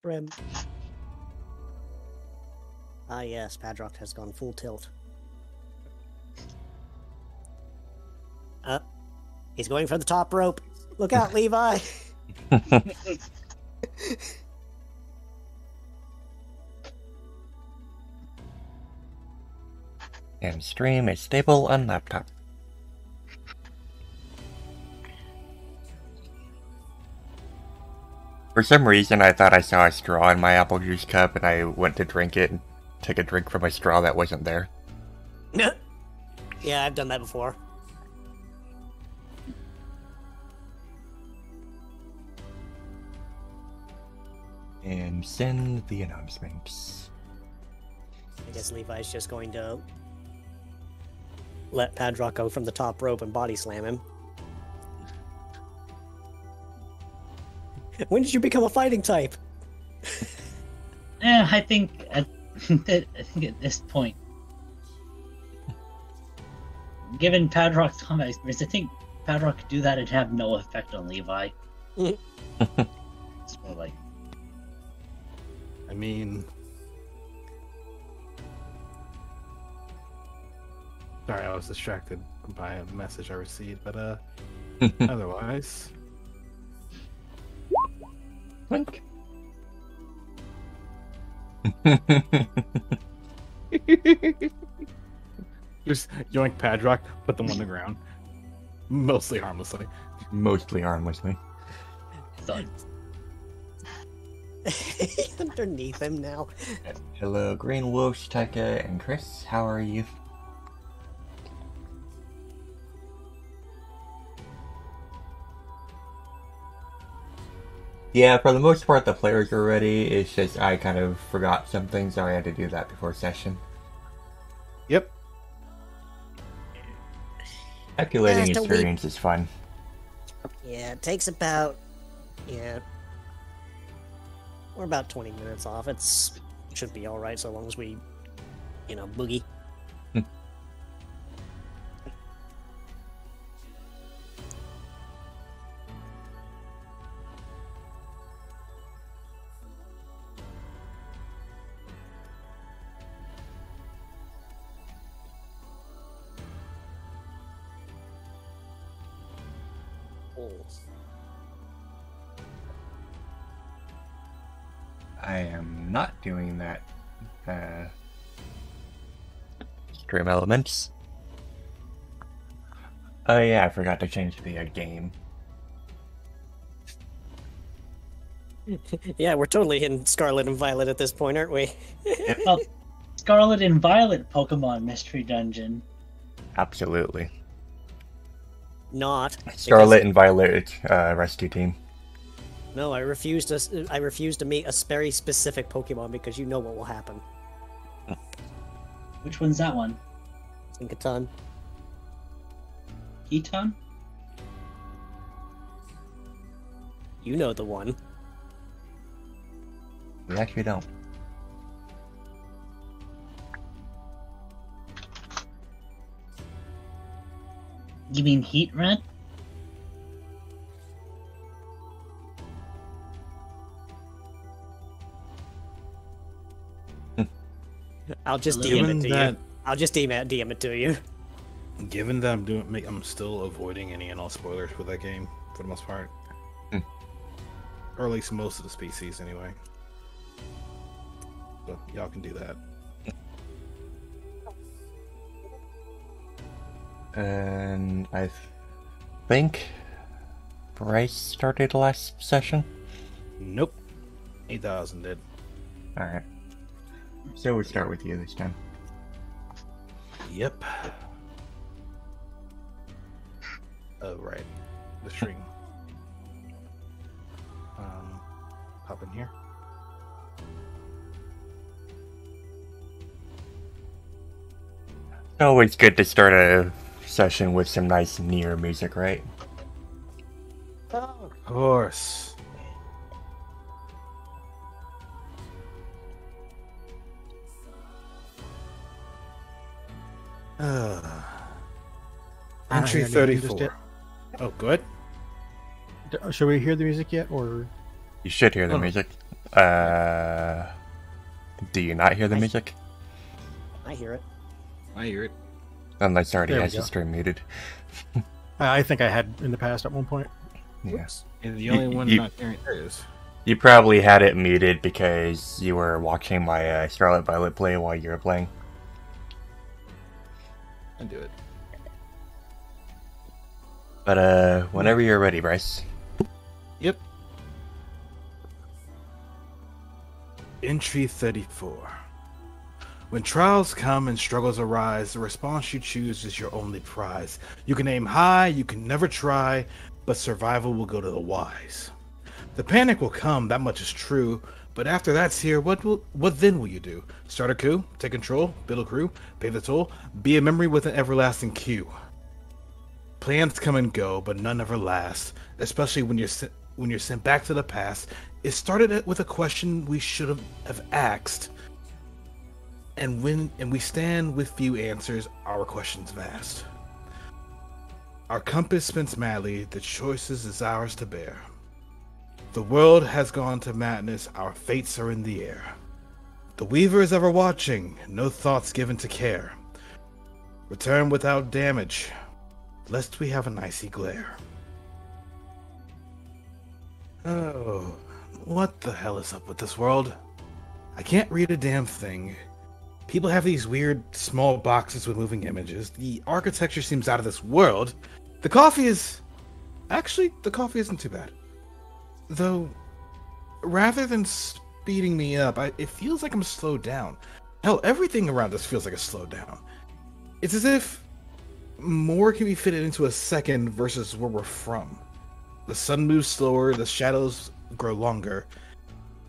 Grim. Ah yes, Padrock has gone full tilt. He's going for the top rope. Look out, Levi! And stream is stable on laptop. For some reason, I thought I saw a straw in my apple juice cup, and I went to drink it and took a drink from a straw that wasn't there. Yeah, I've done that before. And send the announcements. I guess Levi's just going to let Padrock go from the top rope and body slam him. When did you become a fighting type? I think at this point, given Padrock's combat experience, I think Padrock could do that and have no effect on Levi. It's more like, I mean, sorry, I was distracted by a message I received, but otherwise, Blink. just yoink Padrock, put them on the ground, mostly harmlessly. Mostly harmlessly. thud. Underneath him now. Hello, Green Wolf, Taika, and Chris. How are you? Yeah, for the most part, the players are ready. It's just I kind of forgot something, so I had to do that before session. Yep. Calculating Yeah, experience is fun. Yeah, it takes about... Yeah. We're about 20 minutes off. Should be alright so long as we, boogie. I am not doing that. Stream elements. Oh yeah, I forgot to change the game. Yeah, we're totally in Scarlet and Violet at this point, aren't we? Well, Scarlet and Violet Pokemon Mystery Dungeon. Absolutely. Not. Scarlet and Violet rescue team. No, I refuse to meet a very specific Pokemon because you know what will happen. Which one's that one? Inkaton. Eton? You know the one. We actually don't. You mean Heatran? I'll just Given DM it to that, you. I'll just DM it to you. given that I'm still avoiding any and all spoilers for that game for the most part, or at least most of the species anyway. So y'all can do that. And I think Bryce started last session. Nope. 8,000 did. Alright. So we'll start with you this time. Yep. Oh, right. The string. Pop in here. Always good to start a session with some nice Nier music, right? Of course. Entry hear anything just 34. Oh, good. Should we hear the music yet, or? You should hear the Oh. music. Do you not hear the music? I hear it. I hear it. Unless already There we has go. your stream muted. I think I had in the past at one point. Yes. And the only one you- not hearing it is. You probably had it muted because you were watching my Scarlet Violet play while you were playing. I do it. But whenever you're ready, Bryce. Yep. Entry 34. When trials come and struggles arise, the response you choose is your only prize. You can aim high, you can never try, but survival will go to the wise. The panic will come, that much is true, but after that's here, what then will you do? Start a coup, take control, build a crew, pay the toll, be a memory with an everlasting queue. Plans come and go, but none ever last, especially when you're sent back to the past. It started with a question we should have asked. And we stand with few answers, our questions vast. Our compass spins madly, the choices is ours to bear. The world has gone to madness, our fates are in the air. The Weaver is ever watching, no thoughts given to care. Return without damage, lest we have an icy glare. Oh, what the hell is up with this world? I can't read a damn thing. People have these weird small boxes with moving images. The architecture seems out of this world. The coffee isn't too bad. Though, rather than speeding me up, it feels like I'm slowed down. Hell, everything around us feels like a slowdown. It's as if more can be fitted into a second versus where we're from. The sun moves slower, the shadows grow longer,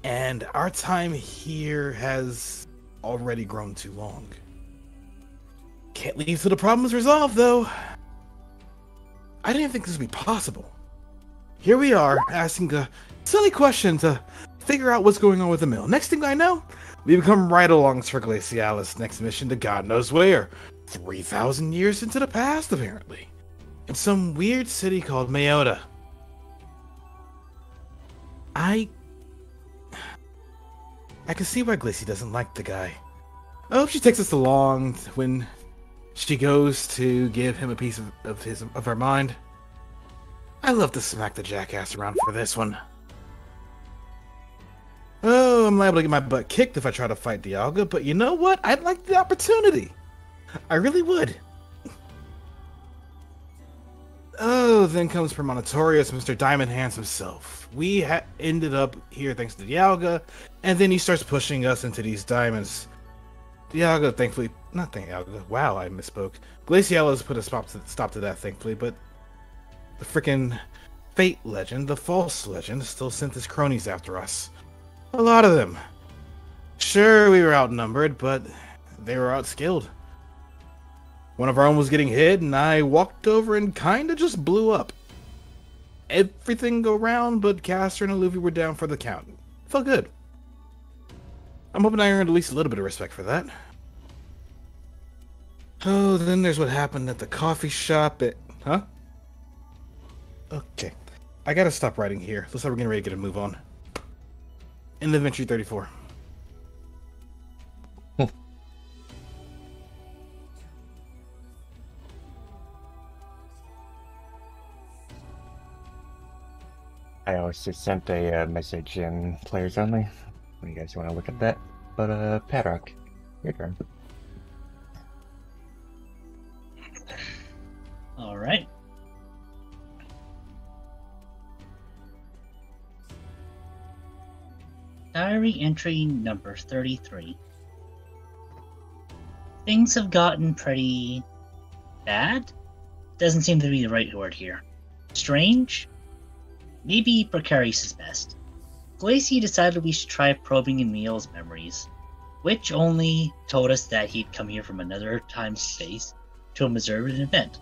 and our time here has already grown too long. Can't leave till the problem is resolved, though. I didn't think this would be possible. Here we are, asking a silly question to figure out what's going on with the mill. Next thing I know, we become ride-alongs for Glacialis' next mission to God knows where. 3,000 years into the past, apparently. In some weird city called Mayota. I can see why Glacie doesn't like the guy. I hope she takes us along when she goes to give him a piece of her mind. I love to smack the jackass around for this one. Oh, I'm liable to get my butt kicked if I try to fight Dialga, but you know what? I'd like the opportunity. I really would. Oh, then comes Premonitorius, Mr. Diamond Hands himself. We ended up here thanks to Dialga, and then he starts pushing us into these diamonds. Dialga, thankfully, not Dialga, wow, I misspoke. Glacialis put a stop to that, thankfully, but the frickin' Fate legend, the false legend, still sent his cronies after us. A lot of them. Sure, we were outnumbered, but they were outskilled. One of our own was getting hit, and I walked over and kinda just blew up. Everything go round, but Caster and Aluvi were down for the count. Felt good. I'm hoping I earned at least a little bit of respect for that. Oh, then there's what happened at the coffee shop Huh? Okay. I gotta stop writing here. Looks like we're getting ready to get a move on. End of entry 34. I also sent a message in players only. When you guys want to look at that. But Padrock, your turn. All right. Diary entry number 33. Things have gotten pretty bad? Doesn't seem to be the right word here. Strange? Maybe precarious is best. Glacie decided we should try probing Emil's memories, which only told us that he'd come here from another time-space to observe an event.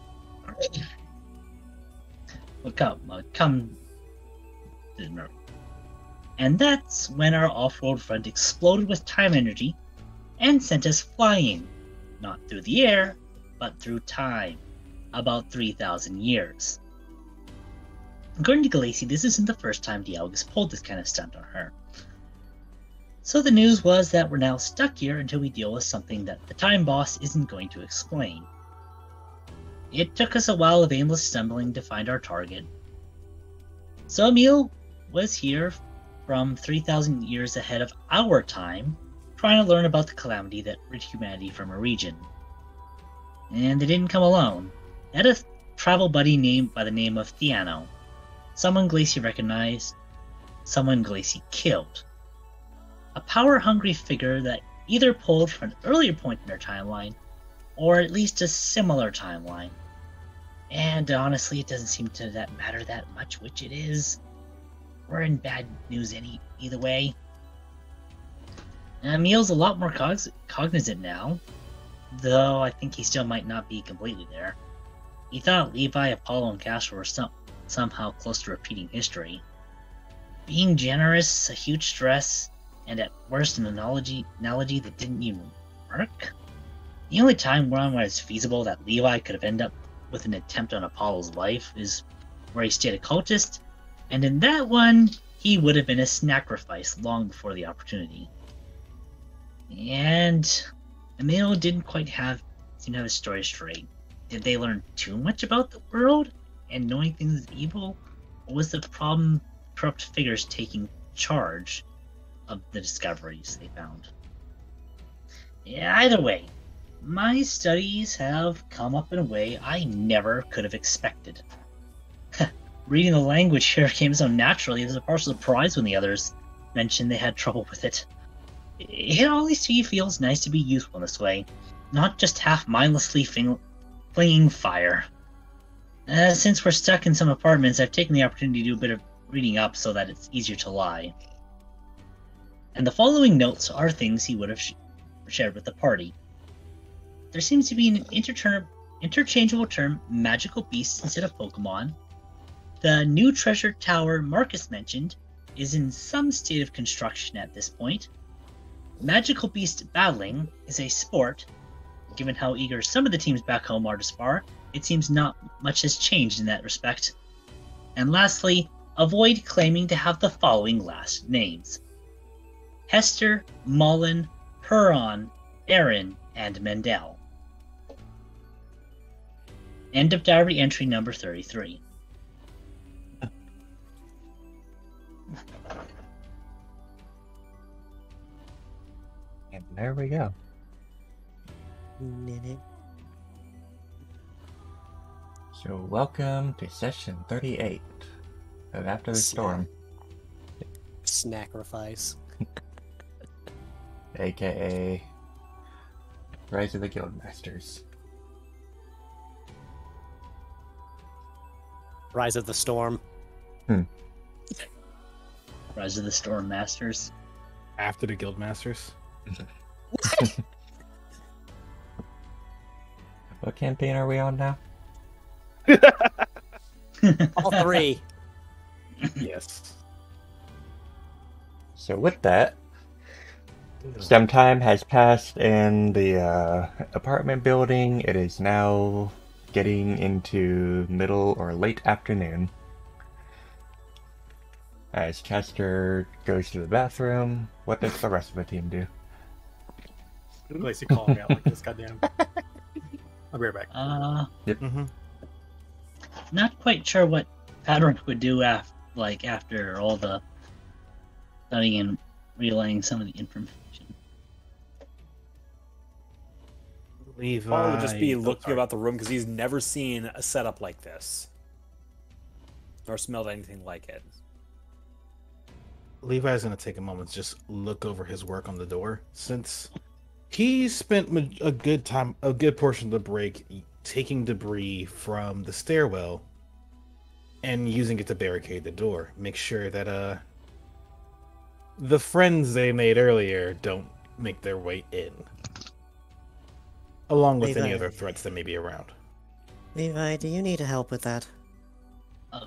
And that's when our off-road friend exploded with time energy and sent us flying, not through the air, but through time, about 3,000 years. According to Glacie, this isn't the first time Dialga's pulled this kind of stunt on her. So the news was that we're now stuck here until we deal with something that the Time Boss isn't going to explain. It took us a while of aimless stumbling to find our target. So Emil was here from 3,000 years ahead of our time, trying to learn about the calamity that rid humanity from a region. And they didn't come alone. They had a travel buddy named by the name of Theano, someone Glacy recognized, someone Glacy killed. A power-hungry figure that either pulled from an earlier point in their timeline, or at least a similar timeline. And honestly, it doesn't seem to matter that much which it is. We're in bad news either way. Emil's a lot more cognizant now, though I think he still might not be completely there. He thought Levi, Apollo, and Castro were somehow close to repeating history. Being generous, a huge stress, and at worst an analogy that didn't even work. The only time where it's feasible that Levi could have ended up with an attempt on Apollo's life is where he stayed a cultist, and in that one, he would have been a sacrifice long before the opportunity. And Emil didn't quite seem to have his story straight. Did they learn too much about the world and knowing things is evil, or was the problem corrupt figures taking charge of the discoveries they found? Yeah, either way, my studies have come up in a way I never could have expected. Reading the language here came so naturally, there's a partial surprise when the others mentioned they had trouble with it. It always feels nice to be useful in this way, not just half mindlessly flinging fire. Since we're stuck in some apartments, I've taken the opportunity to do a bit of reading up so that it's easier to lie. And the following notes are things he would have shared with the party. There seems to be an interchangeable term, magical beasts instead of Pokemon. The new treasure tower Marcus mentioned is in some state of construction at this point. Magical beast battling is a sport. Given how eager some of the teams back home are to spar, it seems not much has changed in that respect. And lastly, avoid claiming to have the following last names: Hester, Mullen, Huron, Aaron, and Mendel. End of diary entry number 33. And there we go. So welcome to session 38 of After the Storm. Snacrifice. AKA Rise of the Guildmasters. Rise of the Storm. Rise of the Storm Masters. After the Guildmasters. What campaign are we on now? All three. Yes. So with that, some time has passed in the apartment building. It is now getting into middle or late afternoon. As Chester goes to the bathroom, what does the rest of the team do? Glacy calling me out like this, goddamn. I'll be right back. Mm-hmm. Not quite sure what Padron would do after all the studying and relaying some of the information. Levi. Paul would just be looking about the room because he's never seen a setup like this, nor smelled anything like it. Levi's gonna take a moment to just look over his work on the door, since he spent a good portion of the break taking debris from the stairwell and using it to barricade the door. Make sure that the friends they made earlier don't make their way in, along with any other threats that may be around. Levi, do you need help with that? Oh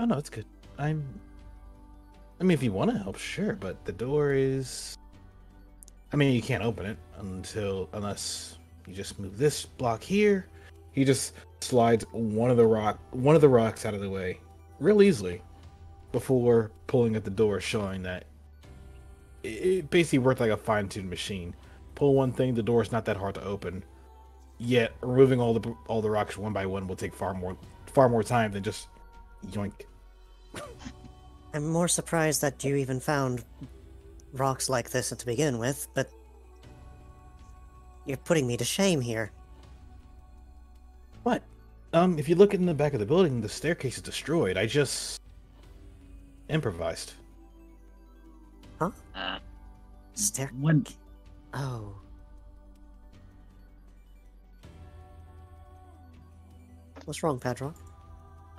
no, it's good. I mean, if you want to help, sure, but the door is... I mean, you can't open it unless you just move this block here. He just slides one of the rocks out of the way real easily before pulling at the door, showing that it basically worked like a fine-tuned machine. Pull one thing, the door's not that hard to open. Yet removing all the rocks one by one will take far more time than just yoink. I'm more surprised that you even found rocks like this to begin with, but you're putting me to shame here. What? If you look in the back of the building, the staircase is destroyed. I just improvised. Huh? When Oh. What's wrong, Padrock?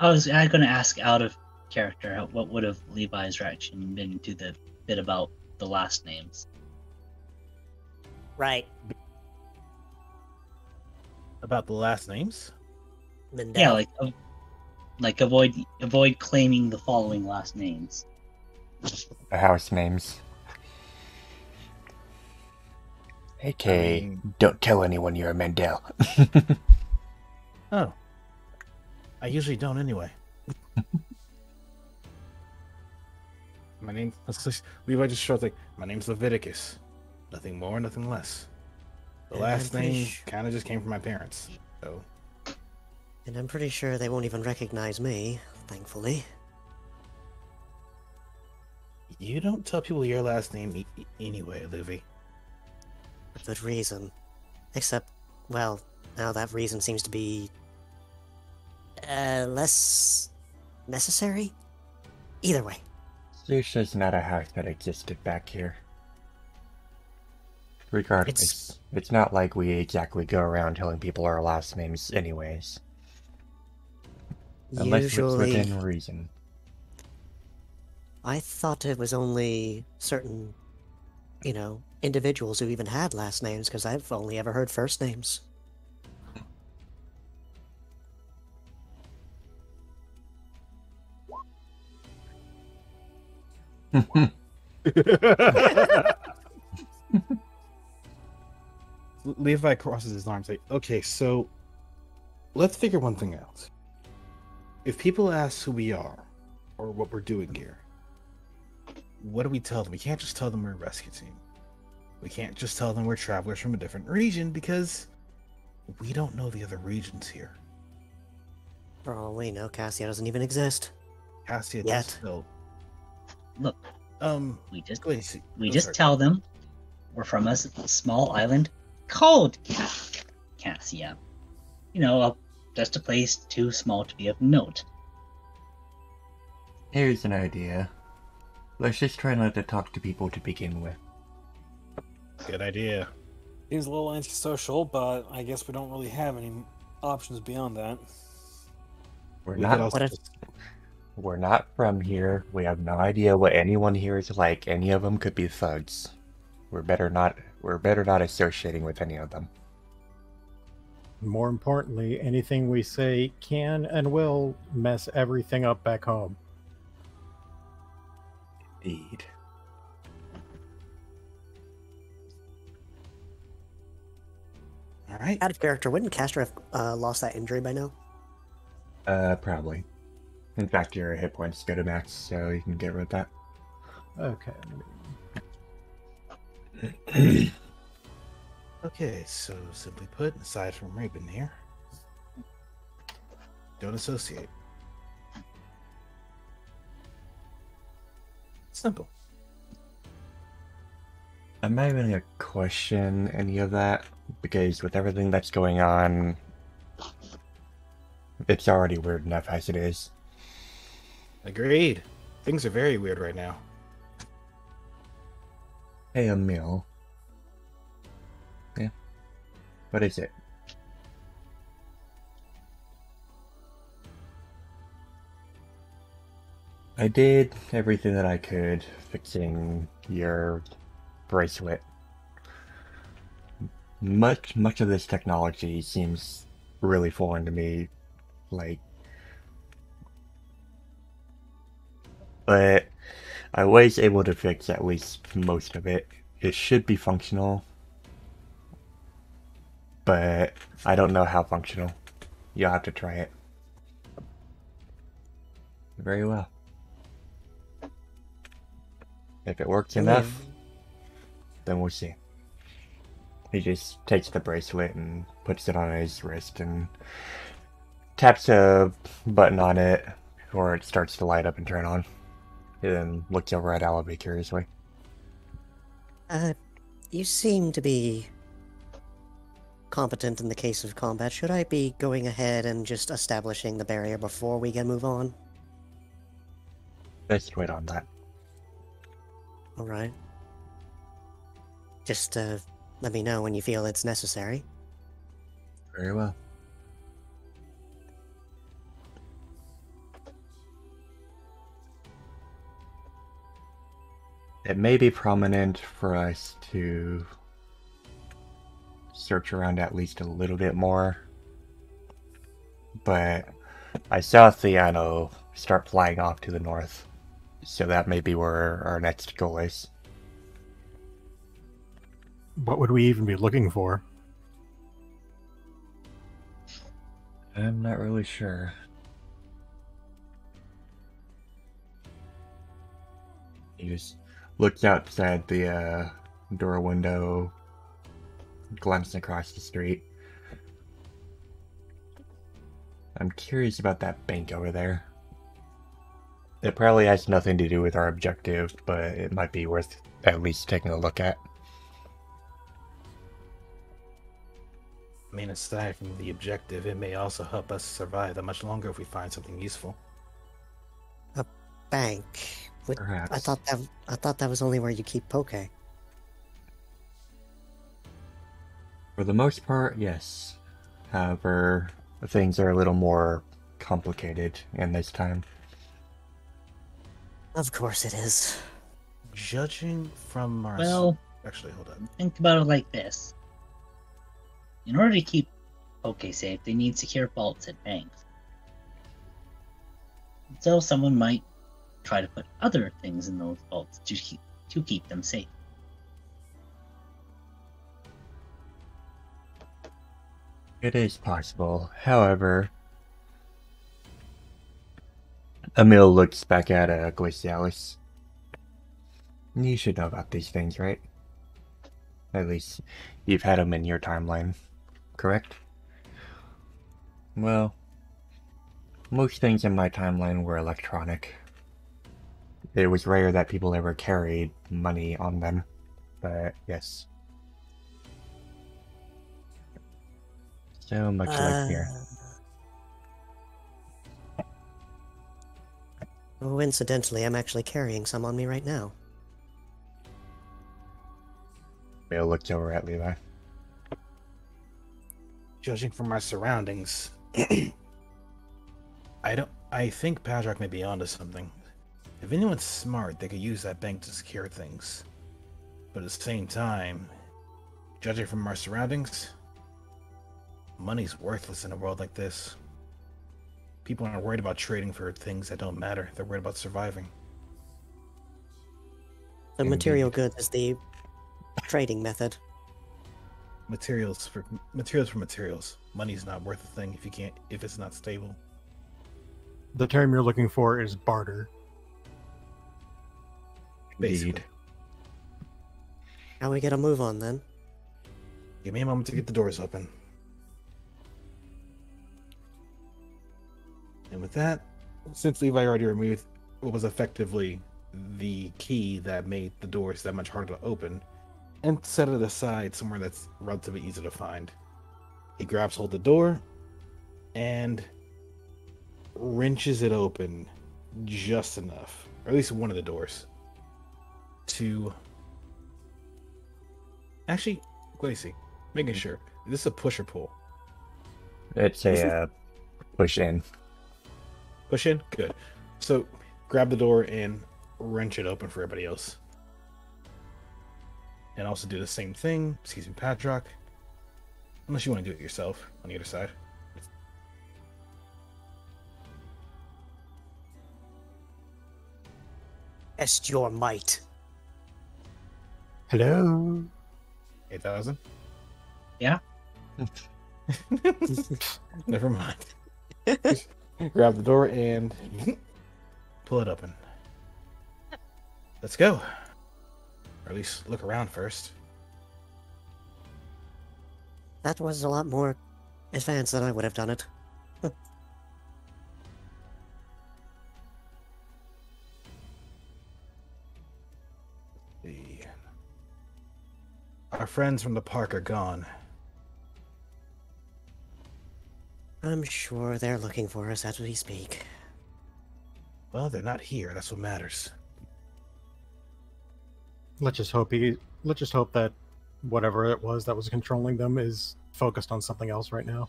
I was going to ask out of character, what would have Levi's reaction been to the bit about the last names? Right. About the last names? Mindell. Yeah, like avoid claiming the following last names. The house names. Okay, don't tell anyone you're a Mandel. Oh. I usually don't anyway. My name... Levi just short like, my name's Leviticus. Nothing more, nothing less. The And last I'm pretty name su- kind of just came from my parents. So, And I'm pretty sure they won't even recognize me, thankfully. you don't tell people your last name anyway, Livy. For good reason. Except, well, now that reason seems to be... less... necessary? Either way. Susha's not a house that existed back here. Regardless, it's not like we exactly go around telling people our last names anyways. Unless Usually... it's within reason. I thought it was only certain, individuals who even had last names, because I've only ever heard first names. Levi crosses his arms like, okay, so let's figure one thing out. If people ask who we are or what we're doing here, what do we tell them? We can't just tell them we're a rescue team. We can't just tell them we're travelers from a different region because we don't know the other regions here. For all we know, Cassia doesn't even exist. Cassia Yet. does still. Look, We we just tell them we're from a small island called Cassia. Just a place too small to be of note. Here's an idea. Let's just try not to talk to people to begin with. Good idea. Seems a little antisocial, but I guess we don't really have any options beyond that. We're We not could also What if- just- We're not from here. We have no idea what anyone here is like. Any of them could be thugs. We're better not associating with any of them. More importantly, anything we say can and will mess everything up back home. Indeed. All right. Out of character, wouldn't Castor have lost that injury by now? Probably. In fact, your hit points go to max, so you can get rid of that. Okay. Okay, so simply put, aside from Raven here, don't associate. Simple. I'm not even gonna question any of that, because with everything that's going on, it's already weird enough as it is. Agreed. Things are very weird right now. Hey, Emil. Yeah. What is it? I did everything that I could fixing your bracelet. Much of this technology seems really foreign to me, but I was able to fix at least most of it. It should be functional, but I don't know how functional. You'll have to try it. Very well. If it works enough, then we'll see. He just takes the bracelet and puts it on his wrist and taps a button on it, or it starts to light up and turn on. He then looks over at Alabi curiously. You seem to be competent in the case of combat. Should I be going ahead and just establishing the barrier before we can move on? Let's wait on that. Alright. Just, let me know when you feel it's necessary. Very well. It may be prominent for us to search around at least a little bit more, but I saw Theano start flying off to the north, so that may be where our next goal is. What would we even be looking for? I'm not really sure. He just looked outside the door window, glancing across the street. I'm curious about that bank over there. It probably has nothing to do with our objective, but it might be worth at least taking a look at. I mean, aside from the objective, it may also help us survive that much longer if we find something useful. A bank? Perhaps. I thought that was only where you keep poke. For the most part, yes. However, things are a little more complicated in this time. Of course it is. Judging from our... Well, Actually, hold on. think about it like this. In order to keep Poke safe, they need secure vaults at banks. So someone might try to put other things in those vaults to keep them safe. It is possible. However, Emil looks back at Glacialis. You should know about these things, right? At least you've had them in your timeline, correct? Well, most things in my timeline were electronic. It was rare that people ever carried money on them, but yes. So much like here. Oh, incidentally, I'm actually carrying some on me right now. Emil looks over at Levi. Judging from our surroundings, I think Padrock may be onto something. If anyone's smart, they could use that bank to secure things. But at the same time, judging from our surroundings, money's worthless in a world like this. People aren't worried about trading for things that don't matter. They're worried about surviving. The material good is the trading method. Materials for materials. Money's not worth a thing if it's not stable. The term you're looking for is barter. Basically. Indeed. How we get a move on then? Give me a moment to get the doors open. And with that, since Levi already removed what was effectively the key that made the doors that much harder to open, and set it aside somewhere that's relatively easy to find, he grabs hold of the door and wrenches it open just enough, or at least one of the doors, to... Actually, Glacy, making sure. Is this a push or pull? It's a push in. Push in? Good. So, grab the door and wrench it open for everybody else. And also do the same thing. Excuse me, Padrock. Unless you want to do it yourself on the other side. Test your might. Hello? 8,000? Yeah? Never mind. Grab the door and pull it open. Let's go. Or at least look around first. That was a lot more advanced than I would have done it. Our friends from the park are gone. I'm sure they're looking for us as we speak. Well, they're not here. That's what matters. Let's just hope that whatever it was that was controlling them is focused on something else right now.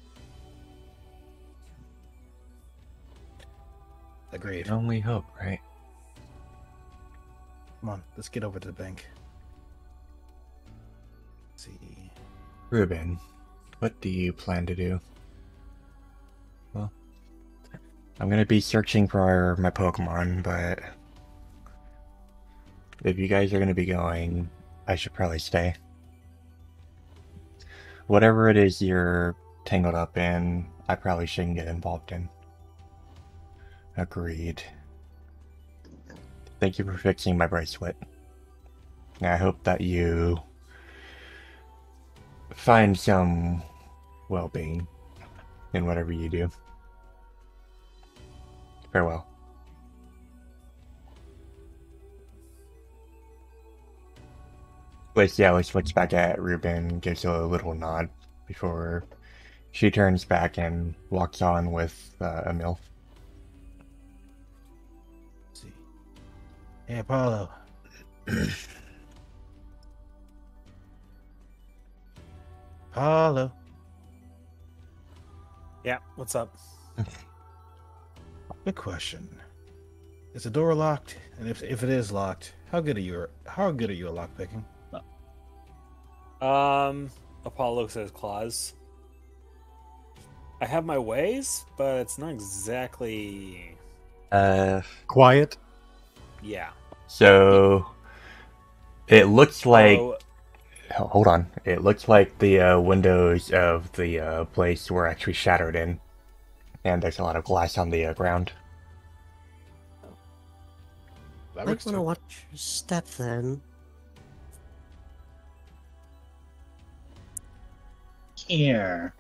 Agreed. Only hope, right? Come on, let's get over to the bank. Let's see. Ruben, what do you plan to do? Well, I'm gonna be searching for my Pokemon, but if you guys are gonna be going, I should probably stay. Whatever it is you're tangled up in, I probably shouldn't get involved in. Agreed. Thank you for fixing my bracelet. I hope that you find some well-being in whatever you do. Farewell. Lacey looks back at Ruben, gives a little nod before she turns back and walks on with Emil. Let's see. Hey, Apollo. Apollo. Yeah, what's up? Good question. Is the door locked? And if it is locked, how good are you at lockpicking? Apollo looks at his claws. I have my ways, but it's not exactly... Quiet. Yeah. So it looks like... Oh, Hold on. It looks like the windows of the place were actually shattered in. And there's a lot of glass on the ground. That Might works want to too. watch your step then. Here.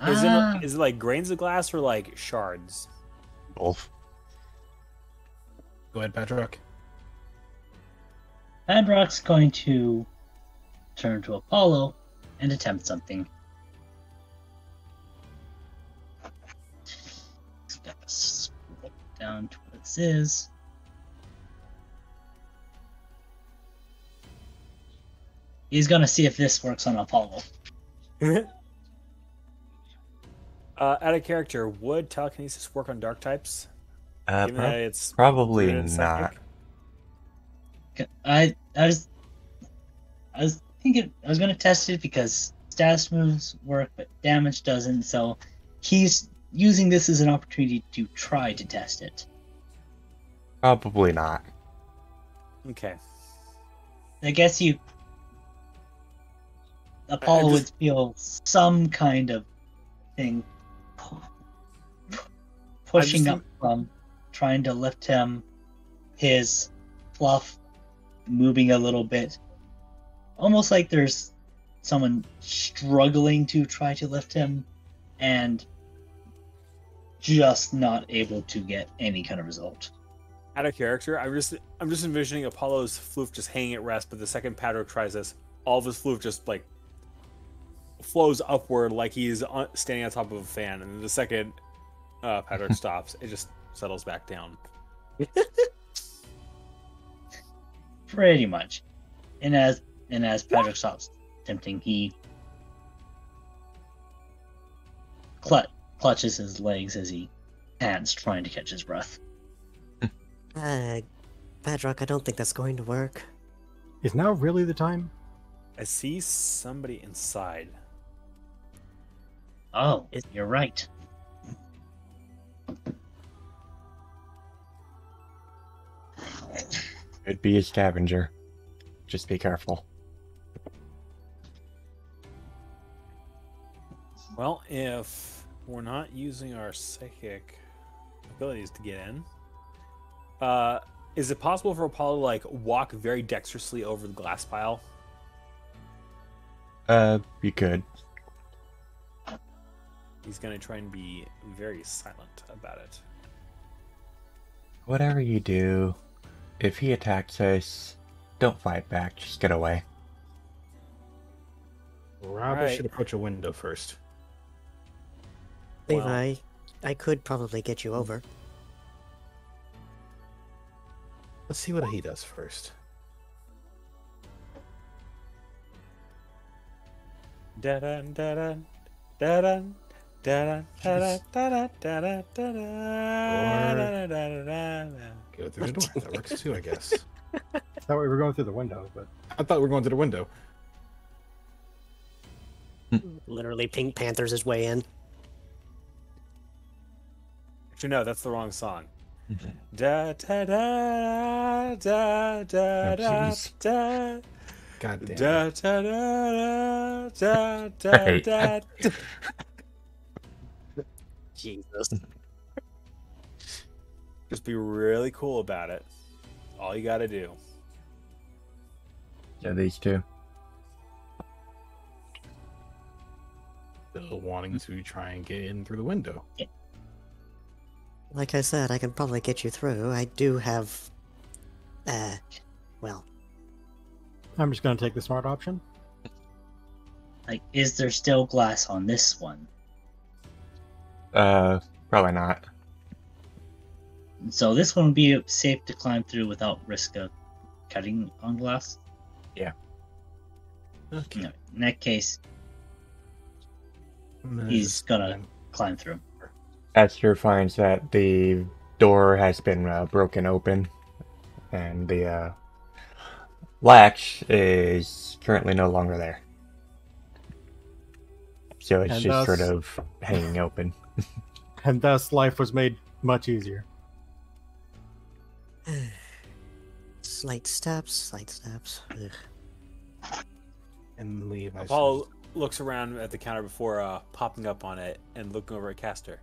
is Ah, it like grains of glass or like shards? Both. Go ahead, Patrick. Padrock's going to turn to Apollo and attempt something. Just gotta scroll down to what this is. He's gonna see if this works on Apollo. Out of character, would telekinesis work on dark types? Given that it's Probably rooted in not. psychic? I was thinking I was gonna test it because status moves work, but damage doesn't. So he's using this as an opportunity to try to test it. Probably not. Okay. I guess Apollo would feel some kind of thing pushing just- up from trying to lift him, his fluff moving a little bit, almost like there's someone struggling to try to lift him and just not able to get any kind of result. Out of character, I'm just envisioning Apollo's floof just hanging at rest, but the second Patrick tries this, all of his floof just like flows upward like he's standing on top of a fan, and then the second Patrick stops, it just settles back down. Pretty much. And as Patrick stops attempting, he clutches his legs as he pants, trying to catch his breath. Padrock, I don't think that's going to work. Is now really the time? I see somebody inside. Oh, you're right. It'd be a scavenger. Just be careful. Well, if we're not using our psychic abilities to get in, is it possible for Apollo to like walk very dexterously over the glass pile? You could. He's gonna try and be very silent about it. Whatever you do, if he attacks us, don't fight back. Just get away. Robert Right. should approach a window first. Levi, I could probably get you over. Let's see what he does first. Da-dun, da-dun, da-dun, da-dun, da-dun, da-dun, da-dun, da-dun, da-dun. Go through the door. That works too, I guess. I thought we were going through the window, but I thought we were going to the window. Literally Pink Panther's his way in. Actually, no, that's the wrong song. Da da da da da da jeez. da God damn. da da da da Hey. da da. Jesus. Just be really cool about it. All you gotta do. Yeah, these two. Still wanting to try and get in through the window. Like I said, I can probably get you through. I do have... well... I'm just going to take the smart option. Like, is there still glass on this one? Probably not. So this one would be safe to climb through without risk of cutting on glass? Okay. No. In that case, he's gonna climb through. Esther finds that the door has been broken open, and the latch is currently no longer there. So it's And just sort thus- of hanging open. And thus, life was made much easier. Slight steps. Ugh. And leave. Apollo looks around at the counter before popping up on it and looking over at Castor.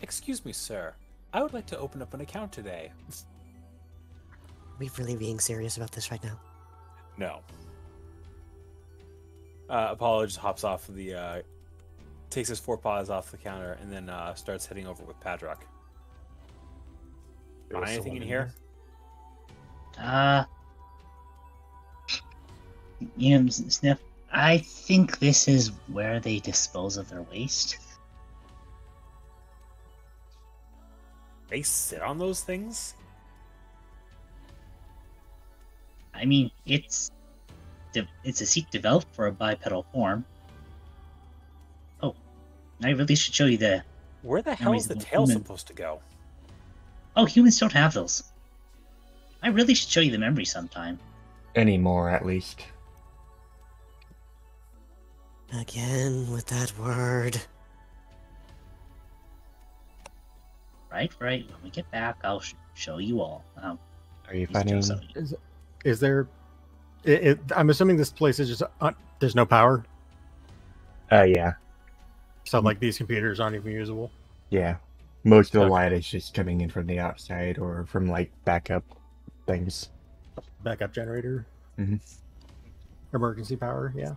Excuse me, sir. I would like to open up an account today. Are we really being serious about this right now? No. Apollo just hops off of the, takes his 4 paws off the counter and then starts heading over with Padrock. Find anything in here? Sniff, I think this is where they dispose of their waste. They sit on those things? I mean, it's a seat developed for a bipedal form. Oh, I really should show you the... Where the hell is the tail Human. supposed to go? Oh, humans don't have those. I really should show you the memory sometime. Anymore, at least. Again with that word. Right. When we get back, I'll show you all. Are you These finding? jokes are- Is there... I'm assuming this place is just... there's no power. Yeah. So, like, these computers aren't even usable. Yeah. Most of the Okay. light is just coming in from the outside or from, like, backup things. Backup generator. Mhm. Emergency power, yeah.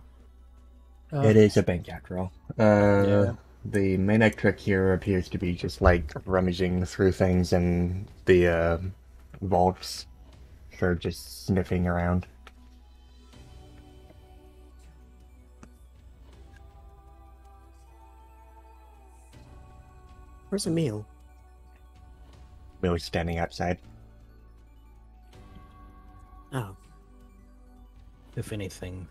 It is a bank after all. Yeah. The main trick here appears to be just, like, rummaging through things in the vaults. Or just sniffing around. Where's Emil? Really standing outside. Oh, If anything,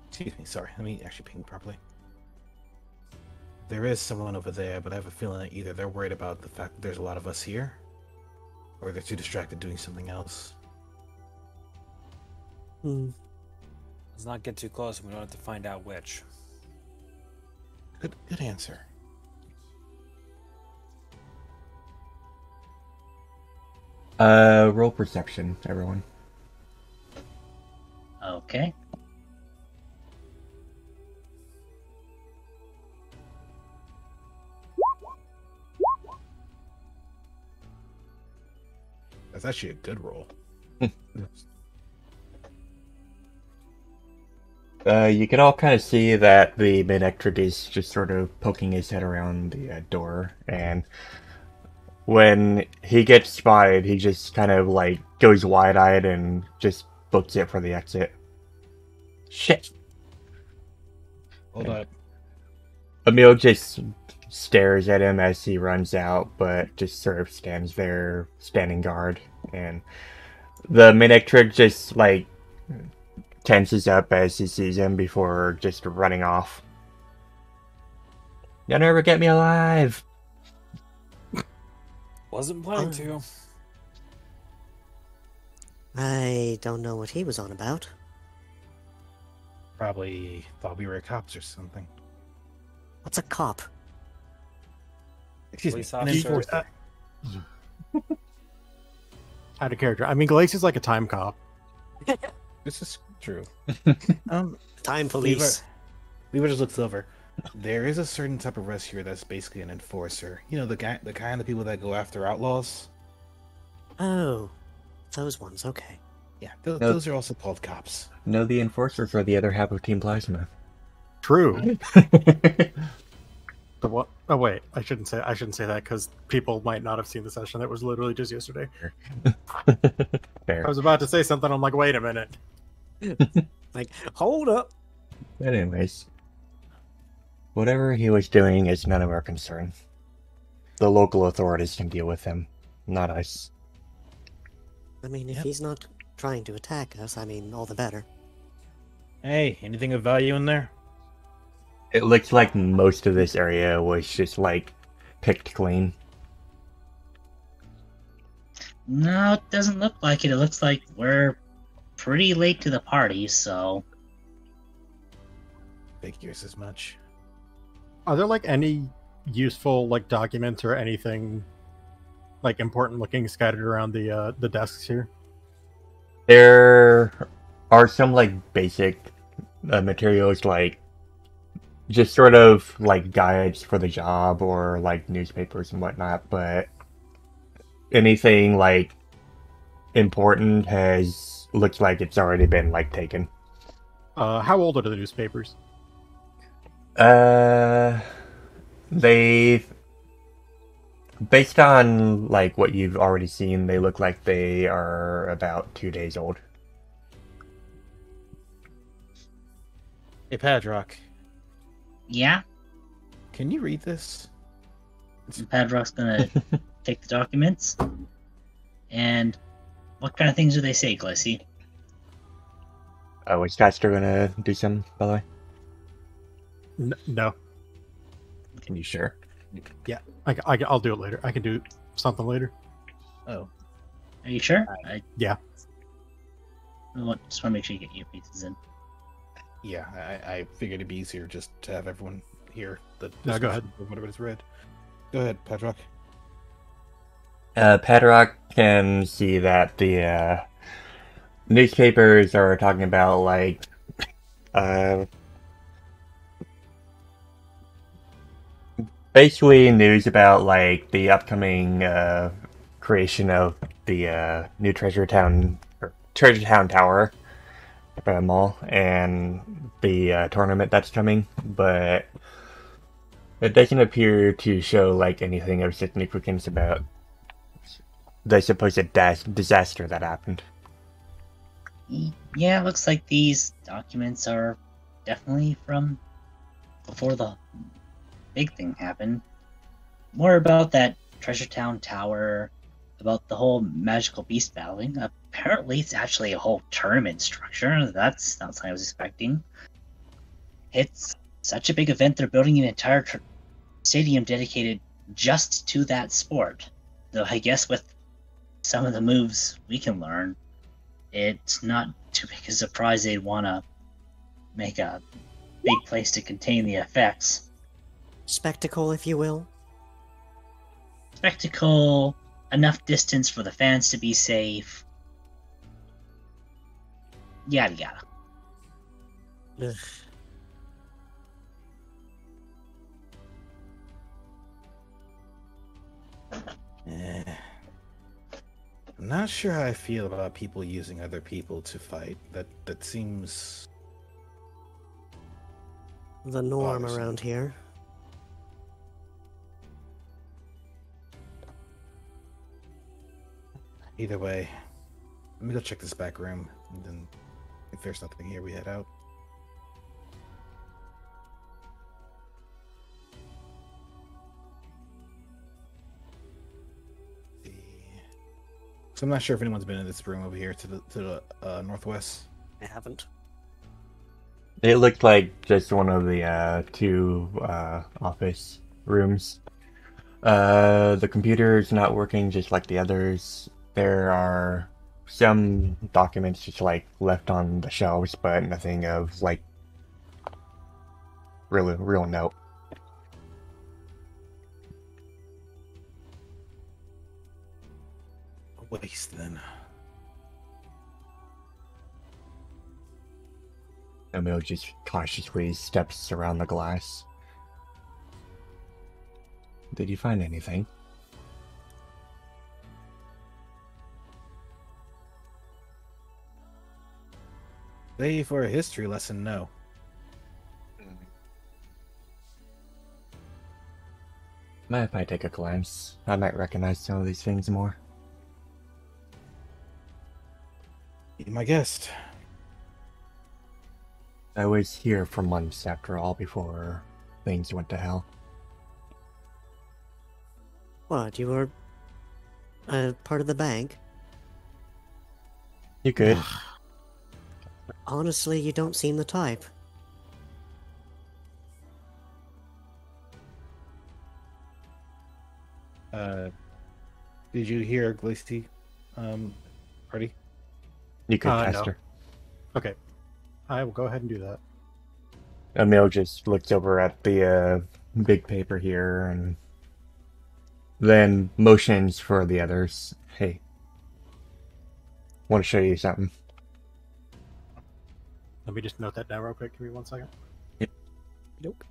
excuse me, sorry, let me actually ping properly. There is someone over there, but I have a feeling that either they're worried about the fact that there's a lot of us here, or they're too distracted doing something else. Let's not get too close and we don't have to find out which. Good answer. Roll perception, everyone. Okay. That's actually a good roll. You can all kind of see that the Manectric is just sort of poking his head around the door, and when he gets spotted, he just kind of like goes wide-eyed and just books it for the exit. Shit. Hold up. Emil just stares at him as he runs out, but just sort of stands there, standing guard, and the Manectric just like tenses up as he sees him before just running off. You'll never get me alive! Wasn't planning to. I don't know what he was on about. Probably thought we were cops or something. What's a cop? Excuse Police me. An officer. enforcer. Out of character. I mean, Glacier's like a time cop. This is true. Time police. Lever just looks over. There is a certain type of rescuer that's basically an enforcer. You know, the kind of people that go after outlaws. Oh, those ones. Okay. Yeah, No. those are also called cops. No, the enforcers are the other half of Team Plasma. True. The what? Oh wait, I shouldn't say that because people might not have seen the session. That was literally just yesterday. Fair. I was about to say something. I'm like, wait a minute. Like, hold up. Anyways, whatever he was doing is none of our concern. The local authorities can deal with him, not us. I mean, if Yep. he's not trying to attack us, I mean, all the better. Hey, anything of value in there? It looks like most of this area was just like picked clean. No, it doesn't look like it. It looks like we're pretty late to the party, so Figures as much. Are there like any useful like documents or anything like important looking scattered around the desks here? There are some like basic materials like just sort of like guides for the job or like newspapers and whatnot, but anything like important looks like it's already been like taken. How old are the newspapers? They, based on like what you've already seen, they look like they are about 2 days old. Hey, Padrock, yeah, can you read this? Padrock's gonna take the documents. And what kind of things do they say, Glacy? Oh, is Caster gonna do some, by the way? No. Can you sure? I'll do it later. I can do something later. Oh, Are you sure? Yeah. Just want to make sure you get your pieces in. yeah. I figured it'd be easier just to have everyone hear the No, go ahead. description of whatever is read. Go ahead, Padrock. Padrock can see that the newspapers are talking about like basically news about like the upcoming creation of the new Treasure Town Tower mall and the tournament that's coming, but it doesn't appear to show like anything of significance about the supposed disaster that happened. Yeah, it looks like these documents are definitely from before the big thing happened. More about that Treasure Town Tower, about the whole magical beast battling. Apparently, it's actually a whole tournament structure. That's not something I was expecting. It's such a big event, they're building an entire stadium dedicated just to that sport. Though I guess with some of the moves we can learn, it's not too big a surprise they'd want to make a big place to contain the effects. Spectacle, if you will. Spectacle, enough distance for the fans to be safe. Yada yada. Ugh. I'm not sure how I feel about people using other people to fight. That seems the norm Obviously. around here. Either way, let me go check this back room, and then if there's nothing here, we head out. So I'm not sure if anyone's been in this room over here to the northwest. I haven't. It looked like just one of the two office rooms. The computer's not working just like the others. There are some documents just like left on the shelves, but nothing of like real note. Waste then. Emil just cautiously steps around the glass. Did you find anything? Ready for a history lesson? No. Mind if I take a glance? I might recognize some of these things more. Be my guest. I was here for months after all before things went to hell. What, you were part of the bank? You could. Honestly, you don't seem the type. Did you hear Glacy, party? You could, No. Chester. Okay. I will go ahead and do that. Emil just looks over at the big paper here and then motions for the others. Hey, want to show you something. Let me just note that down real quick. Give me 1 second. Nope.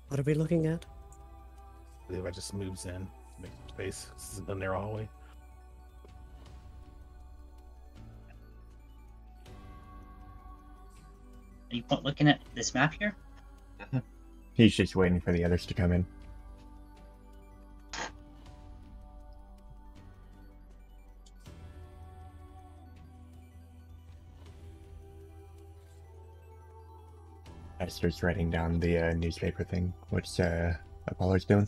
What are we looking at? Levi just moves in, makes space. This is in their hallway. Are you looking at this map here? He's just waiting for the others to come in. I starts writing down the newspaper thing. What's Apollo's doing?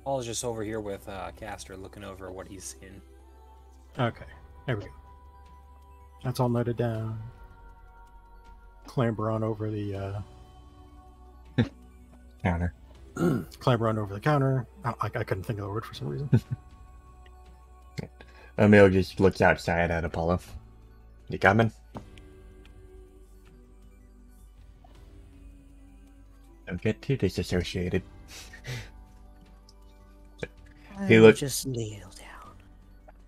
Paul's just over here with Caster looking over what he's seen. Okay. There we go. That's all noted down. Clamber on over the Counter. clamber on over the counter. I couldn't think of the word for some reason. Emil just looks outside at Apollo. You coming? Don't get too disassociated. He I'll looked- just kneel down.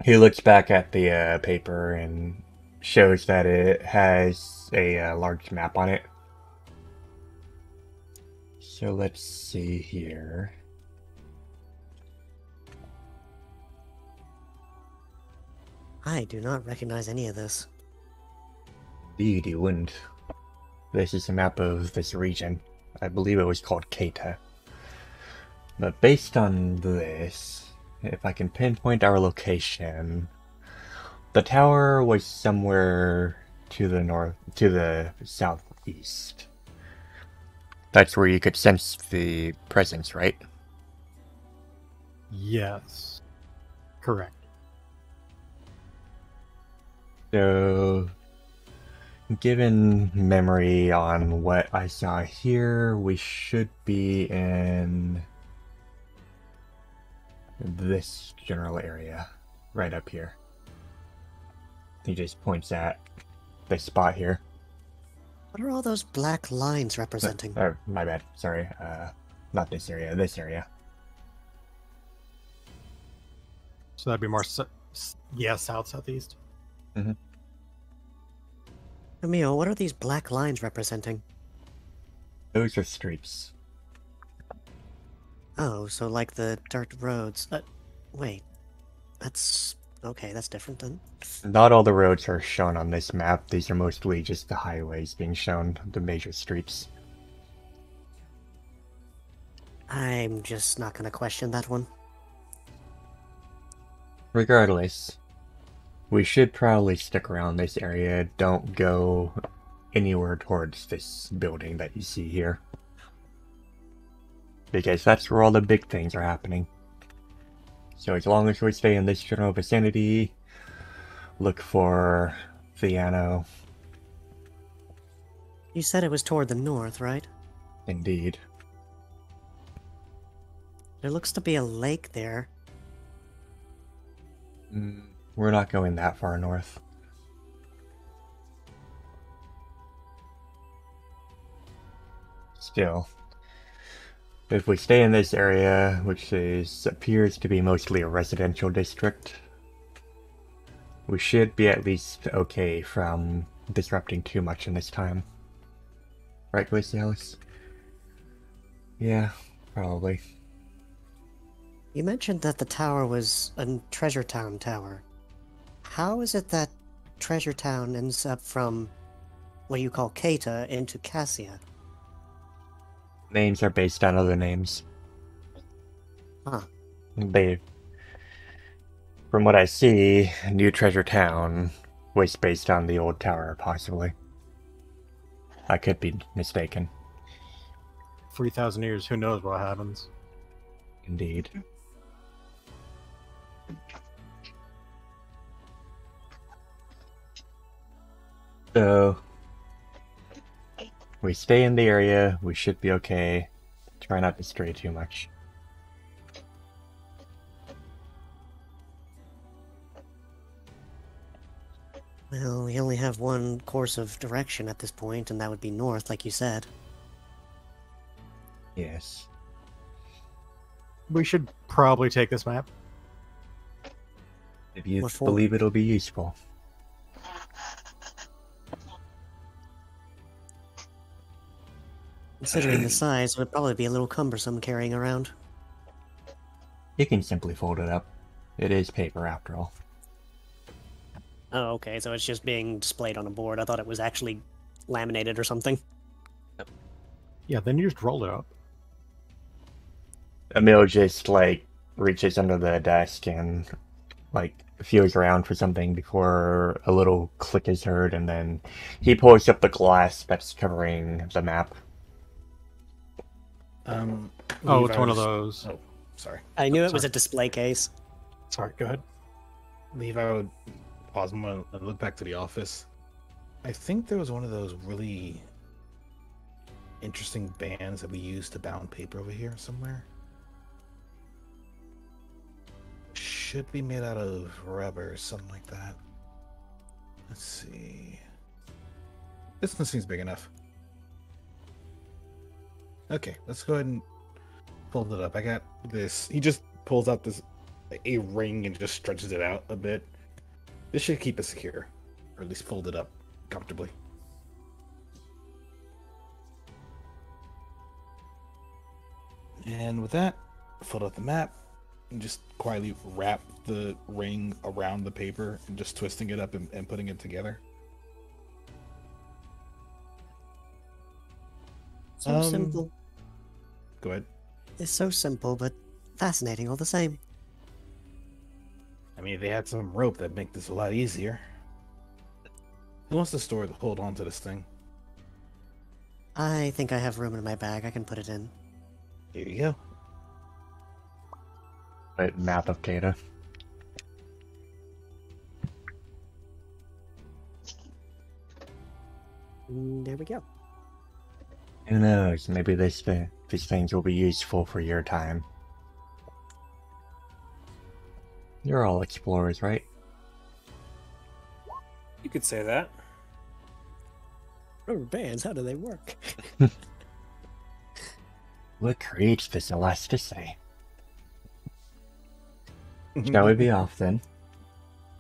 He looks back at the paper and shows that it has a large map on it. So let's see here. I do not recognize any of this. Indeed, you wouldn't. This is a map of this region. I believe it was called Keita. But based on this, if I can pinpoint our location, the tower was somewhere to the southeast. That's where you could sense the presence, right? Yes. Correct. So, given memory on what I saw here, we should be in this general area, right up here. He just points at this spot here. What are all those black lines representing? My bad. Sorry. Not this area. This area. So that'd be more, south, southeast. Emil, what are these black lines representing? Those are streets. Oh, so like the dirt roads. Wait. That's Okay, that's different then. Not all the roads are shown on this map. These are mostly just the highways being shown, the major streets. I'm just not gonna question that one. Regardless, we should probably stick around this area. Don't go anywhere towards this building that you see here. Because that's where all the big things are happening. So as long as we stay in this general vicinity, look for Theano. You said it was toward the north, right? Indeed. There looks to be a lake there. We're not going that far north. Still, if we stay in this area, which appears to be mostly a residential district, we should be at least okay from disrupting too much in this time. Right, Glacialis? Yeah, probably. You mentioned that the tower was a Treasure Town tower. How is it that Treasure Town ends up from what you call Keita into Cassia? Names are based on other names. Huh. From what I see, New Treasure Town was based on the old tower, possibly. I could be mistaken. 3,000 years, who knows what happens? Indeed. So, we stay in the area, we should be okay. Try not to stray too much. Well, we only have one course of direction at this point, and that would be north, like you said. Yes. We should probably take this map. If you What for? believe it'll be useful. Considering the size, it would probably be a little cumbersome carrying around. You can simply fold it up. It is paper after all. Oh, okay, so it's just being displayed on a board. I thought it was actually laminated or something. Yeah, then you just roll it up. Emil just, reaches under the desk and, feels around for something before a little click is heard, and then he pulls up the glass that's covering the map. Oh, it's one of those. Oh, sorry. I knew it was Sorry. a display case. Sorry, go ahead. Levi would pause a moment and look back to the office. I think there was one of those really interesting bands that we used to bound paper over here somewhere. Should be made out of rubber or something like that. Let's see. This one seems big enough. Okay, let's go ahead and fold it up. I got this. He just pulls out a ring and just stretches it out a bit. This should keep it secure, or at least fold it up comfortably. And with that, fold out the map and just quietly wrap the ring around the paper and just twisting it up and putting it together. So simple. Go ahead. It's so simple, but fascinating all the same. I mean, if they had some rope, that'd make this a lot easier. Who wants to hold on to this thing? I think I have room in my bag. I can put it in. Here you go. Map of Kata. There we go. Who knows? Maybe these things will be useful for your time. You're all explorers, right? You could say that. Rubber bands, how do they work? What creates this elasticity? Shall we be off then?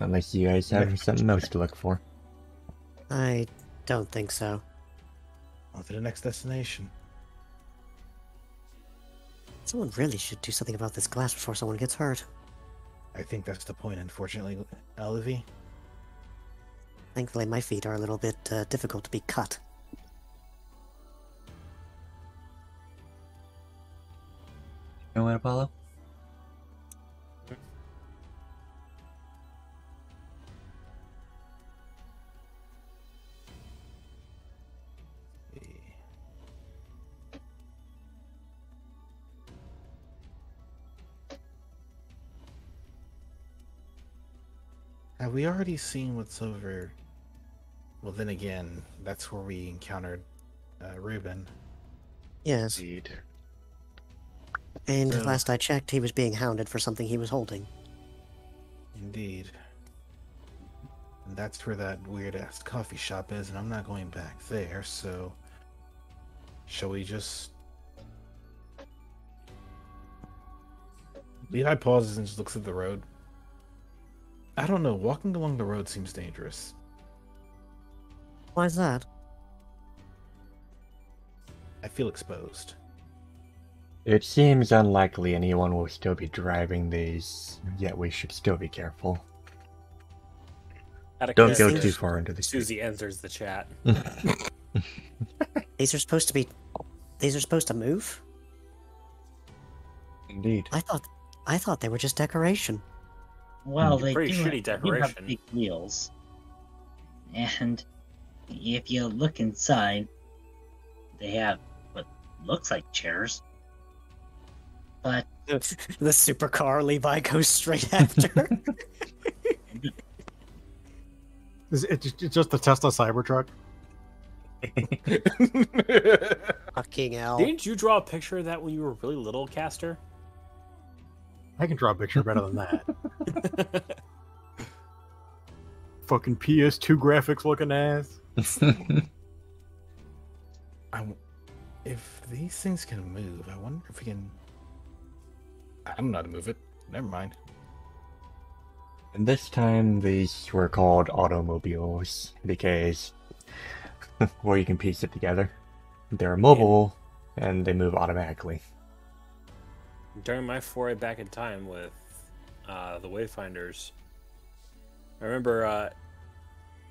Unless you guys have something else to look for. I don't think so. On to the next destination. Someone really should do something about this glass before someone gets hurt. I think that's the point, unfortunately, Olivie. Thankfully, my feet are a little bit difficult to be cut. You know what, Apollo? Have we already seen what's over? Well, then again, that's where we encountered Reuben. Yes, Indeed. and So- last I checked, he was being hounded for something he was holding. Indeed. And that's where that weird-ass coffee shop is, and I'm not going back there, so... Shall we just... Levi pauses and just looks at the road. I don't know, walking along the road seems dangerous. Why's that? I feel exposed. It seems unlikely anyone will still be driving these, yet we should still be careful. Out of Don't go character, too far into the street. Susie enters the chat. These are supposed to be. These are supposed to move? Indeed. I thought they were just decoration. Well, they Pretty do, shitty they do have decoration. big wheels. And if you look inside, they have what looks like chairs. But The supercar Levi goes straight after. It's just the Tesla Cybertruck. Fucking hell. Didn't you draw a picture of that when you were really little, Caster? I can draw a picture better than that. Fucking PS2 graphics looking ass. If these things can move, I wonder if we can... I don't know how to move it. Never mind. And this time, these were called automobiles because, well, you can piece it together. They're mobile and they move automatically. During my foray back in time with the Wayfinders, I remember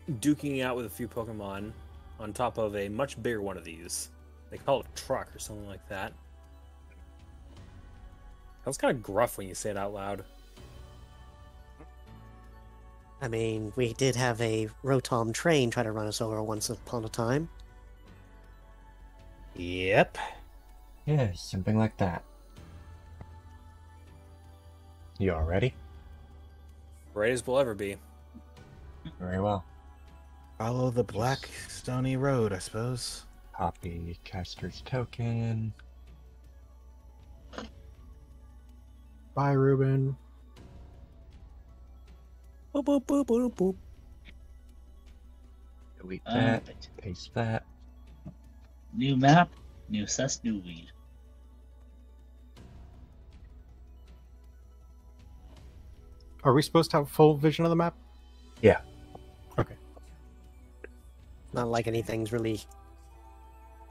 duking out with a few Pokemon on top of a much bigger one of these. They call it a truck or something like that. That was kind of gruff when you say it out loud. I mean, we did have a Rotom train try to run us over once upon a time. Yep. Yeah, something like that. You all ready? Right as we'll ever be. Very well. Follow the black stony road, I suppose. Copy Caster's token. Bye, Ruben. Boop, boop, boop, boop, boop. Delete that. Right. Paste that. New map, new sus, new weed. Are we supposed to have full vision of the map? Yeah. Okay. Not like anything's really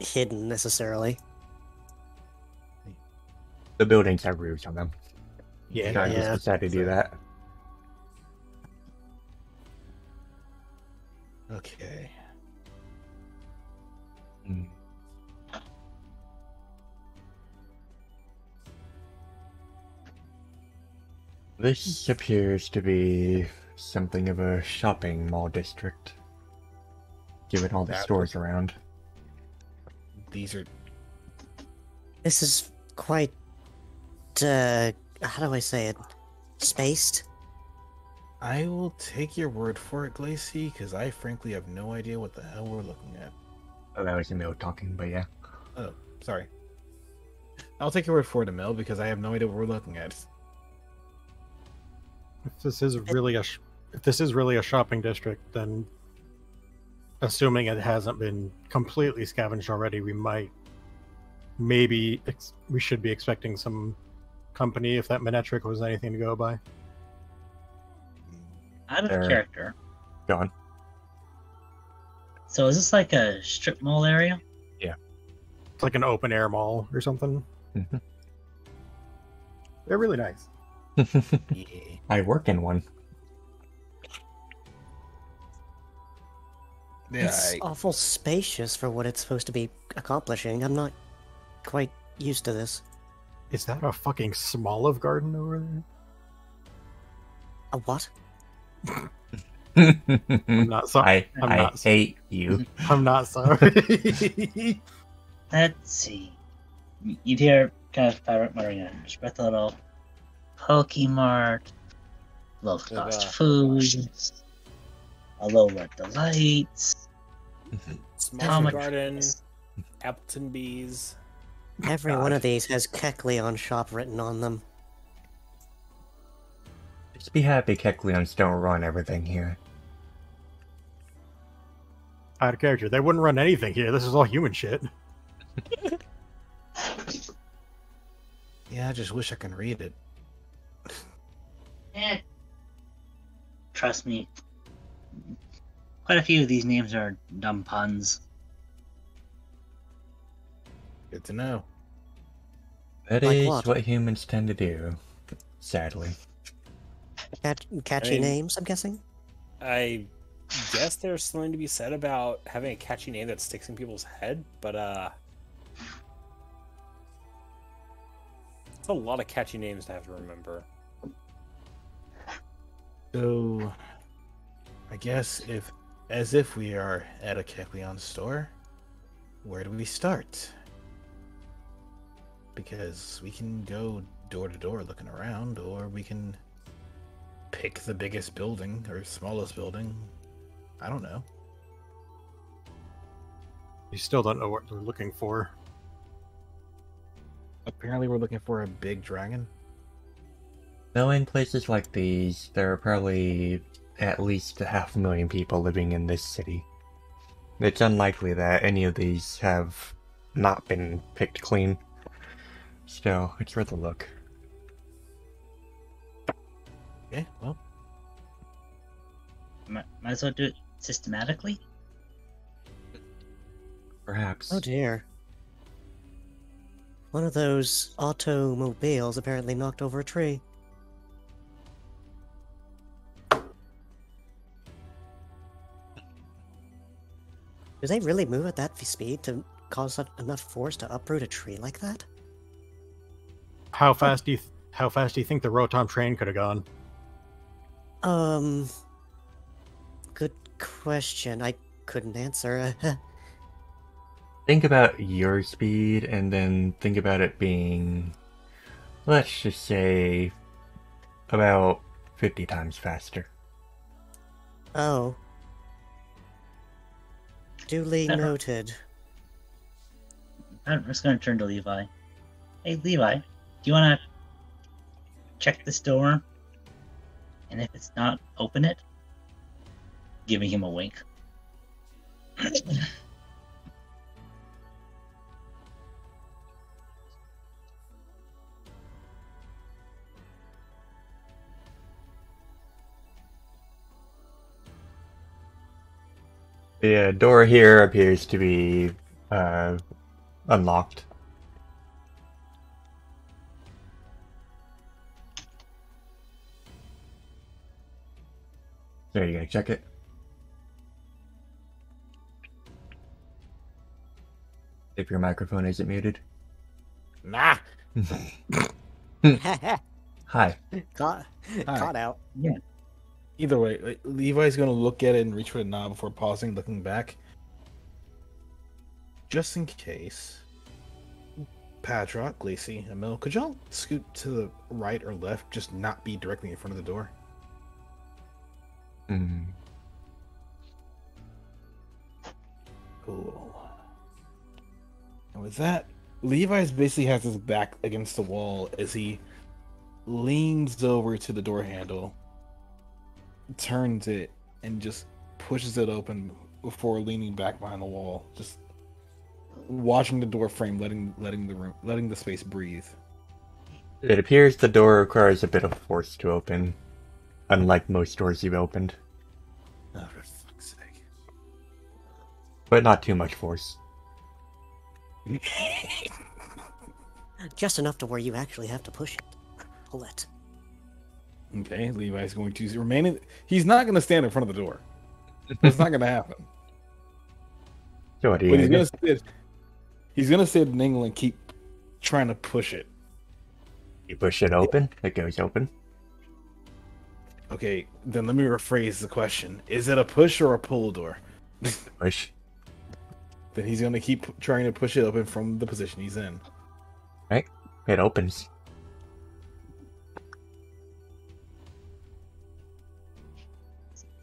hidden necessarily. The buildings have roofs on them. Yeah. I Yeah. just decided to do that. Okay. Hmm. This appears to be something of a shopping mall district, given all the That- stores around. These are... This is quite, how do I say it? Spaced? I will take your word for it, Glacy, because I frankly have no idea what the hell we're looking at. Oh, that was Emil talking, but yeah. Oh, sorry. I'll take your word for it, Emil, because I have no idea what we're looking at. If this is really a shopping district, then assuming it hasn't been completely scavenged already, we should be expecting some company if that Minetric was anything to go by. Out of There. character. Go on. So is this like a strip mall area? It's like an open air mall or something. Mhm. They're really nice. Yeah. I work in one. Yeah, It's awful spacious for what it's supposed to be accomplishing. I'm not quite used to this. Is that a fucking Smoliv garden over there? A what? I'm not sorry. I'm I not. hate you. I'm not sorry. Let's see. You'd hear kind of Pirate muttering under his breath a little. Pokemart, low cost foods, a low red delights. How Small much- Garden, Appleton Bees. Every one of these has Kecleon shop written on them. Just be happy Kecleons don't run everything here. Out of character. They wouldn't run anything here. This is all human shit. yeah, I just wish I can read it. Eh. Trust me. Quite a few of these names are dumb puns. Good to know. That Like is what? what humans tend to do, sadly. Catchy I mean- names, I'm guessing? I guess there's something to be said about having a catchy name that sticks in people's head, but it's a lot of catchy names to have to remember. So, I guess as if we are at a Kecleon store, where do we start? Because we can go door to door looking around, or we can pick the biggest building or smallest building. I don't know. You still don't know what they're looking for. Apparently, we're looking for a big dragon. Knowing places like these, there are probably at least 500,000 people living in this city. It's unlikely that any of these have not been picked clean. Still, it's worth a look. Okay, well, Might as well do it systematically. Perhaps. Oh dear. One of those automobiles apparently knocked over a tree. Do they really move at that speed to cause enough force to uproot a tree like that? How fast do you think the Rotom train could have gone? Good question. I couldn't answer. Think about your speed and then think about it being, let's just say, about 50 times faster. Oh. Duly Never. noted. I'm just going to turn to Levi. Hey, Levi, do you want to check this door? And if it's not, open it? Giving him a wink. The door here appears to be unlocked. So you gonna check it? If your microphone isn't muted. nah. Hi. Caught, caught out. Either way, Levi's gonna look at it and reach for the knob before pausing, looking back. Just in case. Padrock, Glacy, Emil, could y'all scoot to the right or left, just not be directly in front of the door? Mm. Cool. And with that, Levi's basically has his back against the wall as he leans over to the door handle, turns it, and just pushes it open before leaning back behind the wall, just watching the door frame, letting the space breathe. It appears the door requires a bit of force to open, unlike most doors you've opened, Oh, for fuck's sake. but not too much force. Just enough to where you actually have to push it. Pull it. Okay, Levi's going to remain in... He's not going to stand in front of the door. That's not going to happen. So what do But you do? he's going to sit in England and keep trying to push it. You push it open, it goes open. Okay, then let me rephrase the question. Is it a push or a pull door? Push. Then he's going to keep trying to push it open from the position he's in. Right? It opens.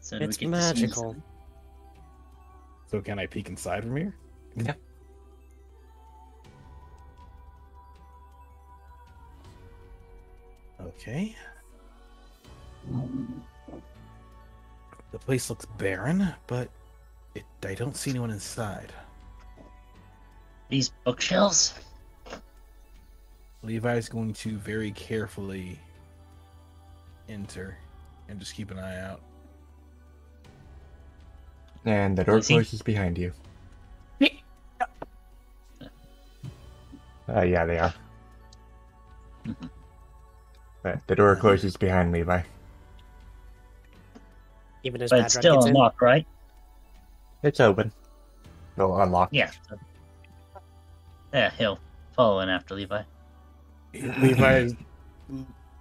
So do we It's get to see magical. inside? So can I peek inside from here? Yeah. Okay. The place looks barren, but I don't see anyone inside. These bookshelves? Levi's going to very carefully enter and just keep an eye out. And the door Is he- closes behind you. Yeah, they are. Mhm. But the door closes behind Levi. Even as But it's Badrock still gets in. unlocked, right? It's open. It'll unlock. Yeah. Yeah, he'll follow in after Levi. Levi's...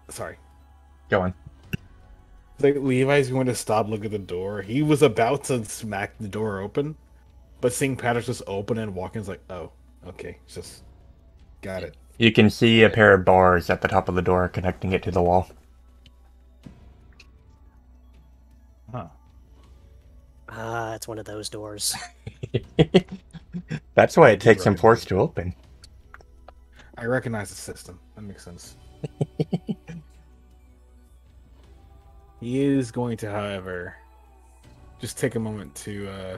Sorry. Go on. Like, Levi's going to stop, look at the door. He was about to smack the door open, but seeing Patrick just open and walk in is like, oh, okay, just got it. You can see a pair of bars at the top of the door connecting it to the wall. Huh. Ah, it's one of those doors. That's why it takes some Right. force to open. I recognize the system. That makes sense. He is going to, however, just take a moment to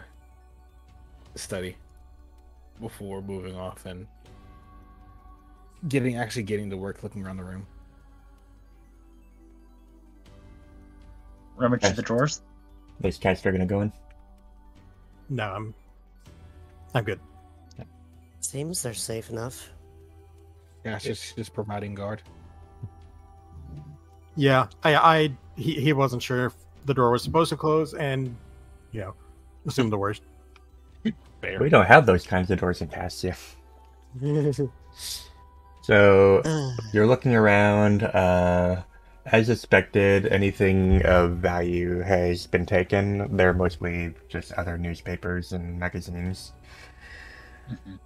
study before moving off and getting to work, looking around the room. Rummage through the drawers. These cats are gonna go in. No, I'm good. Seems they're safe enough. Yeah, it's just providing guard. Yeah, he wasn't sure if the door was supposed to close, and assumed the worst. Fair. We don't have those kinds of doors in Cassia. So you're looking around. As expected, anything of value has been taken. They're mostly just other newspapers and magazines, Mhm.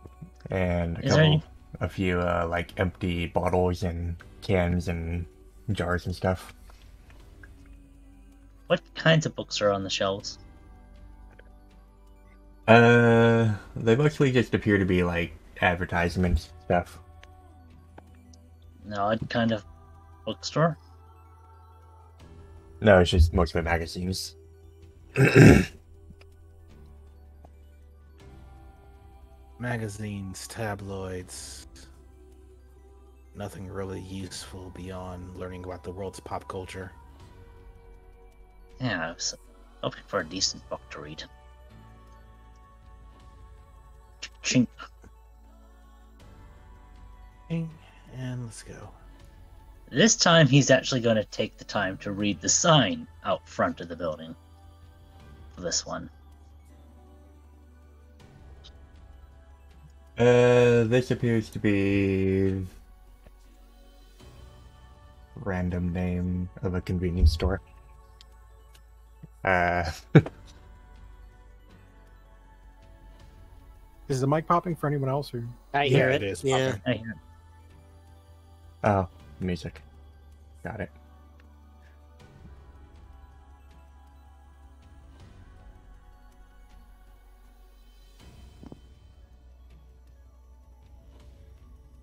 and Is there a few like empty bottles and cans and jars and stuff. What kinds of books are on the shelves? They mostly just appear to be like advertisements stuff. An odd kind of bookstore? No, it's just mostly magazines. Magazines, tabloids. Nothing really useful beyond learning about the world's pop culture. Yeah, I was hoping for a decent book to read. Chink. And let's go. This time he's actually going to take the time to read the sign out front of the building. For this one. This appears to be random name of a convenience store. Is the mic popping for anyone else? Or I Yeah, hear it it. is Yeah. popping. I hear it. Oh, music. Got it.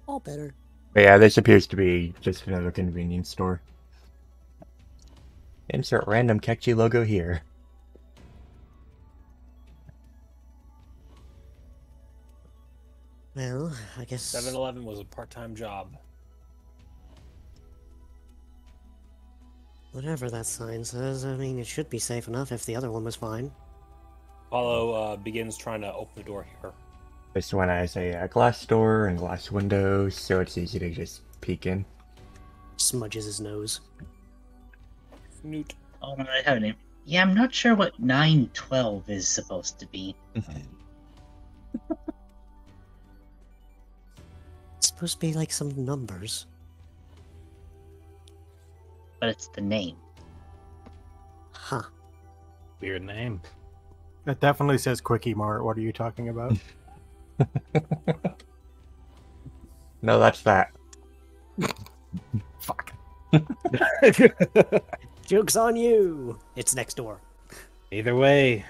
All better. But yeah, this appears to be just another convenience store. Insert random catchy logo here. Well, I guess 7-Eleven was a part-time job. whatever that sign says, I mean, it should be safe enough if the other one was fine. Apollo begins trying to open the door here. This one has a glass door and glass windows, so it's easy to just peek in. Smudges his nose. Newt. Oh, no, I have a name. Yeah, I'm not sure what 912 is supposed to be. It's supposed to be like some numbers. But it's the name. Huh. Weird name. It definitely says Quickie Mart. What are you talking about? No, that's that. Fuck. Joke's on you! It's next door. Either way,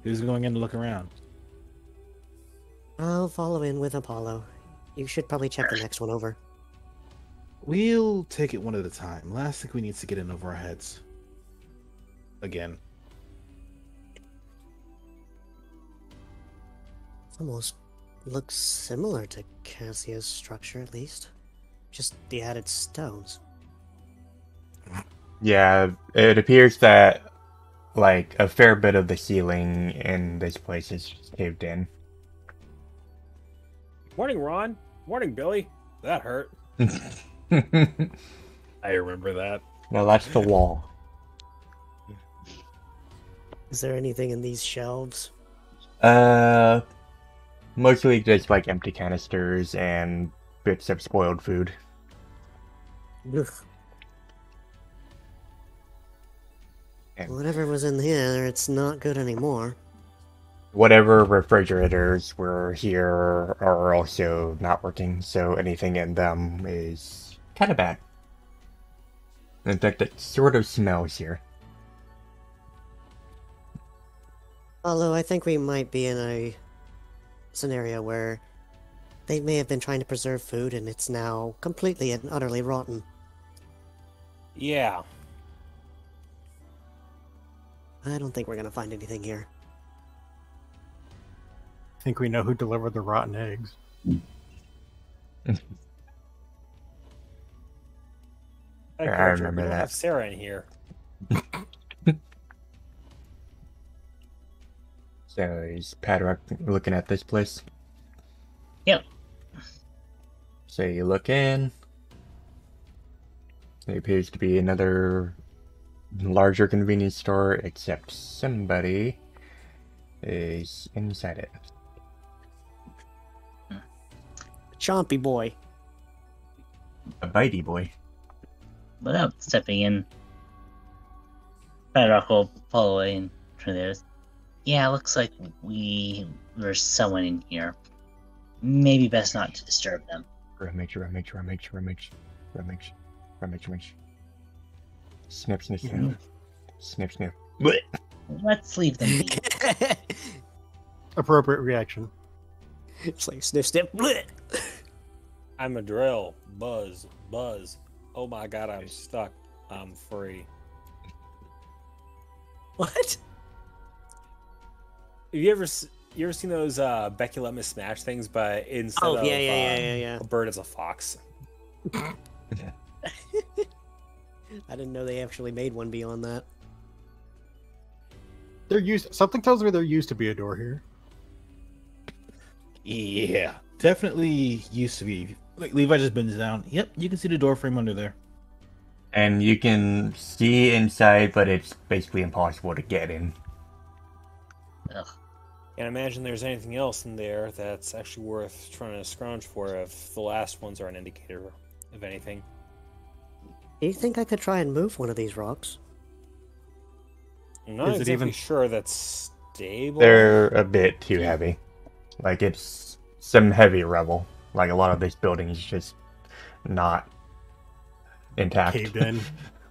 who's going in to look around? I'll follow in with Apollo. You should probably check the next one over. We'll take it one at a time. Last thing we need to get in over our heads. Again. It almost looks similar to Cassia's structure, at least. Just the added stones. Yeah, it appears that like a fair bit of the ceiling in this place is caved in. Morning, Ron. Morning, Billy. That hurt. I remember that. No, that's the wall. Is there anything in these shelves? Mostly just like empty canisters and bits of spoiled food. Ugh. And Whatever was in here, it's not good anymore. whatever refrigerators were here are also not working, so anything in them is kind of bad. In fact, it sort of smells here. Although I think we might be in a scenario where they may have been trying to preserve food and it's now completely and utterly rotten. Yeah. I don't think we're gonna find anything here. I think we know who delivered the rotten eggs. I Character, remember we don't that. have Sarah in here. So is Paddock looking at this place? Yep. So you look in. There appears to be another larger convenience store, except somebody is inside it. Chompy boy. A bitey boy. Without stepping in, Paddock will follow in through this. Yeah, looks like there's someone in here. Maybe best not to disturb them. Rummage. Snip, snip, snip. Snip, snip. Let's leave them be. Appropriate reaction. It's like sniff, sniff, bleh. I'm a drill. Buzz. Oh my god, I'm stuck. I'm free. What? Have you ever seen those Becky Let Me Smash things, but instead Oh, of yeah. a bird, it's a fox? I didn't know they actually made one beyond that. Something tells me there used to be a door here. Yeah, definitely used to be. Like Levi just bends down. Yep, you can see the door frame under there. And you can see inside, but it's basically impossible to get in. Ugh. Can't imagine there's anything else in there that's actually worth trying to scrounge for if the last ones are an indicator of anything. Do you think I could try and move one of these rocks? I'm not Is it exactly even- sure that's stable. They're a bit too heavy. Like, it's some heavy rubble. Like, a lot of this building is just not intact. Caved in.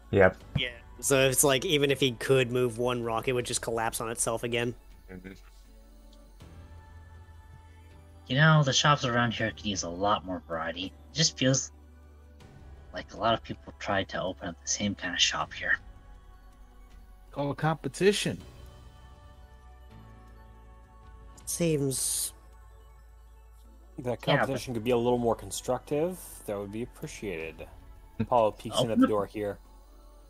Yep. Yeah. So it's like even if he could move one rock, it would just collapse on itself again. You know, the shops around here could use a lot more variety. It just feels like a lot of people tried to open up the same kind of shop here. Call a competition. Seems That Yeah, competition could be a little more constructive. That would be appreciated. Apollo peeks in at the door here.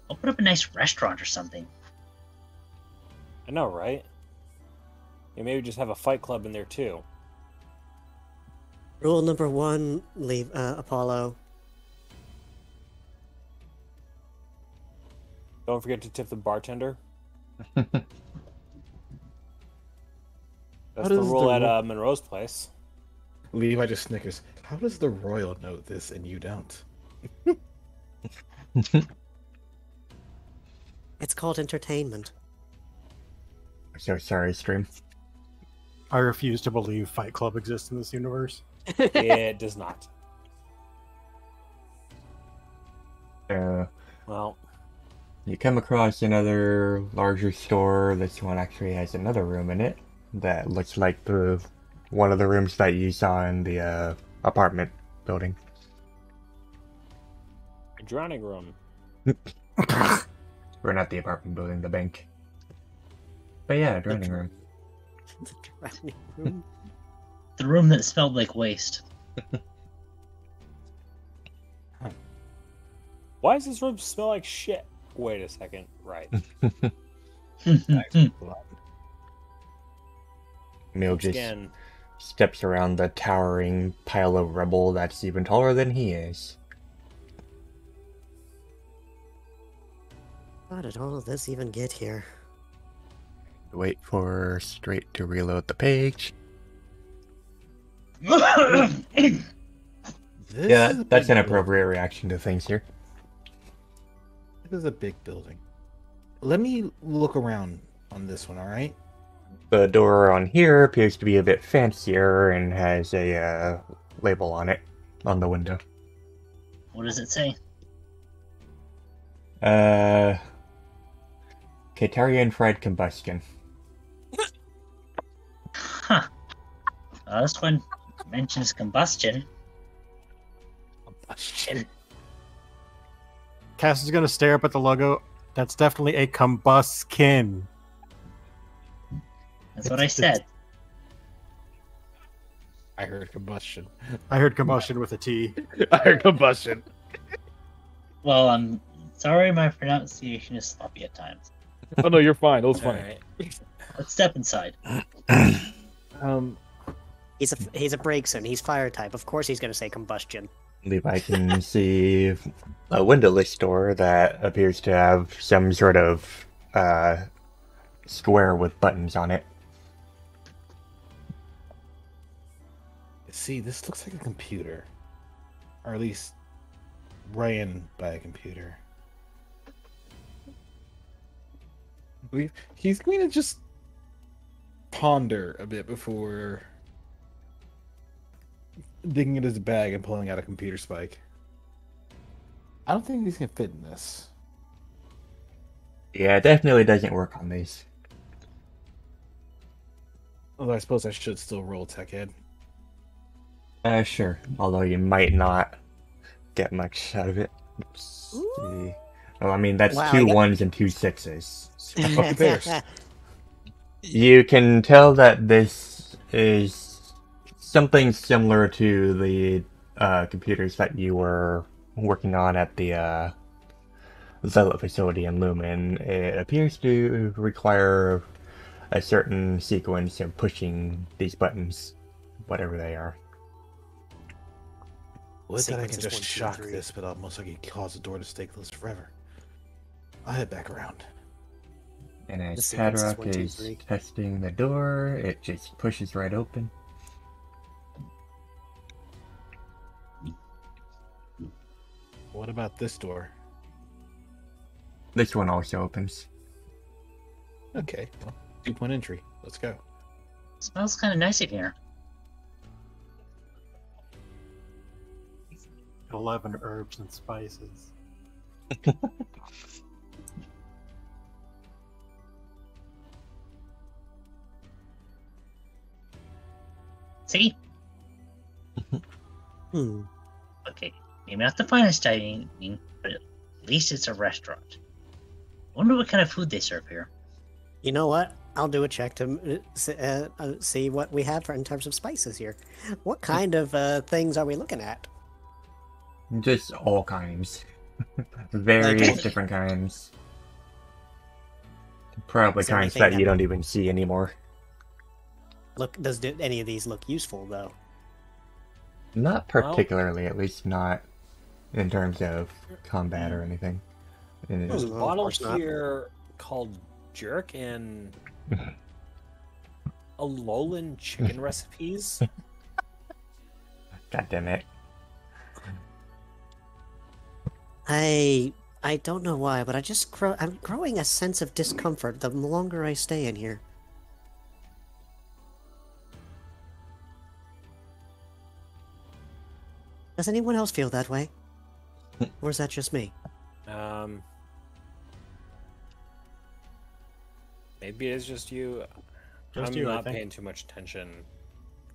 Open up a nice restaurant or something. I know, right? Yeah, maybe just have a fight club in there too. rule number one. Leave Apollo. Don't forget to tip the bartender. How That's the does rule the at ru- Monroe's place. Levi just snickers. How does the royal know this and you don't? It's called entertainment. So sorry, stream. I refuse to believe Fight Club exists in this universe. It does not. Well, You come across another larger store. This one actually has another room in it that looks like the one of the rooms that you saw in the apartment building. a drowning room. Or not the apartment building, the bank. But yeah, drowning room. The drowning room. The room that smelled like waste. Why does this room smell like shit? Wait a second. Right. Emil just Again, steps around the towering pile of rubble that's even taller than he is. How did all of this even get here? Wait for Straight to reload the page. This Yeah, is a that's big an appropriate reaction to things here. This is a big building. Let me look around on this one, alright? The door on here appears to be a bit fancier and has a label on it on the window. What does it say? Catarian fried combustion. Huh. This one mentions combustion. Combustion. Cass is gonna stare up at the logo. That's definitely a combuskin. That's what I said. I heard combustion. I heard combustion with a T. I heard combustion. Well, I'm sorry my pronunciation is sloppy at times. Oh no, you're fine. It was all funny. right. Let's step inside. He's a Brakeson. He's fire type. Of course he's going to say combustion. Levi can see a windowless door that appears to have some sort of square with buttons on it. See, this looks like a computer. Or at least ran by a computer. He's going to just ponder a bit before digging in his bag and pulling out a computer spike. I don't think these can fit in this. Yeah, it definitely doesn't work on these. Although I suppose I should still roll tech ed. Sure. Although you might not get much out of it. Let's see. Well, I mean, that's Wow, two I got- 1s and 2 6s. So Fuck bears. you can tell that this is something similar to the computers that you were working on at the Zealot facility in Lumen. It appears to require a certain sequence of pushing these buttons, whatever they are. Would that I Sequence can is just 1, 2, shock 3. this, but almost like it cause the door to stay closed forever. I'll head back around. And The as sequence is Padrock 1, 2, is 3. testing the door, it just pushes right open. What about this door? This one also opens. Okay, well, 2-point entry. Let's go. Smells kind of nice in here. 11 herbs and spices. See? Hmm. Okay, maybe not the finest dining, but at least it's a restaurant. Wonder what kind of food they serve here. You know what? I'll do a check to see what we have in terms of spices here. What kind of things are we looking at? Just all kinds. Various Okay. different kinds. Probably Is there kinds anything that you don't even see anymore. Does any of these look useful though? Not particularly, at least not in terms of combat or anything. And There's a Of bottle course not. here called Jerk and Alolan chicken recipes. God damn it. I don't know why, but I'm growing a sense of discomfort the longer I stay in here. Does anyone else feel that way? Or is that just me? Maybe it's just you. Just I'm you, I not think. paying too much attention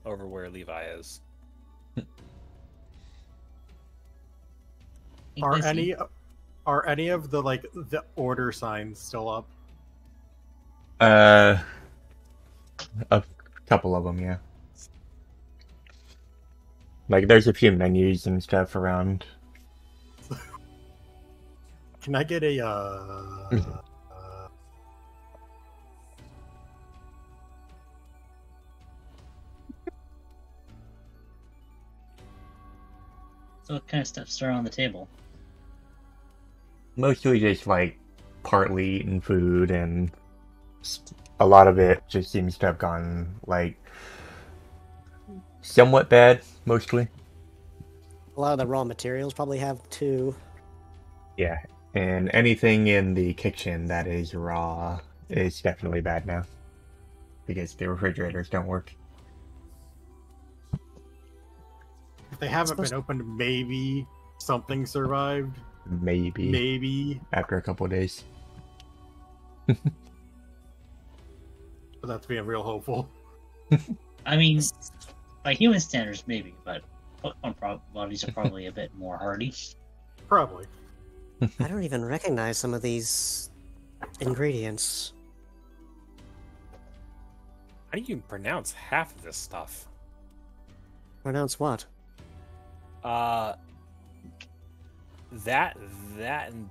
over where Levi is. Are Lacey, any of the the order signs still up? A couple of them, yeah. Like, there's a few menus and stuff around. Can I get a So what kind of stuff's there on the table? Mostly just, like, partly eaten food, and a lot of it just seems to have gone, like, somewhat bad, mostly. A lot of the raw materials probably have too. Yeah, and anything in the kitchen that is raw is definitely bad now. Because the refrigerators don't work. if they haven't Supposed- been opened, maybe something survived. Maybe. Maybe, After a couple of days. but that's being real hopeful. I mean, by human standards, maybe, but Pokemon bodies are probably a bit more hardy. Probably. I don't even recognize some of these ingredients. How do you pronounce half of this stuff? Pronounce what? That, and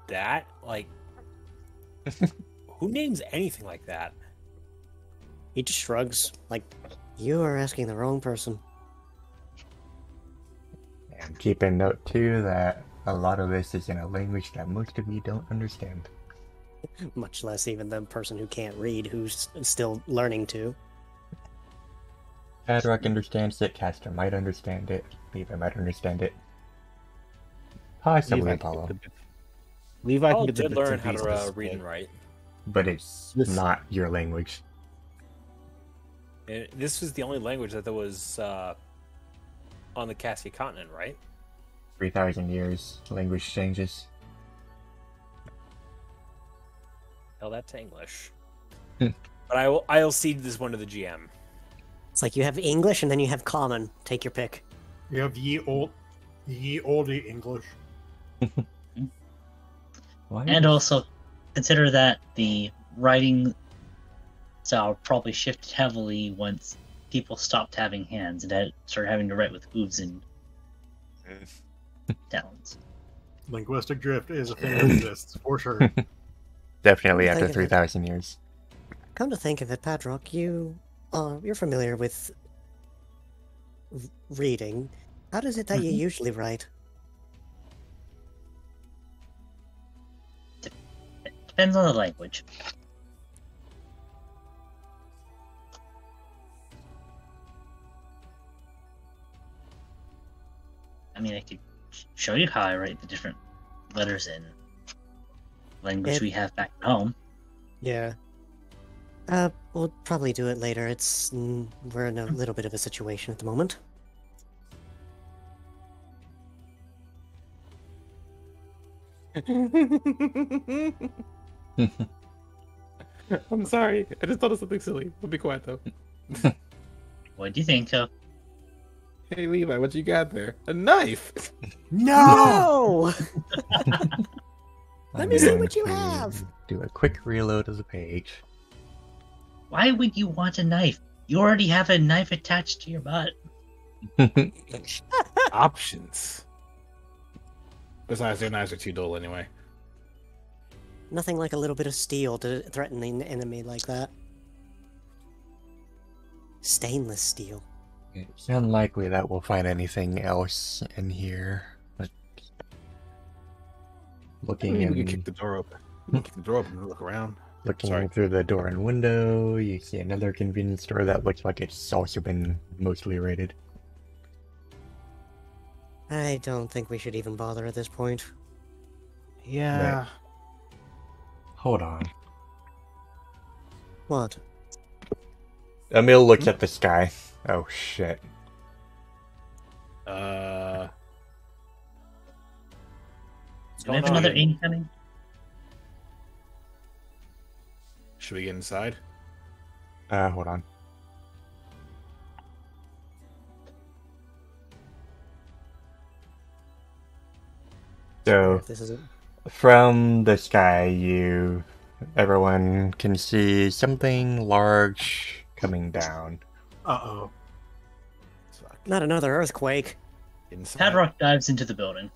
that? Like, who names anything like that? He just shrugs, like, you are asking the wrong person. And keep in note, too, that a lot of this is in a language that most of you don't understand. Much less even the person who can't read, who's still learning to. Padrock understands it, Caster might understand it, Levi might understand it. Possibly Levi can get Apollo. Levi Paul can get the did bits learn and how to pieces, read and but write. But it's This- not your language. And this was the only language that there was on the Cassia continent, right? 3,000 years, language changes. Tell that to English. Hmm. But I'll cede this one to the GM. It's like you have English and then you have Common. Take your pick. You have ye olde English. Why And is- also, consider that the writing style probably shifted heavily once people stopped having hands and started having to write with hooves and talons. Linguistic drift is a thing that exists, for sure. Definitely Think after of it. 3,000 years. Come to think of it, Padrock, you're familiar with reading. How does it that you usually write? Depends on the language. I mean, I could show you how I write the different letters in language It- we have back at home. Yeah. We'll probably do it later. We're in a little bit of a situation at the moment. I'm sorry. I just thought of something silly. I'll be quiet though. What do you think of? Hey Levi, what you got there? A knife. No! I'm me see going what you to have. Do a quick reload of the page. Why would you want a knife? You already have a knife attached to your butt. Options. Besides, their knives are too dull anyway. Nothing like a little bit of steel to threaten an enemy like that. Stainless steel. It's unlikely that we'll find anything else in here. But looking Maybe we in, can kick the door open. We can kick the door open and look around. looking Sorry. through the door and window. You see another convenience store that looks like it's also been mostly raided. I don't think we should even bother at this point. Yeah. Right. Hold on. What? Emil looks at the sky. Oh shit. What's Do we have going on? another incoming? Should we get inside? Hold on. So, If this isn't. from the sky, everyone can see something large coming down. Uh-oh. Not another earthquake. Inside. Padrock dives into the building.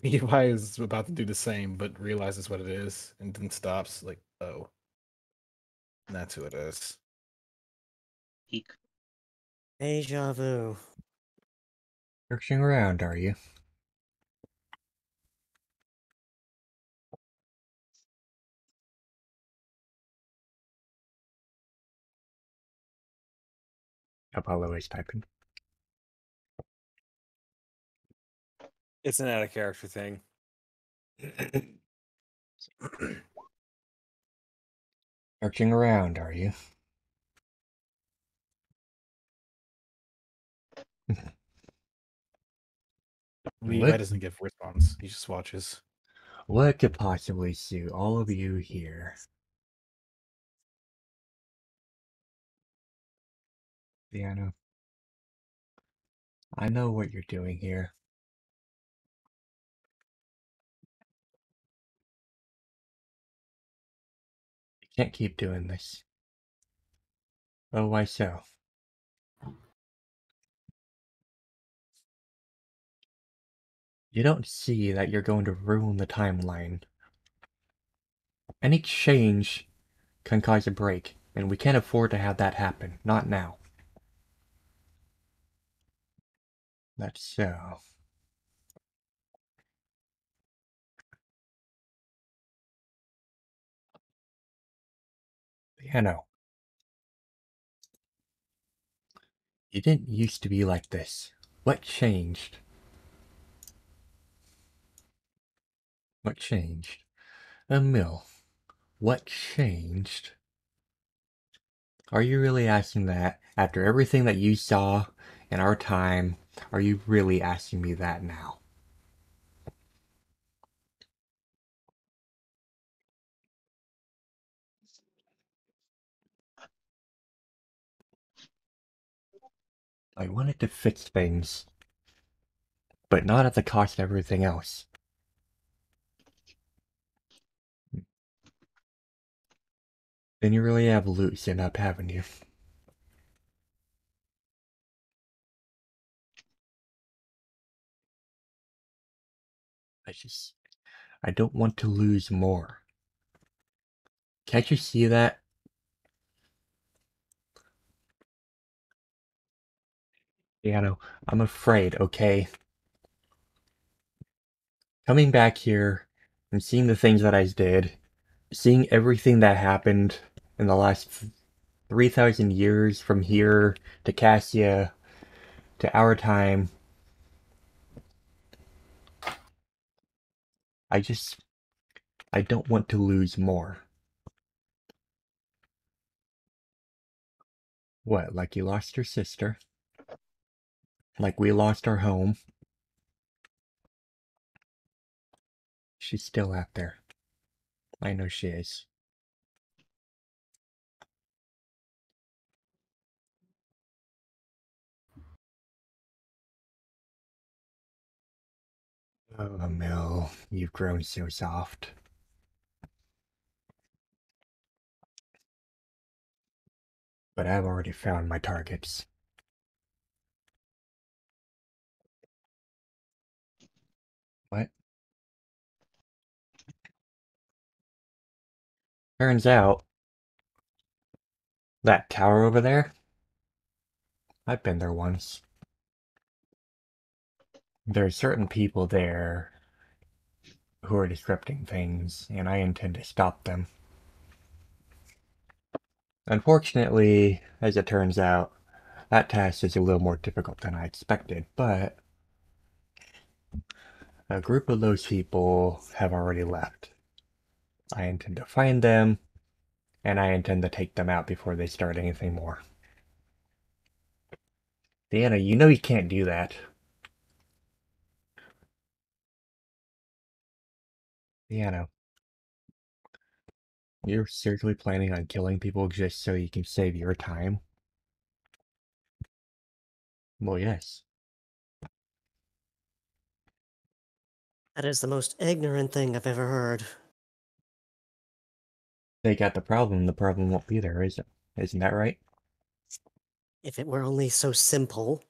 Levi is about to do the same, but realizes what it is and then stops. Like, oh, and that's who it is. Eek. Deja vu. Searching around, are you? Apollo is typing. It's an out of character thing. Searching around, are you? Levi What? doesn't give response. He just watches. What could possibly suit all of you here? Piano. I know what you're doing here. You can't keep doing this. Oh, why so? You don't see that you're going to ruin the timeline. Any change can cause a break, and we can't afford to have that happen. Not now. That's so. Piano. You didn't used to be like this. What changed? What changed? Emil, what changed? Are you really asking that? After everything that you saw in our time, are you really asking me that now? I wanted to fix things, but not at the cost of everything else. Then you really have loosened up, haven't you? I don't want to lose more. Can't you see that? Piano, I'm afraid, okay? Coming back here and seeing the things that I did, seeing everything that happened in the last 3,000 years from here to Cassia to our time, I don't want to lose more. What, like you lost your sister? Like we lost our home? She's still out there. I know she is. Oh, Mel, you've grown so soft. But I've already found my targets. What? Turns out, that tower over there? I've been there once. There are certain people there who are disrupting things, and I intend to stop them. Unfortunately, as it turns out, that task is a little more difficult than I expected, but a group of those people have already left. I intend to find them, and I intend to take them out before they start anything more. Deanna, you know you can't do that. Deanna, you're seriously planning on killing people just so you can save your time? Well, yes. That is the most ignorant thing I've ever heard. They got the problem won't be there, is it? Isn't that right? If it were only so simple.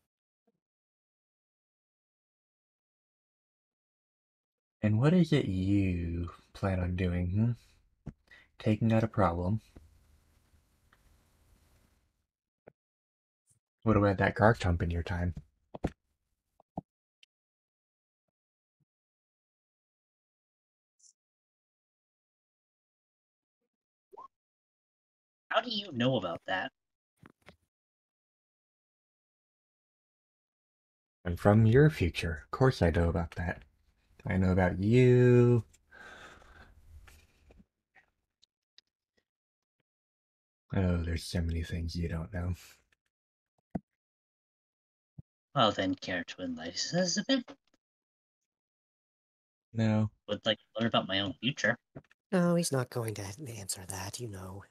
And what is it you plan on doing, Taking out a problem? What about that car jump in your time? How do you know about that? I'm from your future. Of course I know about that. I know about you. Oh, there's so many things you don't know. Well, then, care to enlighten us a bit? No. Would like to learn about my own future. No, he's not going to answer that, you know.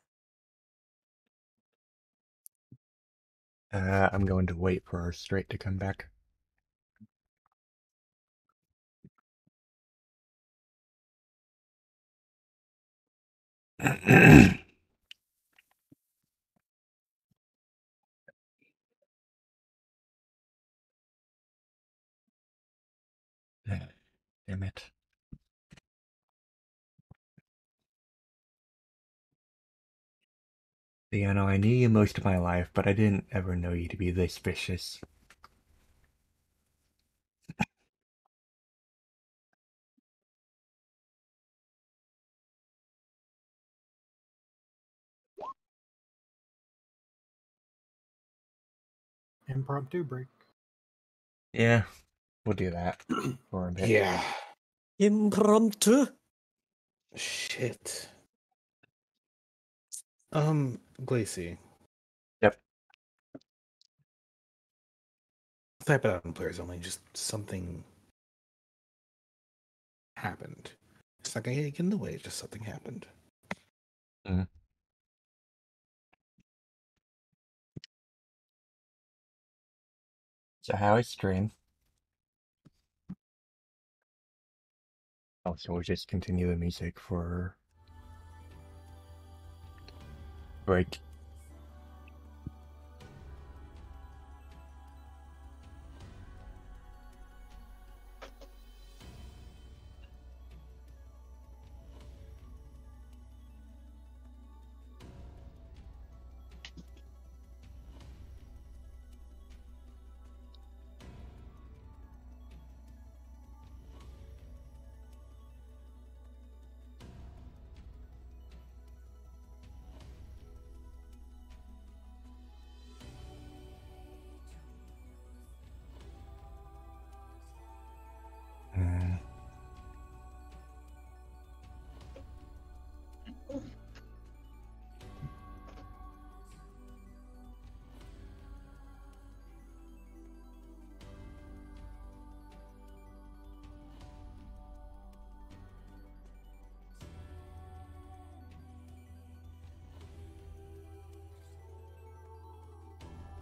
I'm going to wait for our straight to come back. Damn it. Yeah, no, I knew you most of my life, but I didn't ever know you to be this vicious. Impromptu break. Yeah, we'll do that for a bit. Yeah. Impromptu? Shit. Glacy. Yep. Type it out in players only. Just something happened. It's not gonna get in the way. Just something happened. So how I stream. Also, we'll just continue the music for break. Mm.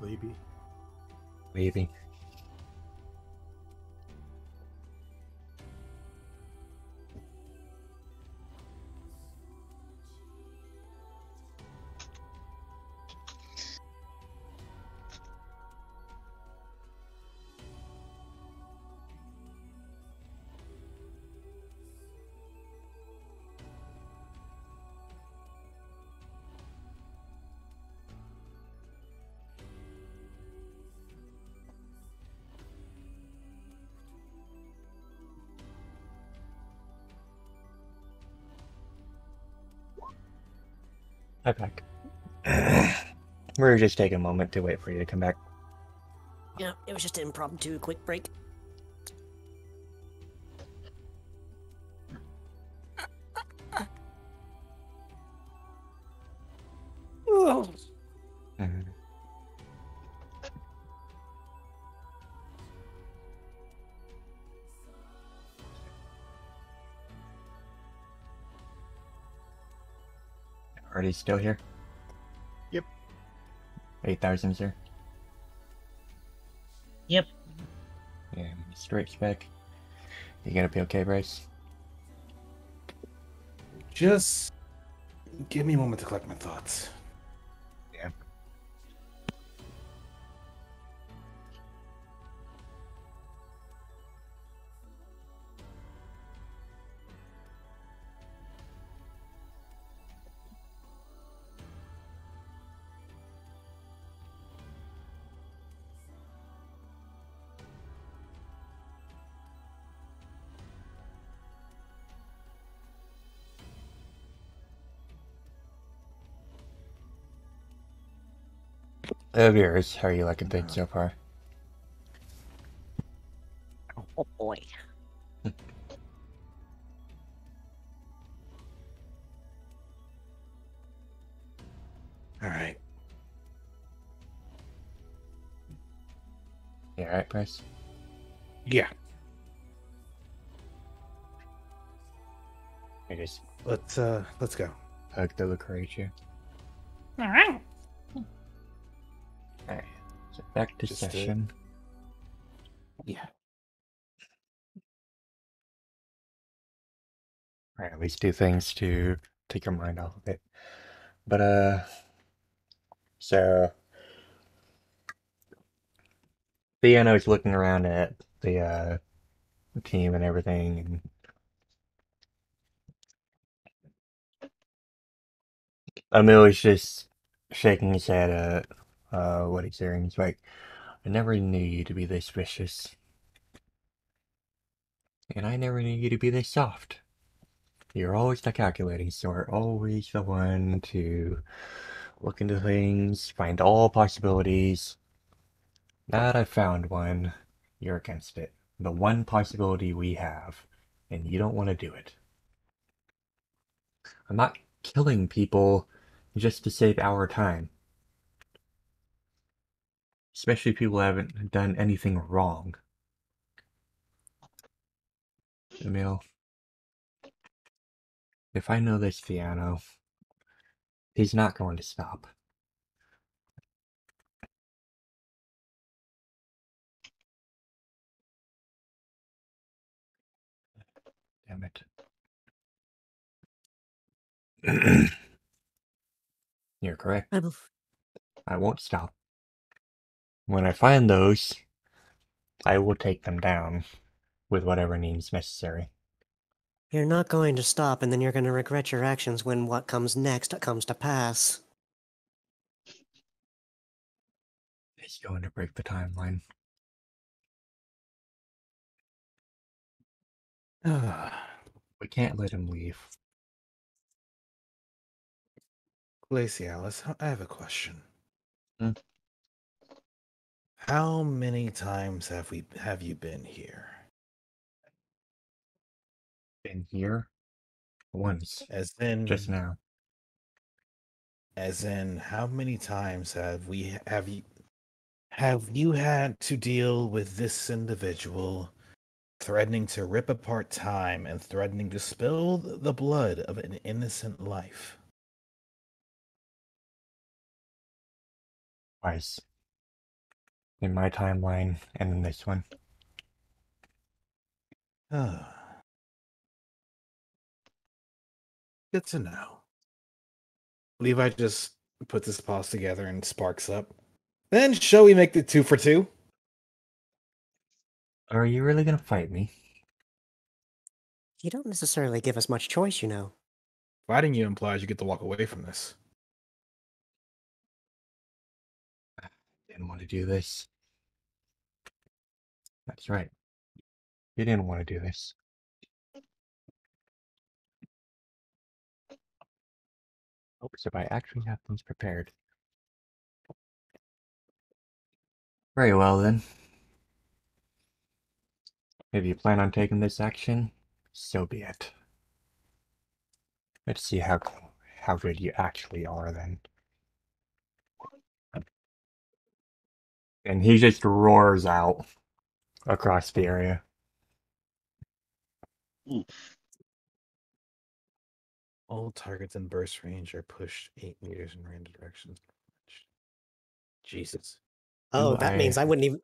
Maybe. Maybe. Hi, back. We're just taking a moment to wait for you to come back. Yeah, it was just an impromptu quick break. Mhm. Are they still here? Yep. 8,000, sir. Yep. Yeah, straight spec. You gonna be okay, Bryce? Just give me a moment to collect my thoughts. Yeah. Viewers, how are you liking things so far? Oh boy. All right. You alright, Bryce? Yeah. I just Let's go. hug the Lucretia. Alright. Alright, so back to Just, session. Yeah. Alright, at least 2 things to take your mind off of it. But, so Theano's looking around at the team and everything, and Emil is just shaking his head at what he's hearing. He's like, I never knew you to be this vicious. And I never knew you to be this soft. You're always the calculating sort, always the one to look into things, find all possibilities. Now that I've found one, you're against it. The one possibility we have, and you don't want to do it. I'm not killing people just to save our time. Especially people who haven't done anything wrong. Emil, if I know this Theano, he's not going to stop. Damn it. You're correct. I won't stop. When I find those, I will take them down with whatever means necessary. You're not going to stop, and then you're going to regret your actions when what comes next comes to pass. He's going to break the timeline. We can't let him leave. Glacialis, I have a question. Hmm? How many times have you been here? Been here once, As in, just now. how many times have you had to deal with this individual threatening to rip apart time and threatening to spill the blood of an innocent life? Twice. In my timeline and in this one. Good to know. Levi just puts his paws together and sparks up. Then shall we make the 2 for 2? Are you really gonna fight me? You don't necessarily give us much choice, you know. Fighting you implies you get to walk away from this. Didn't want to do this. That's right. You didn't want to do this. Oh, so I actually have things prepared. Very well then. If you plan on taking this action, so be it. Let's see how good you actually are then. And he just roars out across the area. Oof. All targets in burst range are pushed 8 meters in random directions. Jesus. Oh, Do that I- means I wouldn't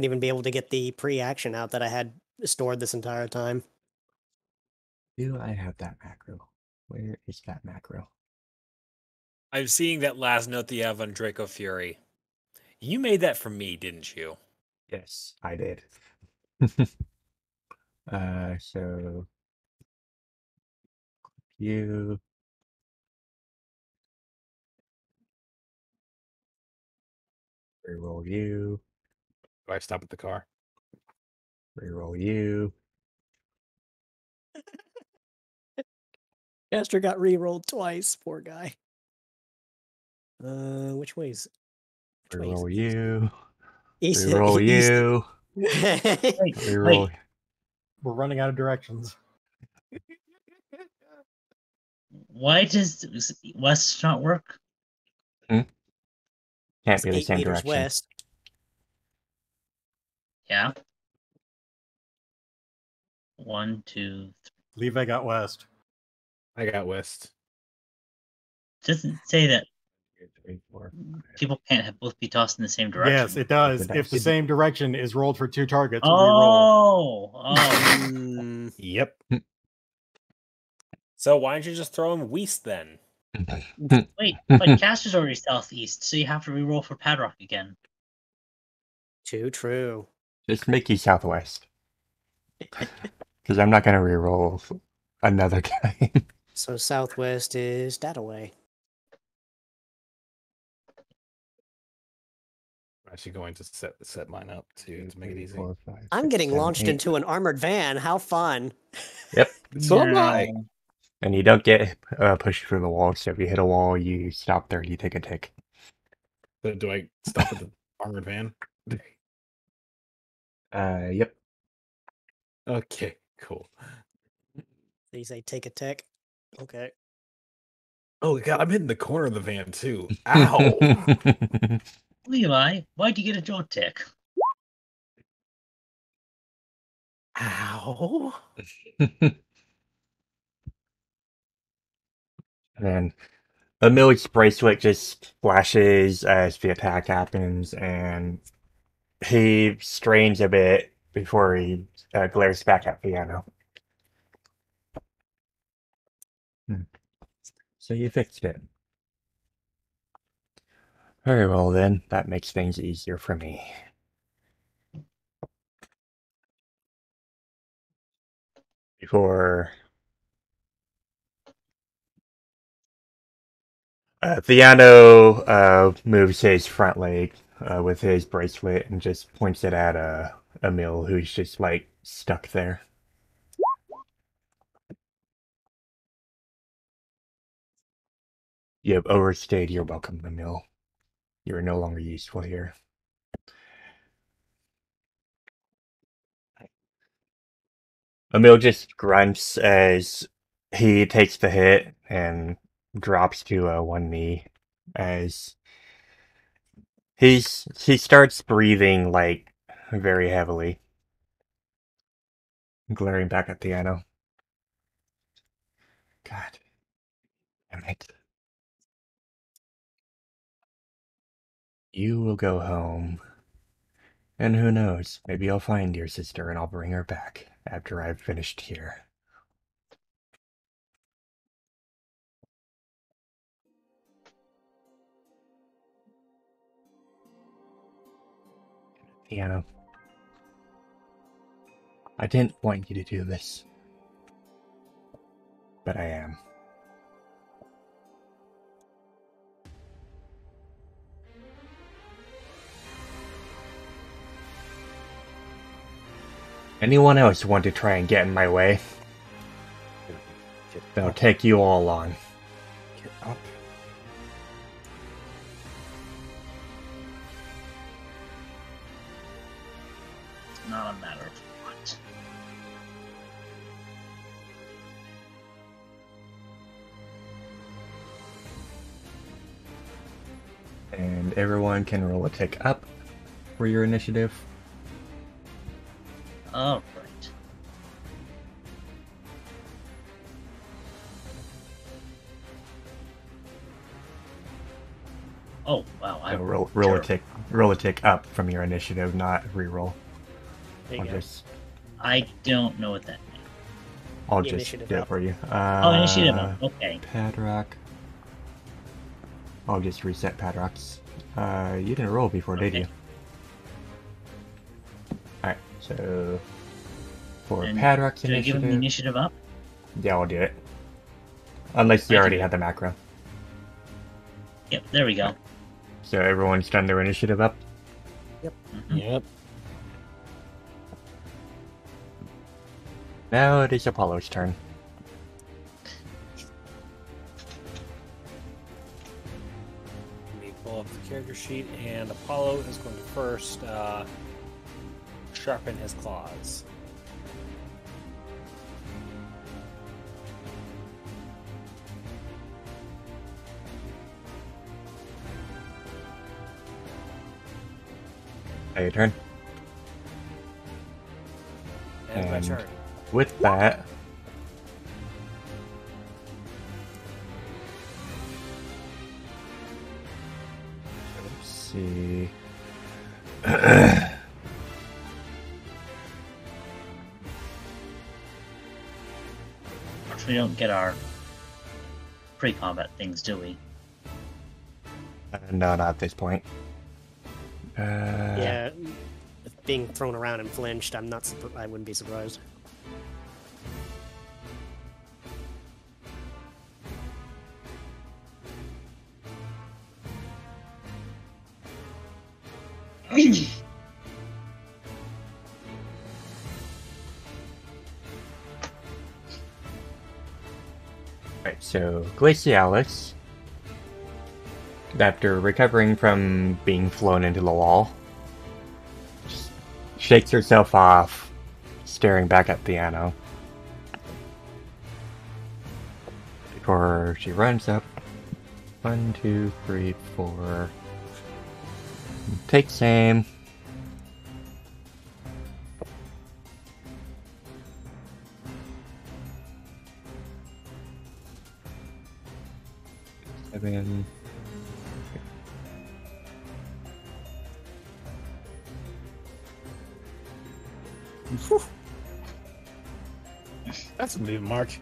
even be able to get the pre-action out that I had stored this entire time. Do I have that macro? Where is that macro? I'm seeing that last note that you have on Draco Fury. You made that for me, didn't you? Yes, I did. So you reroll you, Do I stop at the car? reroll you. Caster got re-rolled twice. Poor guy. Which way's? Which way is Reroll it? you. East. Reroll East. you. Wait, Reroll. wait. We're running out of directions. Why does west not work? Can't It's be the 8 same meters direction. west. Yeah. 1, 2, 3. Levi got west. I got west. Doesn't say that 3, 4. people can't have both be tossed in the same direction. Yes, it does. Did I- If the did- same direction is rolled for 2 targets, re-roll. Oh, Mm, Yep. So why don't you just throw him west then? wait, but Caster's already southeast, so you have to reroll for Padrock again. too true. Just make you southwest. Because I'm not going to reroll another guy. So southwest is Dataway. I'm actually going to set mine up to make it easy. 4, 5, I'm 6, getting 7, launched 8. into an armored van. How fun! Yep. So am I. No. And you don't get pushed through the wall, so if you hit a wall, you stop there, you take a tick. So do I stop at the armored van? Yep. Okay, cool. They say take a tick. Okay. Oh god, I'm hitting the corner of the van too. Ow! Levi, why'd you get a jaw tick? Ow! And Emil's bracelet just flashes as the attack happens, and he strains a bit before he glares back at Piano. So you fixed it. Very well then, that makes things easier for me. Before Theano moves his front leg with his bracelet and just points it at Emil, who's just like stuck there. You have overstayed your welcome, Emil. You are no longer useful here. Emil just grunts as he takes the hit and drops to one knee as he starts breathing like very heavily, glaring back at Theano. God damn it. You will go home. And who knows, maybe I'll find your sister and I'll bring her back after I've finished here. Theano, I didn't want you to do this, but I am. Anyone else want to try and get in my way? I'll take you all on. Get up. not a matter of what. And everyone can roll a tick up for your initiative. Alright. Oh, wow. So roll a tick up from your initiative, not reroll. There you I'll go. just I don't know what that means. I'll The just initiative do it up. for you. Oh, initiative up. Okay. Padrock. I'll just reset Padrock's. You didn't roll before, did Okay. you? Alright, so for And Padrock's Should I give him the initiative, initiative up? yeah, I'll do it. Unless you I already can- had the macro. Yep, there we go. So everyone's done their initiative up. Mhm. Yep. Now it is Apollo's turn. Let me pull up the character sheet, and Apollo is going to first sharpen his claws. Now your turn. And my And- turn. With that, let's see. We don't get our pre-combat things, do we? No, not at this point. Yeah, being thrown around and flinched, I wouldn't be surprised. Right, so Glacialis, after recovering from being flown into the wall, just shakes herself off, staring back at Theano. Before she runs up. 1, 2, 3, 4. Takes aim. Seven. That's a move, March.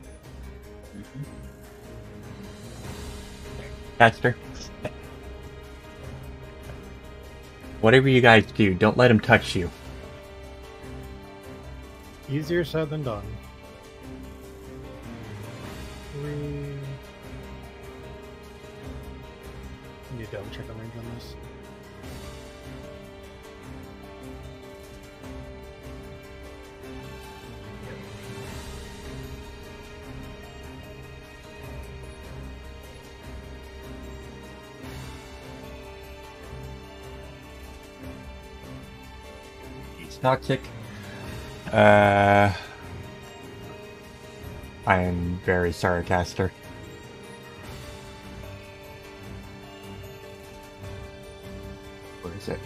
Caster. Whatever you guys do, don't let him touch you. Easier said than done. 3. Need to double check the range on this. He's toxic. I am very sorry, Caster. Where is it?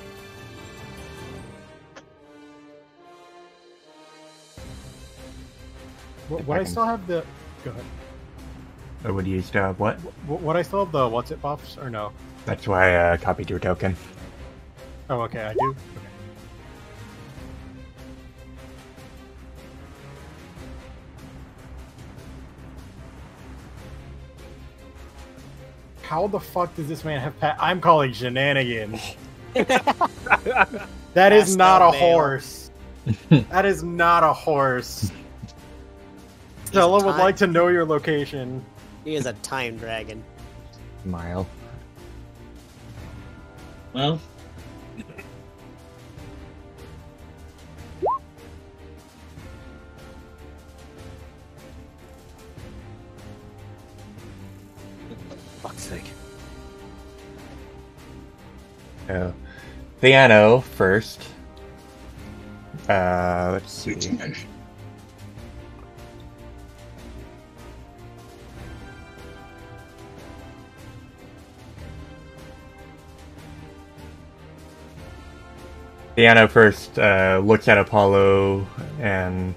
What I still have the. Go ahead. I would use what? What I still have the what's it buffs or no? That's why I copied your token. Oh, okay, I do. Okay. How the fuck does this man have I'm calling shenanigans. That is Pass not the a mail. horse. That is not a horse. Stella would time- like to know your location. He is a time dragon. Mile. Well, Fuck's sake. So, Theano first Let's see. Diana first looks at Apollo and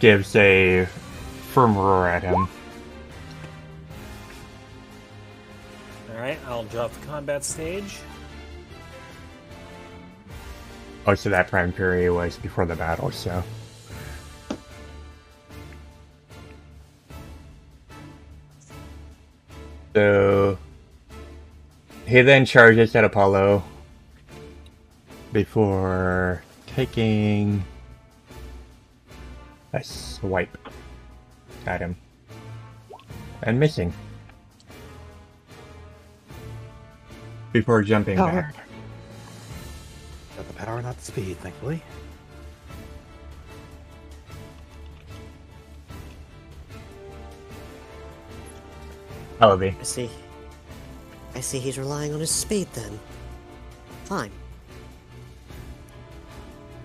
gives a firm roar at him. Alright, I'll drop the combat stage. Most of that time period was before the battle, so. So he then charges at Apollo before taking a swipe at him and missing before jumping back. Got the power, not the speed, thankfully. Ellaby. I see he's relying on his speed then. Fine.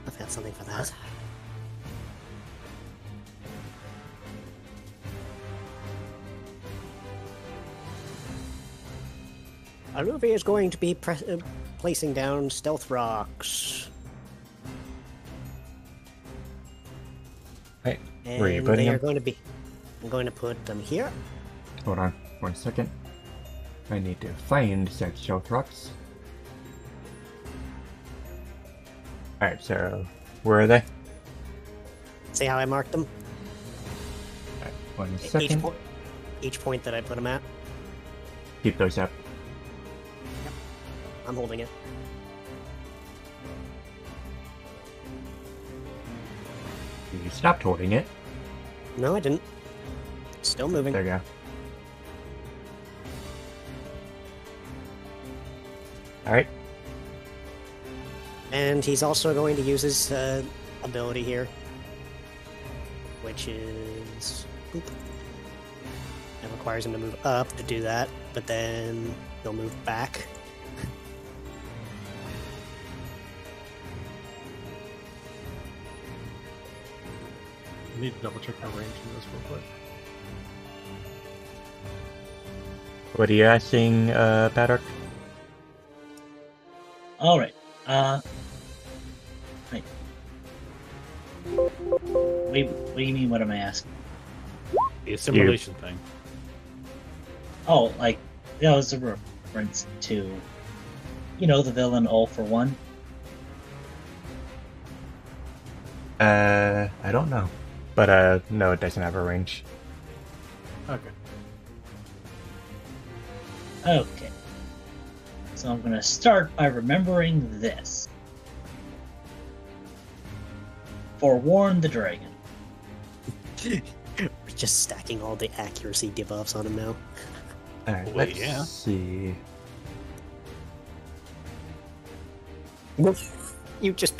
I've got something for that. Aruvi is going to be placing down stealth rocks. Hey, And where are you putting they are them? going to be... I'm going to put them here. Hold on 1 second. I need to find said stealth rocks. Alright, so where are they? See how I marked them? Alright, 1 second. Each point that I put them at. Keep those up. I'm holding it. You stopped holding it. No, I didn't. Still moving. There you go. Alright. And he's also going to use his ability here, which is... Boop. It requires him to move up to do that, but then he'll move back. I need to double check my range in this real quick. What are you asking, Patrick? Alright. Wait, what do you mean, what am I asking? The assimilation thing. Oh, like, that was a reference to, you know, the villain All for One. I don't know. But, no, it doesn't have a range. Okay. Okay. So I'm gonna start by remembering this. Forewarn the dragon. We're just stacking all the accuracy debuffs on him now. Alright, Well, let's yeah. see. You just...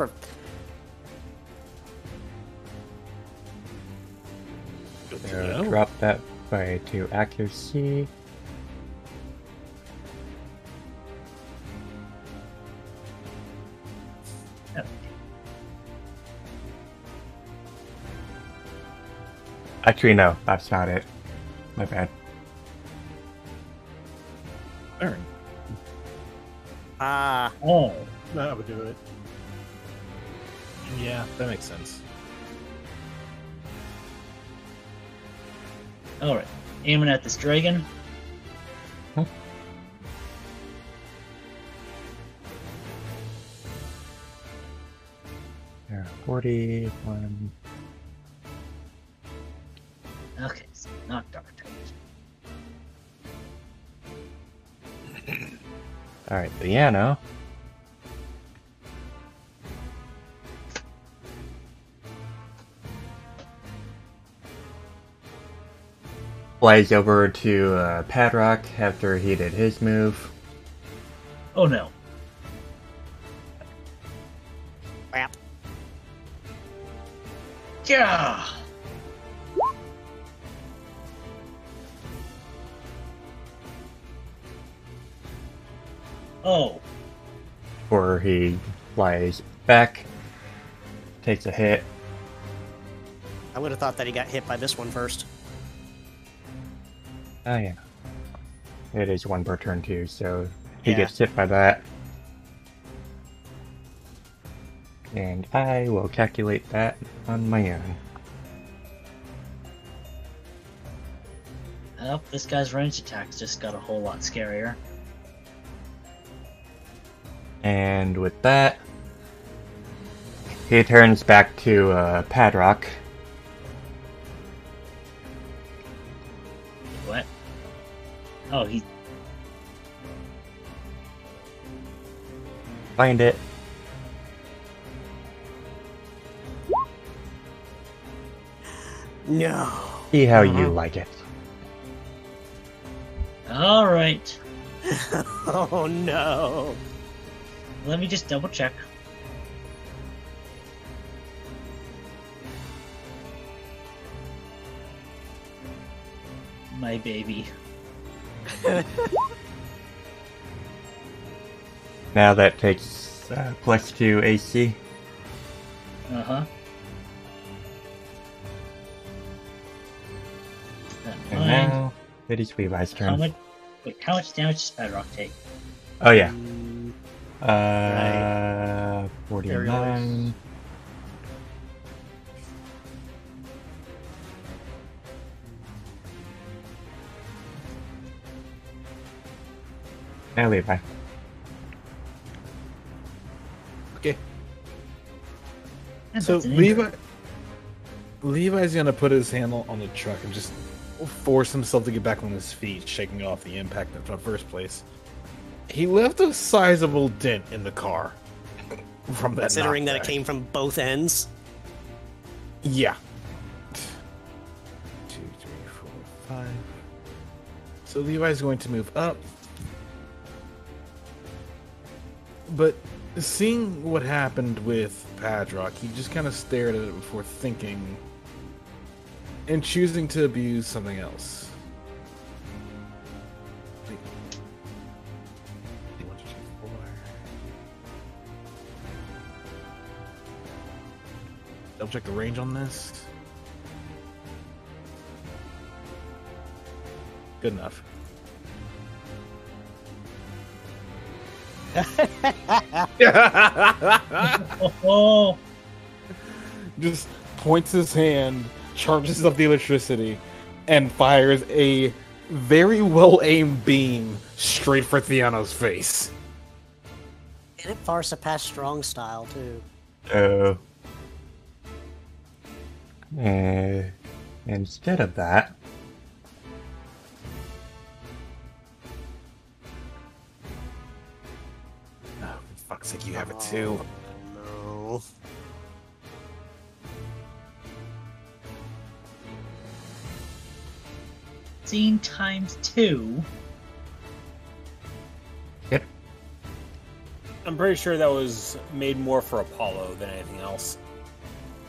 So drop that by 2 accuracy. Okay. Actually, no, that's not it. My bad. Burn. Ah, Oh, That would do it. Yeah, that makes sense. alright. Aiming at this dragon. There, 41. Okay, so not dark. Alright, Liano. Flies over to Padrock after he did his move. Oh no. crap. Yeah. Oh, Before he flies back takes a hit. I would have thought that he got hit by this one first. Oh yeah. It is one per turn too, so he Yeah. gets hit by that. And I will calculate that on my own. Oh, this guy's range attacks just got a whole lot scarier. And with that, he turns back to Padrock. What? Oh, he. Find it. No. See how you like it. Alright. Oh no. Let me just double check. My baby. Now that takes +2 AC. Uh huh. And now it is Levi's How turn. much? Wait, how much damage does Bedrock take? Oh yeah. Right. 49. Now Levi. Okay. Yeah, So that's an injury. Levi's gonna put his hand on the truck and just force himself to get back on his feet, shaking off the impact in the first place. He left a sizable dent in the car from that. Considering that it knockback. came from both ends. Yeah. 2, 3, 4, 5. So Levi's going to move up. But seeing what happened with Padrock, he just kind of stared at it before thinking and choosing to abuse something else. Wait. 1, 2, 3, 4. Double check the range on this. Good enough. Oh, Just points his hand, charges up the electricity, and fires a very well aimed beam straight for Theano's face. And it far surpassed strong style too. So, instead of that, Oh, for fuck's sake, you have it too. No. scene times 2. yep, I'm pretty sure that was made more for Apollo than anything else.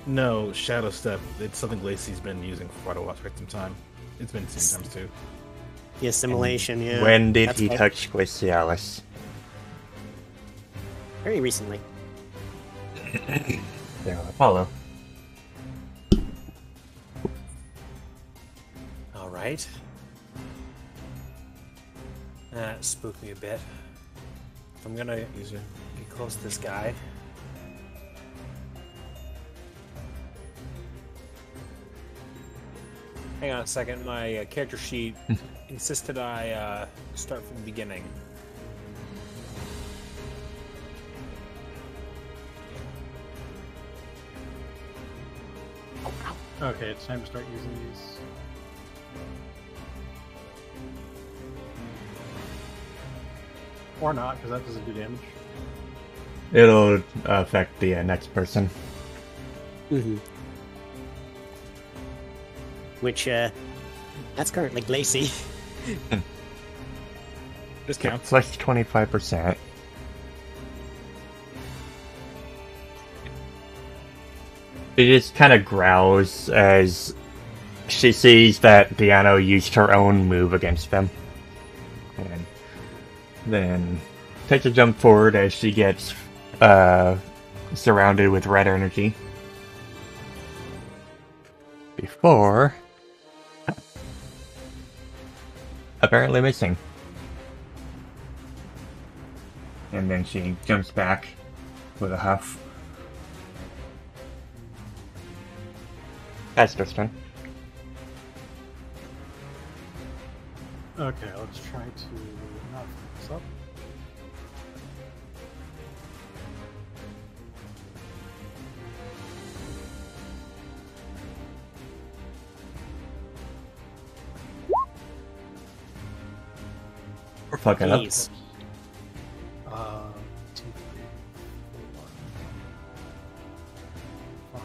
No, Shadow Step. It's something Lacey's been using for quite a while, quite some time. It's been seen times too. The assimilation, yeah. when did That's he right. touch Glacialis? Very recently. So, Apollo. All right. That spooked me a bit. I'm gonna get close to this guy. Hang on a second. My character sheet insisted I start from the beginning. Okay, it's time to start using these. Or not, because that doesn't do damage. It'll affect the next person. Mm-hmm. Which, that's currently Glacy. This counts. Plus 25%. She just kind of growls as she sees that Diano used her own move against them. And then takes a jump forward as she gets surrounded with red energy. before apparently missing. And then she jumps back with a huff. That's just turn. Okay, let's try to not fuck this up. We're fucking up. Jeez. 2, 3, 4, 5.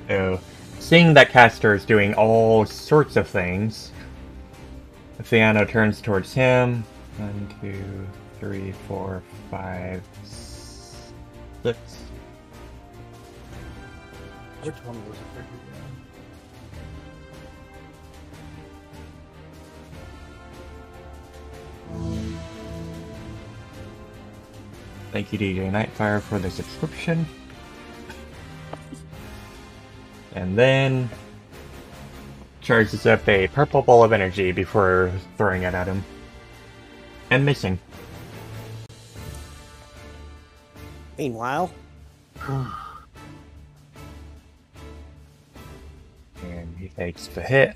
So, seeing that Castor is doing all sorts of things, Theano turns towards him. 1, 2, 3, 4, 5, 6. Which one was it? Thank you, DJ Nightfire, for the subscription. And then charges up a purple ball of energy before throwing it at him. And missing. Meanwhile, And he takes the hit.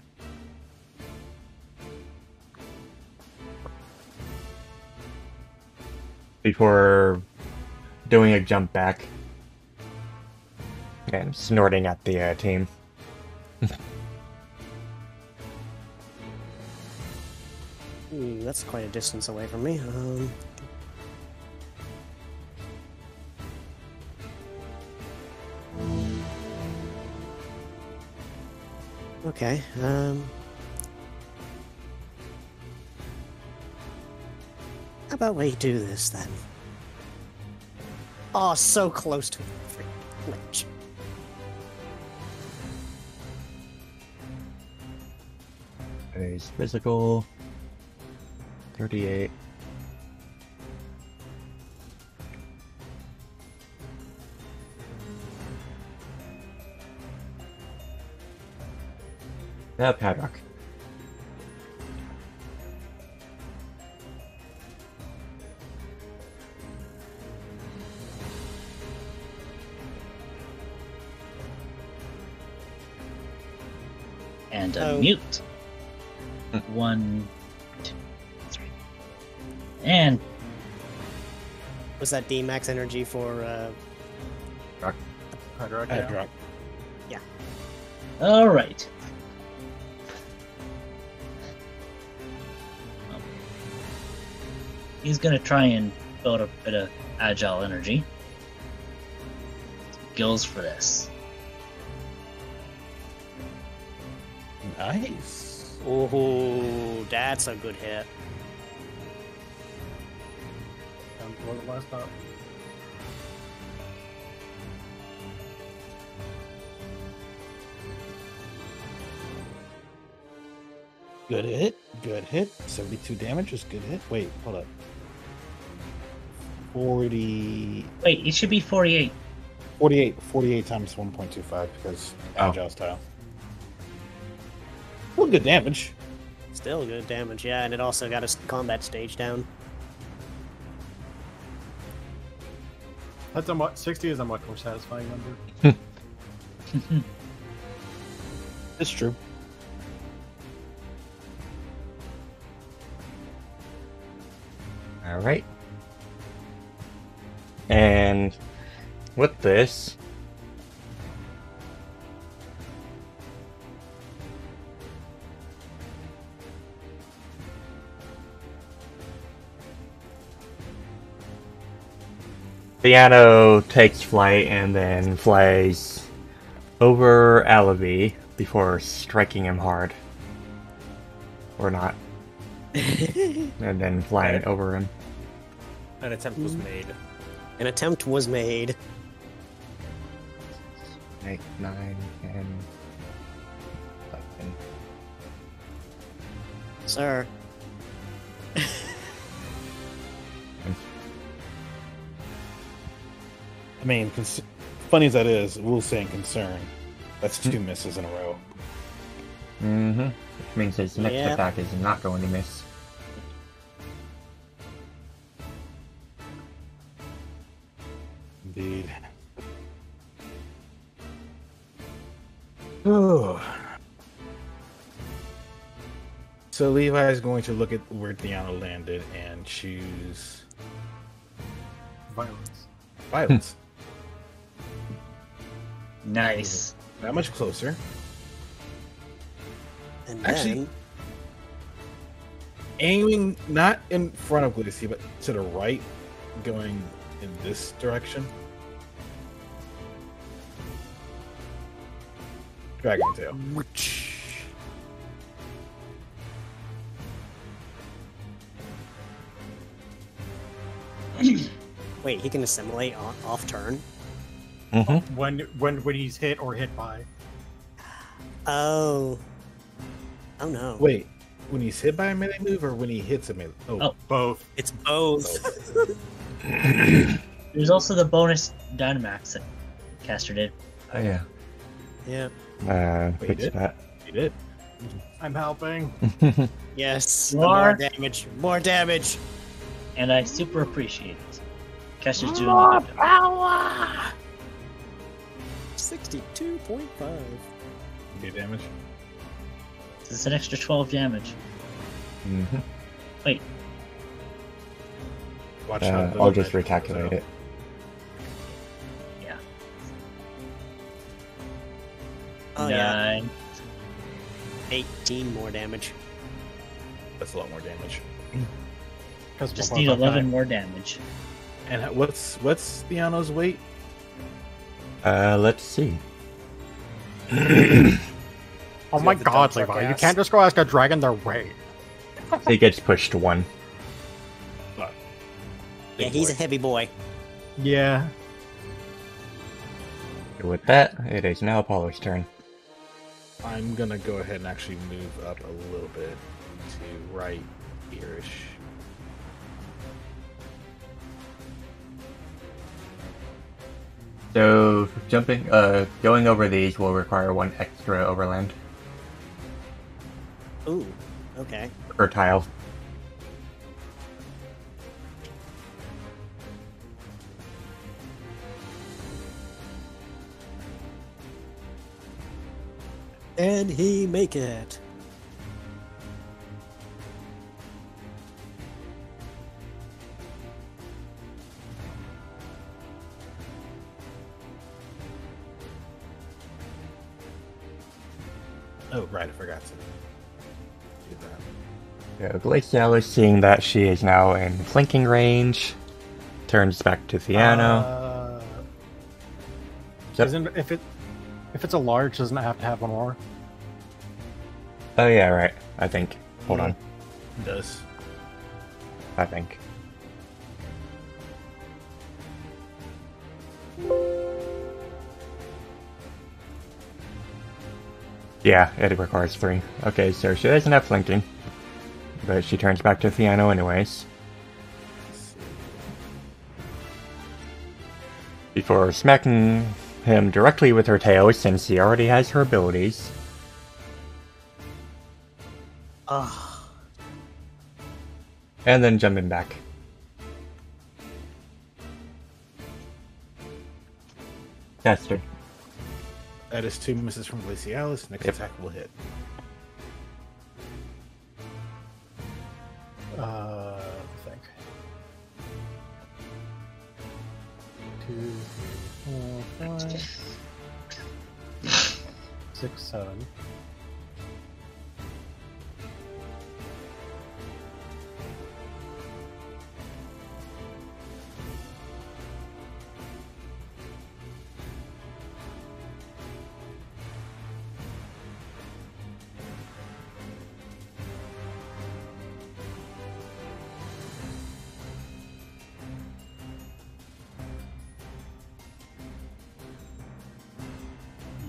Before doing a jump back. And snorting at the team. that's quite a distance away from me. Okay, how about we do this then? Oh, so close to the freaking ledge. His physical 38. Now Paddock. And Oh. mute. 1, 2, 3. And Was that D max energy for Hydrock, I yeah. drop. all right. He's gonna try and build a bit of agile energy. Gills for this. Nice. Oh, that's a good hit. Down below the last stop. Good hit. Good hit. 72 damage is good hit. Wait, hold up. 40. Wait, it should be 48. 48 times 1.25 because Oh. agile style. Well, good damage. Still good damage, yeah, and it also got a combat stage down. That's a 60 is a much more satisfying number. It's true. Alright. And with this, Theano takes flight and then flies over Alavi before striking him hard. Or not. And then flying over him. An attempt was made. An attempt was made. 8, 9, 10, 11. Sir. I mean, funny as that is, we'll say in concern. That's 2 misses in a row. Mm-hmm. Which means his next Yep. attack is not going to miss. Indeed. Oh. So Levi is going to look at where Deanna landed and choose Violence. violence. Nice. That much closer. And Actually- then Aiming not in front of Glacie, but to the right, going in this direction. Dragon tail. wait, he can assimilate off turn. Mm-hmm. When he's hit or hit by. Oh. Oh no. Wait, when he's hit by a melee move or when he hits a melee? Oh. Both. It's both. There's also the bonus Dynamax that Caster did. Oh, yeah. yeah. Wait, Fix did? that. He did. I'm helping. Yes. You More are? damage. More damage. And I super appreciate it. Caster's doing a good job. 62.5. Do damage. It's an extra 12 damage. Mm-hmm. Watch out. I'll just recalculate it. Yeah. Oh yeah. 9. 18 more damage. That's a lot more damage. Just need 11 more damage. And what's Deanna's weight? Let's see. Oh Does he my have the god, dump truck Levi, you ass? can't just go ask a dragon their weight. He gets pushed to 1. Yeah, he's a heavy boy. Yeah. With that, it is now Apollo's turn. I'm gonna go ahead and actually move up a little bit to right here-ish. So, going over these will require 1 extra overland. Ooh. Okay. Or tile. And he make it. Oh, right, I forgot to do that. So, Glacialis, seeing that she is now in flanking range, turns back to Theano. Yep. Isn't if it's a large, doesn't it have to have one more? Oh yeah, right. I think. Hold on. It does. I think. Yeah, it requires 3. Okay, so she doesn't have flanking. But she turns back to Theano anyways. Before smacking him directly with her tail, since he already has her abilities. Oh. And then jumping back. Caster. That is 2 misses from Glacialis. Next Yep. attack will hit. I think. 2, 3, 4, 5, 6, 7.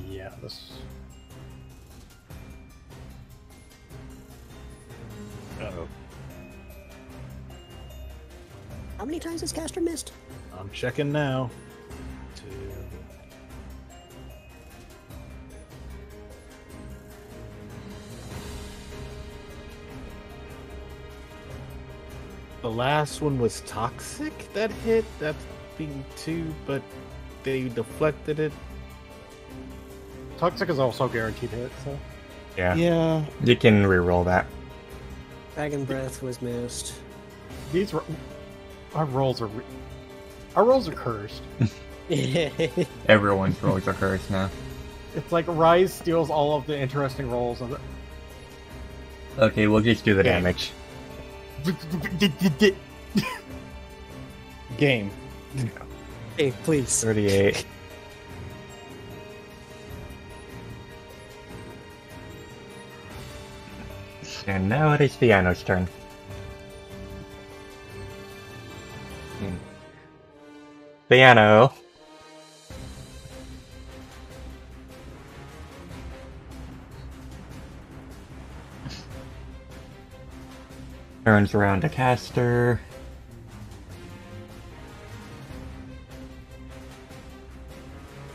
Yeah, this. Uh-oh. How many times has Caster missed? I'm checking now. The last one was toxic that hit. That's being 2, but they deflected it. Toxic is also guaranteed hit, so. Yeah. Yeah. You can re-roll that. Dragon Breath was missed. These our rolls are our rolls are cursed. Everyone's rolls are cursed now. It's like Rise steals all of the interesting rolls of it. Okay, we'll just do the Okay. damage. Game. Hey, please. 38. And now it is Theano's turn. Theano. Turns around to Caster.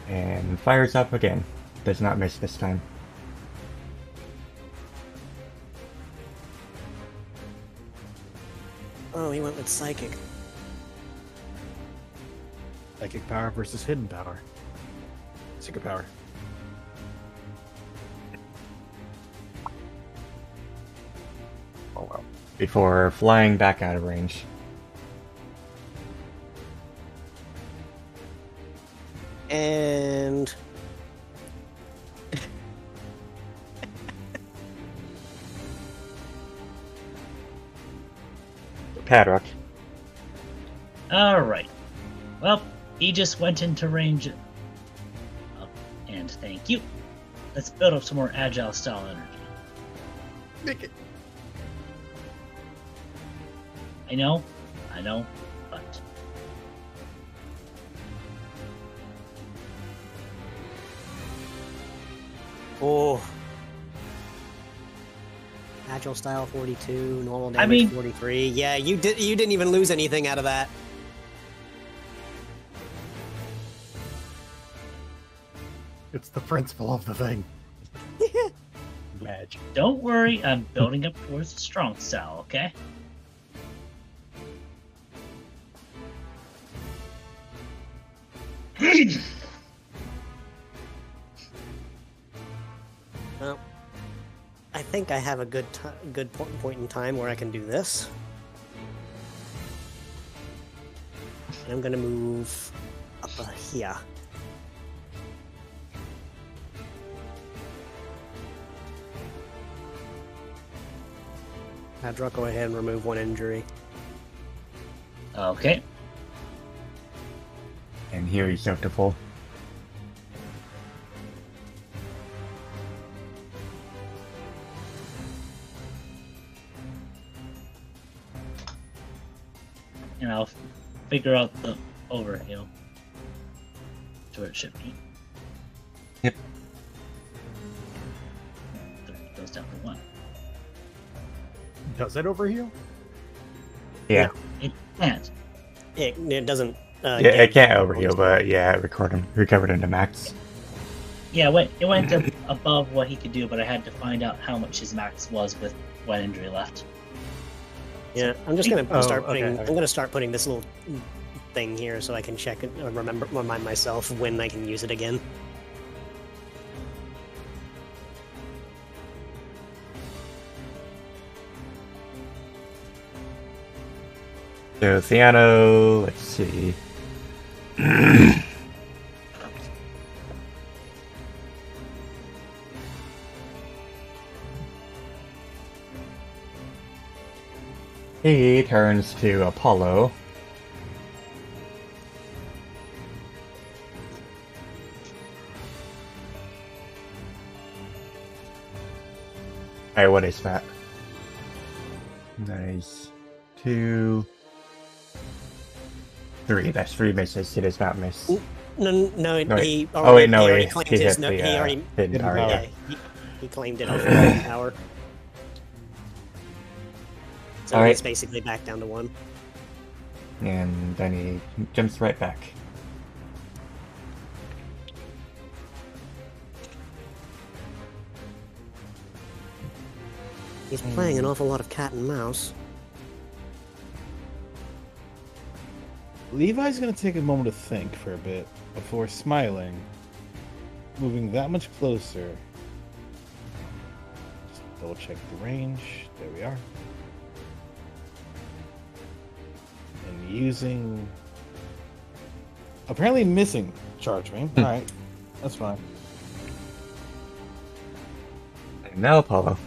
And fires up again. Does not miss this time. Oh, he went with Psychic. Psychic power versus hidden power. Secret power. Oh well. Before flying back out of range. And... Padrock. Alright. Well, he just went into range. And thank you. Let's build up some more agile style energy. Make it. I know, but Oh. Agile style 42, normal I damage mean- 43. Yeah, you didn't even lose anything out of that. It's the principle of the thing. Magic. don't worry, I'm building up towards the strong style, okay? Well, I think I have a good point in time where I can do this. And I'm gonna move up here. Hadrock, go ahead and remove one injury. Okay. And here he's up to full. And I'll figure out the overheal to where it should be. Yep. It goes down to 1. Does it overheal? Yeah. It can't. It doesn't. Yeah, get it can't bonus overheal, but yeah, it recovered into max. Yeah, it went above what he could do, but I had to find out how much his max was with one injury left. Yeah, I'm just gonna Oh, start putting. okay. I'm gonna start putting this little thing here so I can check it or remind myself when I can use it again. So Theano, let's see. He turns to Apollo. Alright, what is that? Nice. 2, 3. That's 3 misses. He does not miss. No, No, he oh, wait, no, he already he claimed hit his. the, He already. hidden power. Yeah, he claimed it off the hidden power. So Alright. he's basically back down to 1. And then he jumps right back. He's playing an awful lot of cat and mouse. Levi's gonna take a moment to think for a bit before smiling, moving that much closer. Just double check the range. There we are. And using, apparently missing charge beam. All right, that's fine. And now Apollo.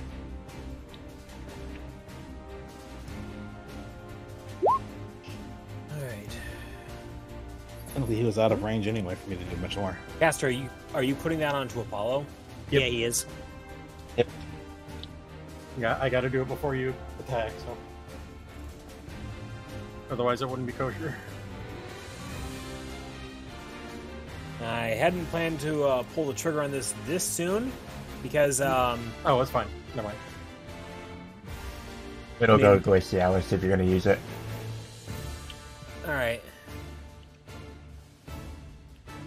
Alright. Technically, he was out of range anyway for me to do much more. Caster, are you putting that onto Apollo? Yeah, he is. Yeah, I got to do it before you attack. So otherwise, it wouldn't be kosher. I hadn't planned to pull the trigger on this soon because Oh, it's fine. Never mind. It'll go Glacialis if you're going to use it. all right.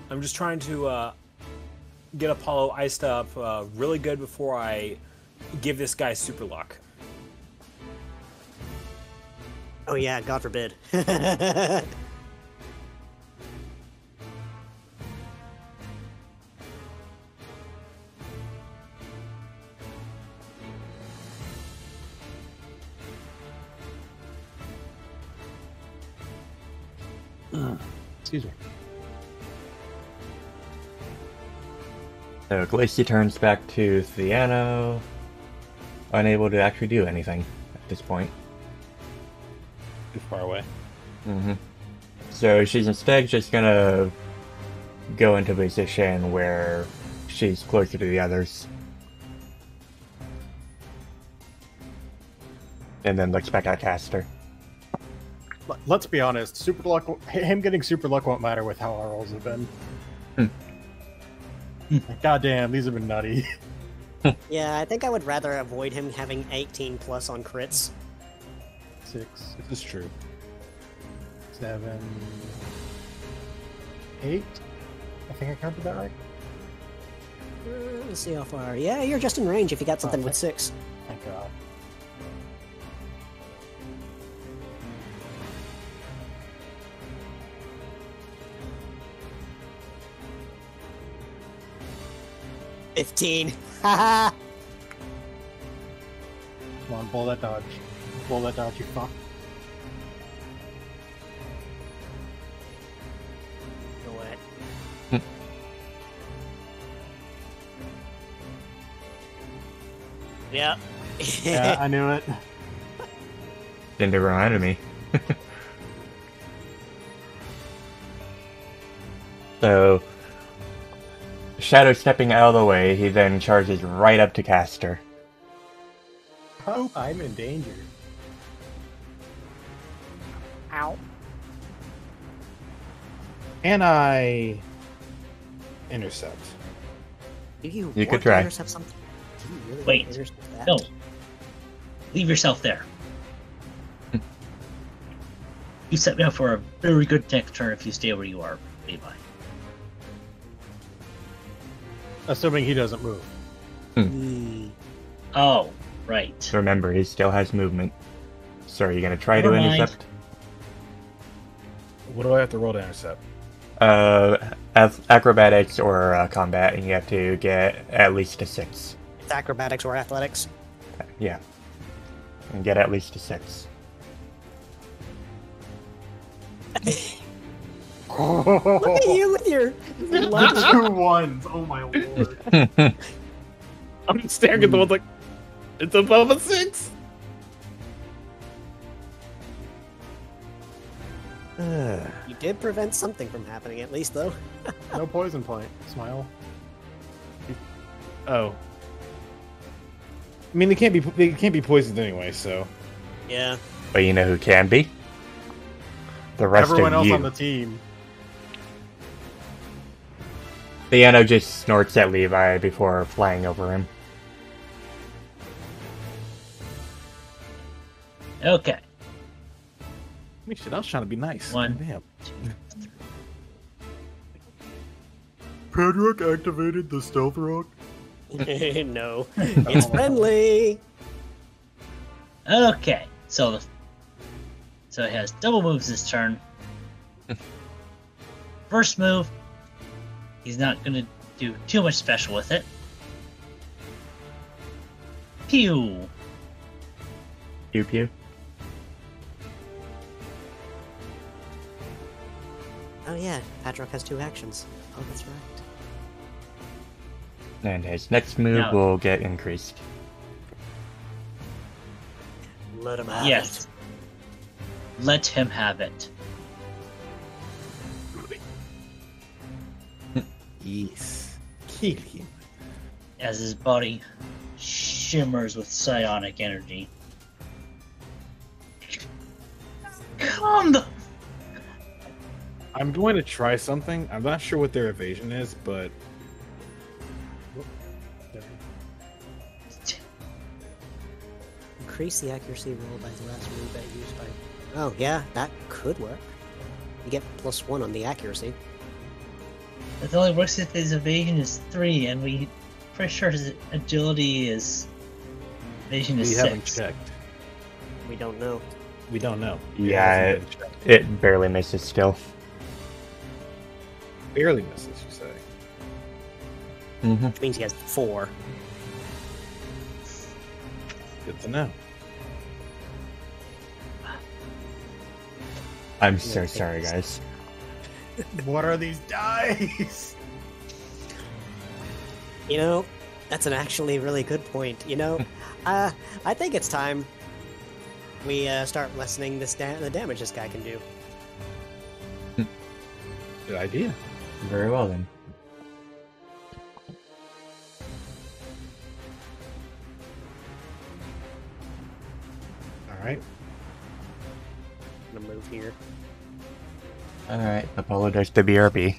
I'm just trying to get Apollo iced up really good before I give this guy super luck. Oh yeah, God forbid. Excuse me. So Glacie turns back to Theano, unable to actually do anything at this point. Too far away. Mm-hmm. So she's instead just gonna go into a position where she's closer to the others. And then looks back at Caster. Let's be honest. Super luck. Him getting super luck won't matter with how our rolls have been. God damn, these have been nutty. Yeah, I think I would rather avoid him having 18 plus on crits. 6, This is true. 7, 8. I think I counted that right. Let's see how far. Yeah, you're just in range if you got something with 6. Thank God. $15. Haha. Come on, blow that dodge. Blow that dodge, you fuck. Do it. Yeah. Yeah, I knew it. Didn't remind me. So, Shadow stepping out of the way, he then charges right up to Caster. Oh, I'm in danger. Ow. Can I intercept? Do you You want could to try. intercept something? Do you really Wait. want to intercept that? No. Leave yourself there. You set me up for a very good next turn if you stay where you are, Levi. Assuming he doesn't move. Hmm. Oh, right. Remember, he still has movement. So are you going to try Never to mind. intercept? What do I have to roll to intercept? Acrobatics or combat, and you have to get at least a 6. It's acrobatics or athletics. Yeah. And get at least a 6. Look at you with your 2 1s. Oh my lord. I'm staring at the one like, it's above a 6. You did prevent something from happening, at least, though. No poison point. Smile. Oh. I mean, they can't be poisoned anyway. So Yeah. But you know who can be? The rest Everyone of else you. on the team. Theano just snorts at Levi before flying over him. Okay. I mean, shit, I was trying to be nice. One. Damn. Pedrock activated the stealth rock. No. It's friendly. Okay. So it has double moves this turn. First move, he's not going to do too much special with it. Pew! Pew pew. Oh yeah, Patrick has 2 actions. Oh, that's right. And his next move Now- will get increased. Let him have Yes. Let him have it. Yes. Kill him. As his body shimmers with psionic energy. Calm the... I'm going to try something. I'm not sure what their evasion is, but Increase the accuracy roll by the last move that used by. Oh yeah, that could work. You get +1 on the accuracy. It only works if his evasion is 3, and we pretty sure his agility is... Evasion we is haven't 6. checked. We don't know. We don't know. Yeah, hasn't been checked. It barely misses still. Barely misses, you say. Mm-hmm. Which means he has 4. Good to know. I'm Yeah, so take sorry, this. guys. What are these dice? You know, that's an actually really good point. You know, I think it's time we start lessening this the damage this guy can do. Good idea. Very well then. All right. I'm gonna move here. Alright, Apollo does the BRB.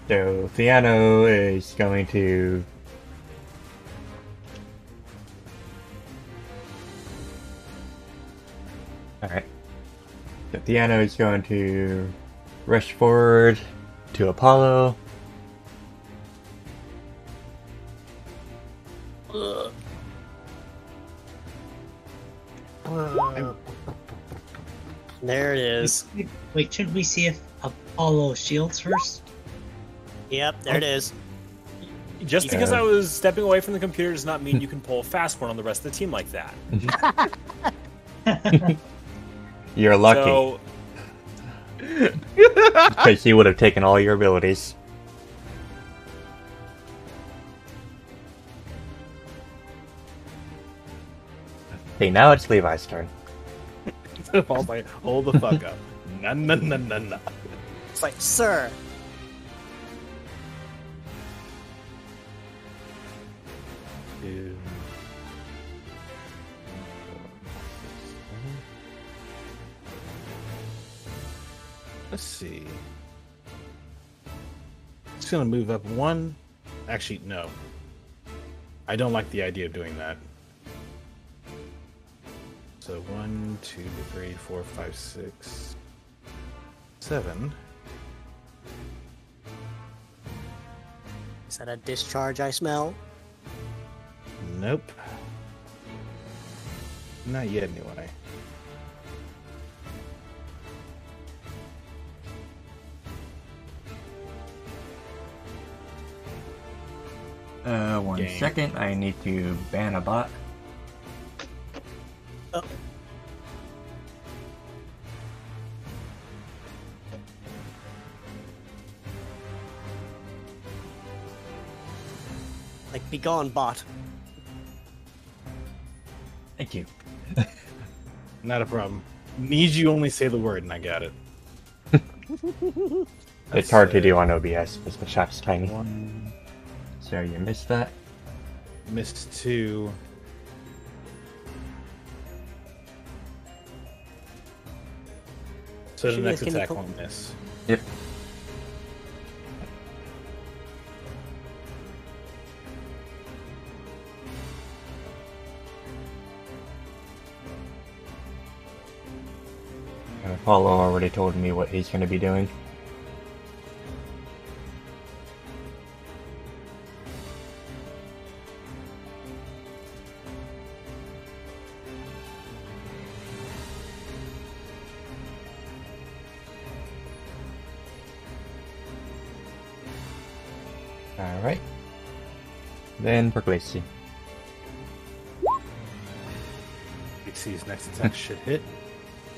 So Theano is going to Alright. So Theano is going to rush forward to Apollo. There it is. Wait, should we see if Apollo shields first? Yep, there it is. Just because Yeah. I was stepping away from the computer does not mean you can pull a fast one on the rest of the team like that. You're lucky, So, because he would have taken all your abilities. Okay, now it's Levi's turn. Paul's like, hold the fuck up. Nah, nah, nah, nah, nah. It's like, sir. Two. Let's see. It's gonna move up 1. Actually, no. I don't like the idea of doing that. So 1, 2, 3, 4, 5, 6, 7. Is that a discharge I smell? Nope. Not yet, anyway. One Game. second, I need to ban a bot. Oh. Like, be gone, bot. Thank you. Not a problem. Need you only say the word and I got it. It's hard to do on OBS because the shot's tiny. 1, So you missed that. missed 2. So the Should next we- can we attack co- won't miss. Yep. And Apollo already told me what he's going to be doing. Alright. Then for Glacy. Xyz's next attack should hit.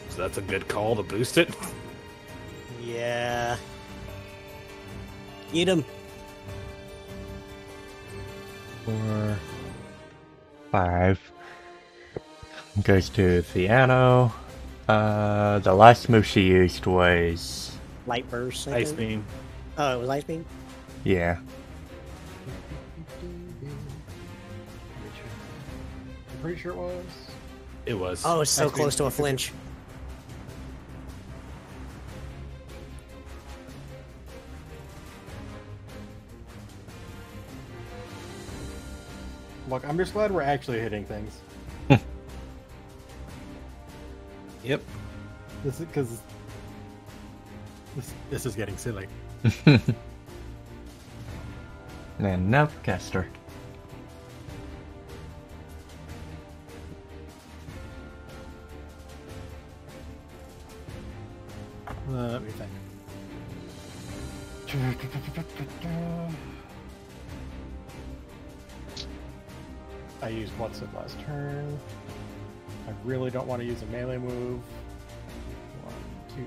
So that's a good call to boost it. Yeah. Eat him. 4, 5. Goes to Theano. The last move she used was... Light burst. I Ice think. beam. Oh, it was ice beam. Yeah. I'm pretty sure it was. It was. Oh, it's so Ice beam. close to a flinch. Look, I'm just glad we're actually hitting things. Yep. This is because this is getting silly. And now for Caster. Let me think. I used what's it last turn. I really don't want to use a melee move. 1, 2, 3,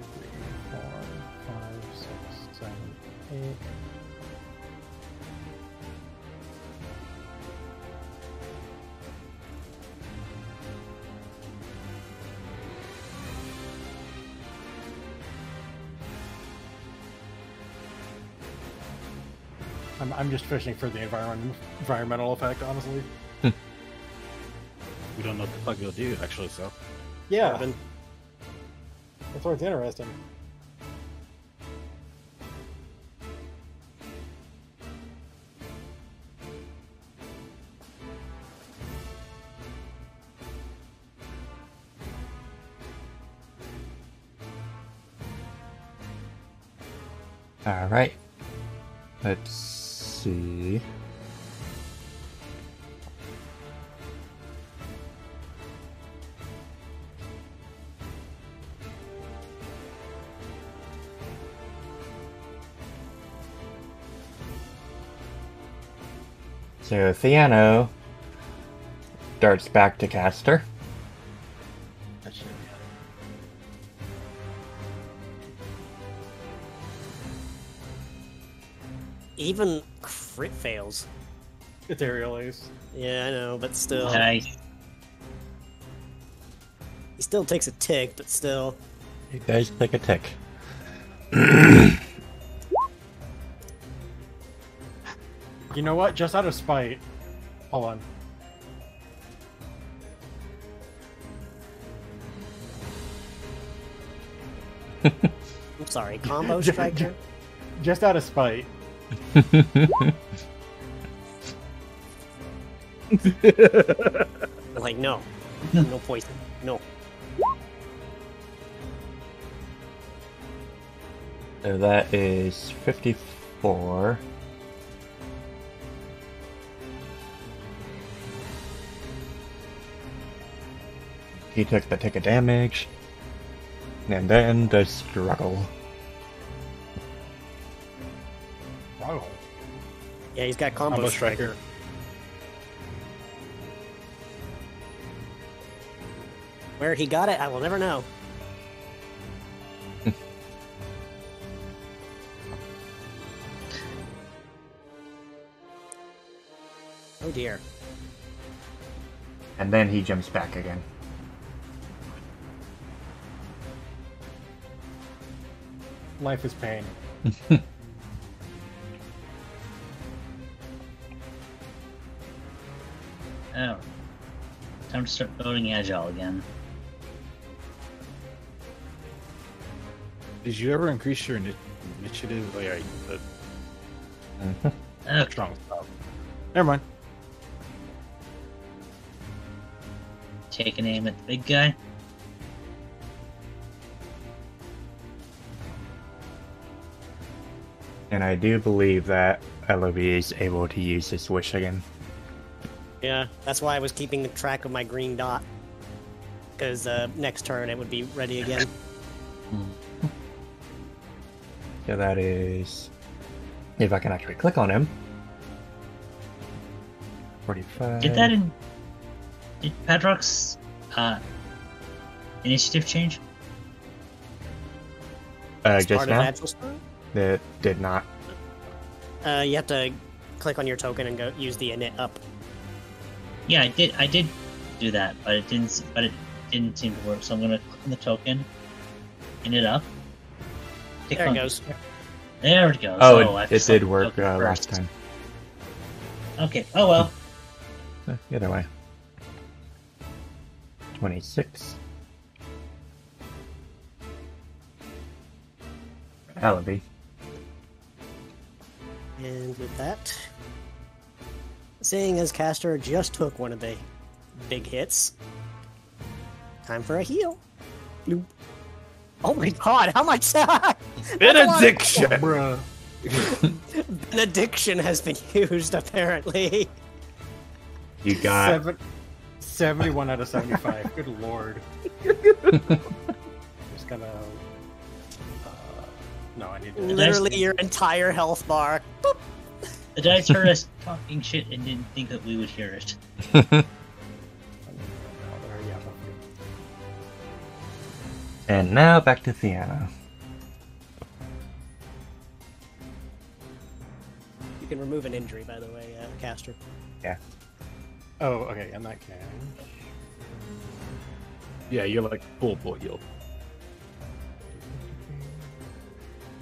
4, 5, 6, 7, 8. I'm just fishing for the environmental effect, honestly. We don't know what the fuck you'll do, actually, so. Yeah, Robin. that's why it's interesting. Alright. Let's see. So Theano darts back to Caster. That should be it. Even crit fails. It's aerial ace. Yeah, I know, but still. Nice. He still takes a tick, but still. He does take a tick. You know what? Just out of spite. Hold on. I'm sorry, combo striker? Just out of spite. Like, no. No poison. No. So that is 54. He took the tick of damage. And then the struggle. Wow. Yeah, he's got combo, Combo striker. striker. Where he got it, I will never know. Oh dear. And then he jumps back again. Life is pain. Oh. Time to start building agile again. Did you ever increase your initiative? Oh, yeah, but Okay. strong stuff. Never mind. Take an aim at the big guy. And I do believe that LOB is able to use his wish again. Yeah, that's why I was keeping track of my green dot. Because next turn it would be ready again. So that is... If I can actually click on him. 45. Did Padrock's initiative change? It's Just part of now? natural spell? It did not. You have to click on your token and go use the init up. Yeah, I did do that, but it didn't seem to work. So I'm gonna click on the token, init up. Click There it on- goes. There it goes. Oh, I have it to select did the work token last first. time. Okay. Oh well. Either way. 26. Alibi. And with that, seeing as Caster just took one of the big hits, time for a heal. Bloop. Oh my god, how much? Benediction! Bruh. Benediction has been used, apparently. You got 71 out of 75. Good lord. Just gonna. No, I need to. Literally your entire health bar. Boop. The dice heard us talking shit and didn't think that we would hear it. And now back to Theana. You can remove an injury, by the way, Caster. Yeah. Oh, okay, and that can. Yeah, you're like full healed.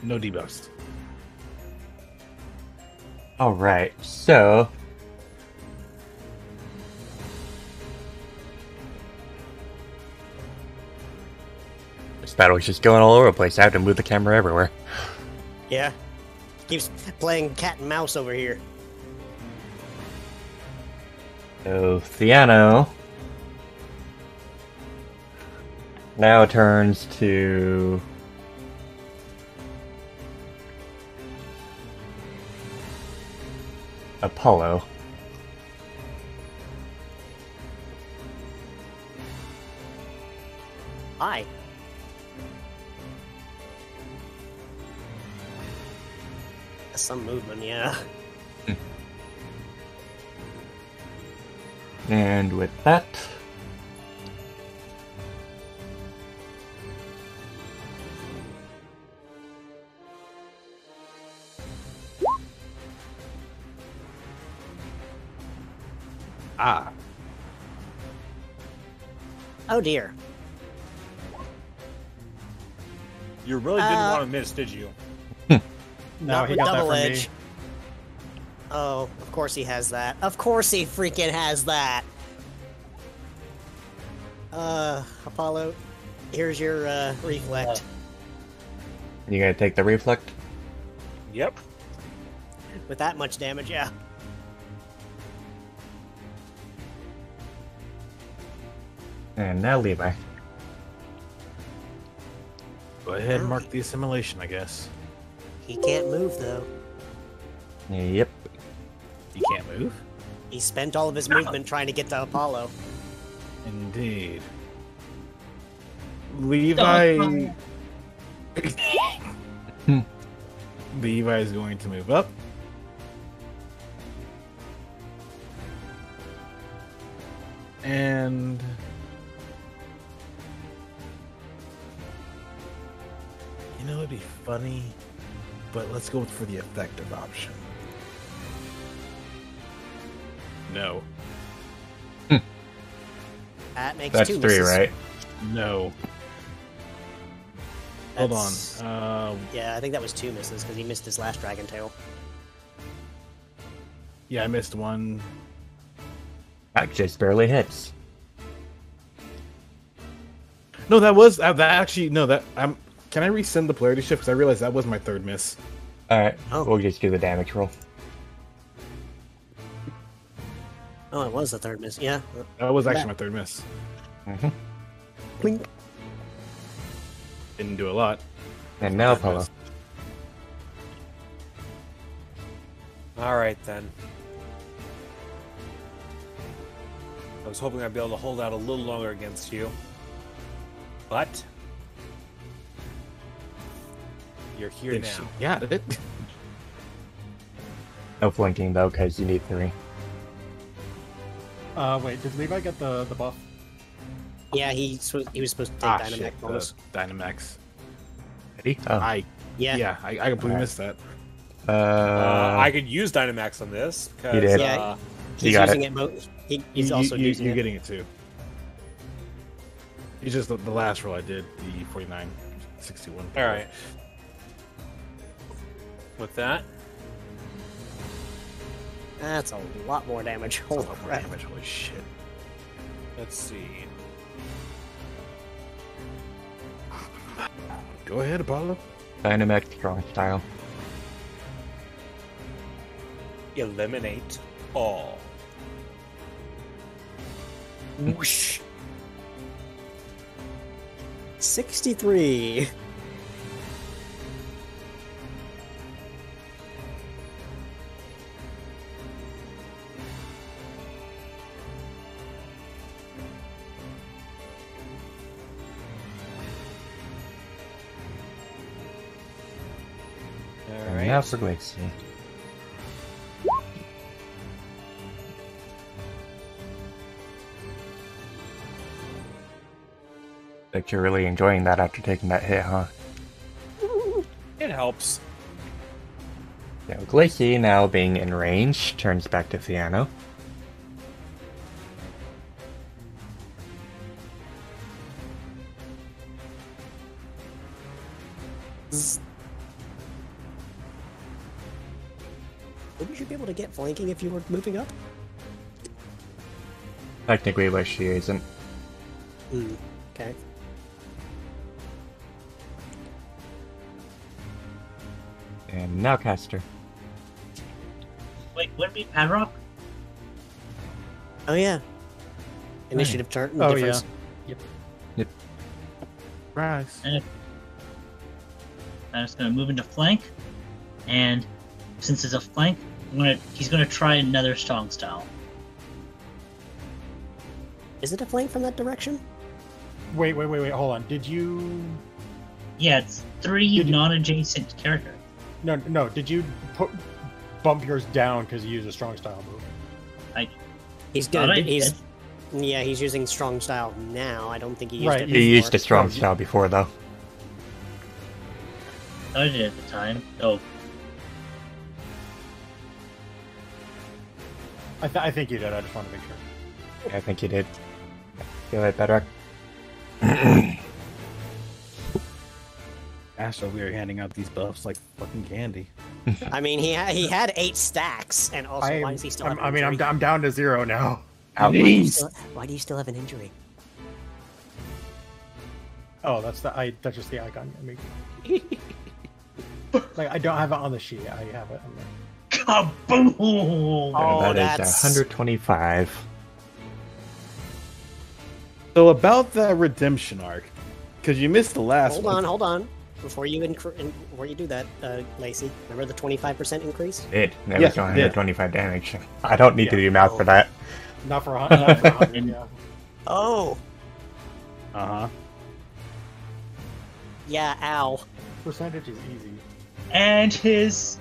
No debuffs. Alright, so. This battle is just going all over the place. I have to move the camera everywhere. Yeah. Keeps playing cat and mouse over here. So, Theano now turns to Apollo. Hi. That's some movement, yeah. And with that, Oh dear. You really didn't Uh, want to miss, did you? No, Not he with got that double from edge. me. Oh, of course he has that. Of course he freaking has that. Apollo, here's your reflect. you gonna take the reflect? Yep. With that much damage, yeah. And now Levi. Go ahead and mark the assimilation, I guess. He can't move though. Yep. You can't move? He spent all of his movement trying to get to Apollo. Indeed. Levi. Levi is going to move up. And you know, it'd be funny, but let's go for the effective option. No. That makes That's two 3, misses. right? No. Hold That's- on. Yeah, I think that was 2 misses because he missed his last dragon tail. Yeah, I missed one. That just barely hits. No, that was that actually no. That I'm. Can I resend the polarity shift? Because I realized that was my third miss. Alright, Oh. we'll just do the damage roll. Oh, it was the third miss. Yeah. That was actually my third miss. Mm-hmm. Blink. Didn't do a lot. And now Third Apollo. miss. All right then. I was hoping I'd be able to hold out a little longer against you, but you're here Think now. she got it. No flanking though, because you need 3. Wait, did Levi get the buff? Yeah, he was supposed to take Dynamax Shit, bonus. Dynamax. Ready? Oh. Yeah. I completely Alright. missed that. I could use Dynamax on this because You did. Yeah. You He's got using it. it. Both. He's also using you're it. getting it too. It's just the last roll I did, the 49, 61. all right. With that, That's a lot more damage. Oh, Holy more crap. damage, holy shit. let's see. Go ahead, Apollo. Dynamax strong style. Eliminate all. Whoosh. 63. All And right. now for Glacier. Like you're really enjoying that after taking that hit, huh? It helps. Yeah, Glacier now being in range turns back to Theano. Wouldn't you be able to get flanking if you were moving up? Technically, Glacier isn't. Okay. And now Caster. Wait, would it be Padrock? Oh yeah. Initiative turn. Oh, difference. Rise. And I'm just gonna move into flank, and since it's a flank, he's gonna try another strong style. Is it a flank from that direction? Wait, hold on. Did you... Yeah, it's 3 Did you- non-adjacent characters. No, did you bump yours down because you used a strong style move? He's Thought gonna. I He's. did. Yeah, he's using strong style now. I don't think he used Right, it. You used a before. strong Oh, style before, though. I did at the time. Oh, I think you did. I just want to make sure. Yeah, I think you did. Feel it better. Astro, we are handing out these buffs like fucking candy. I mean, he had 8 stacks, and also why does he still have? I mean, I'm down to 0 now. Why do you still have an injury? Oh, that's just the icon. I mean, like I don't have it on the sheet. I have it on the... kaboom! Oh, That is that's 125. So about that redemption arc, because you missed the last one. Hold on. Before you do that, Lacey, remember the 25% increase? It that Yeah, was yeah. 125 damage. I don't need to do math for that. Not for 100. Yeah. Oh, Uh-huh. yeah. Ow. Percentage is easy. And his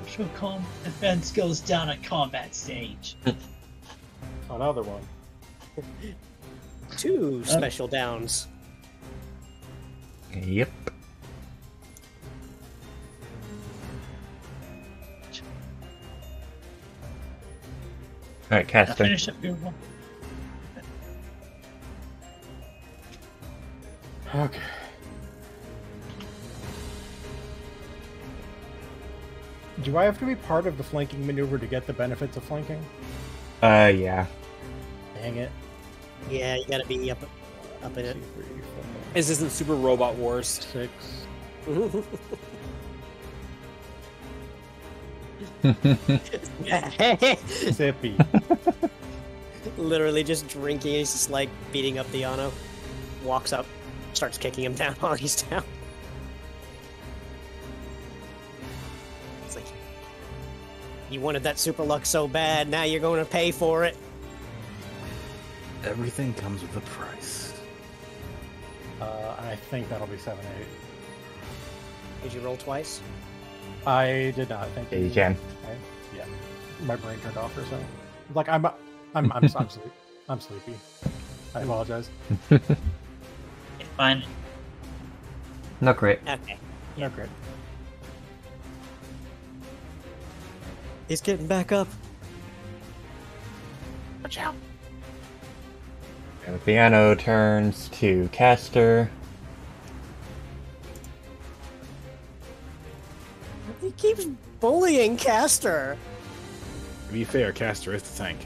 special defense goes down a combat stage. Another one. 2 special downs. Yep. Alright, Now Caster. finish up your one. Okay. Do I have to be part of the flanking maneuver to get the benefits of flanking? Yeah. Dang it. Yeah, you gotta be up in it. 2, 3, 4, This isn't Super Robot Wars. 6. Zippy. Literally just drinking. He's just like beating up Theano. Walks up, starts kicking him down while he's down. It's like, you wanted that super luck so bad, now you're going to pay for it. Everything comes with a price. I think that'll be 7, 8. Did you roll twice? I did not. Thank Yeah, you. you can. Okay. Yeah. My brain turned off or something. Like I'm I'm sleepy. I'm sleepy. I apologize. Yeah, fine. Not great. Okay. No, great. He's getting back up. Watch out. And the piano turns to Caster. He keeps bullying Castor. To be fair, Caster is the tank.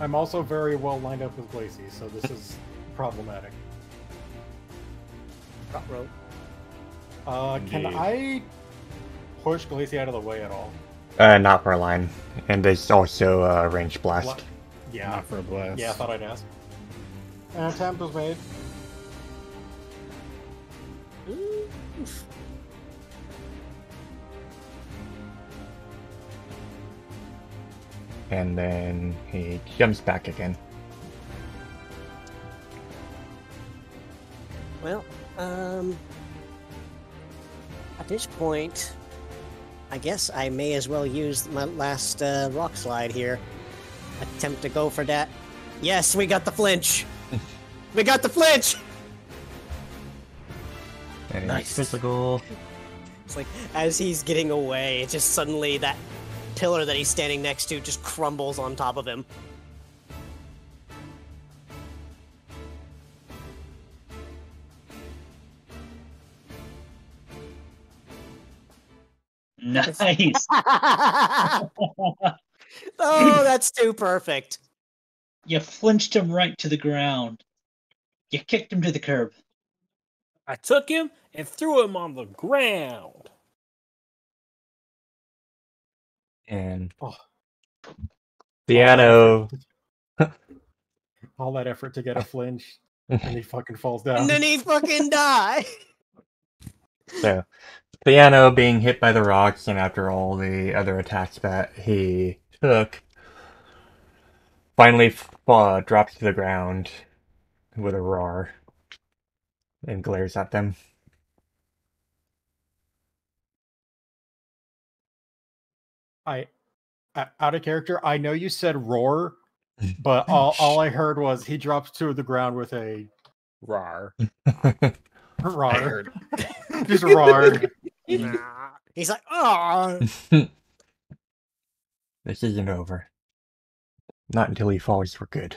I'm also very well lined up with Glacy, so this is problematic. Got rope. Can Indeed. I push Glacy out of the way at all? Not for a line. And there's also a range blast. Bla- Yeah. Not for a blast. Yeah, I thought I'd ask. An attempt was made. Oof. And then he jumps back again. Well, at this point, I guess I may as well use my last rock slide here. Attempt to go for that. Yes, we got the flinch. We got the flinch. And Nice. he's physical. It's like as he's getting away, it just suddenly that pillar that he's standing next to just crumbles on top of him. Nice. Oh, that's too perfect. You flinched him right to the ground. You kicked him to the curb. I took him and threw him on the ground. And Oh. piano. All that effort to get a flinch, and he fucking falls down. And then he fucking die. So, piano being hit by the rocks, and after all the other attacks that he took, finally drops to the ground with a roar and glares at them. Out of character, I know you said roar, but all I heard was he drops to the ground with a Rar. roar. I heard. Just roar. He's like, oh. This isn't over. Not until he falls for good.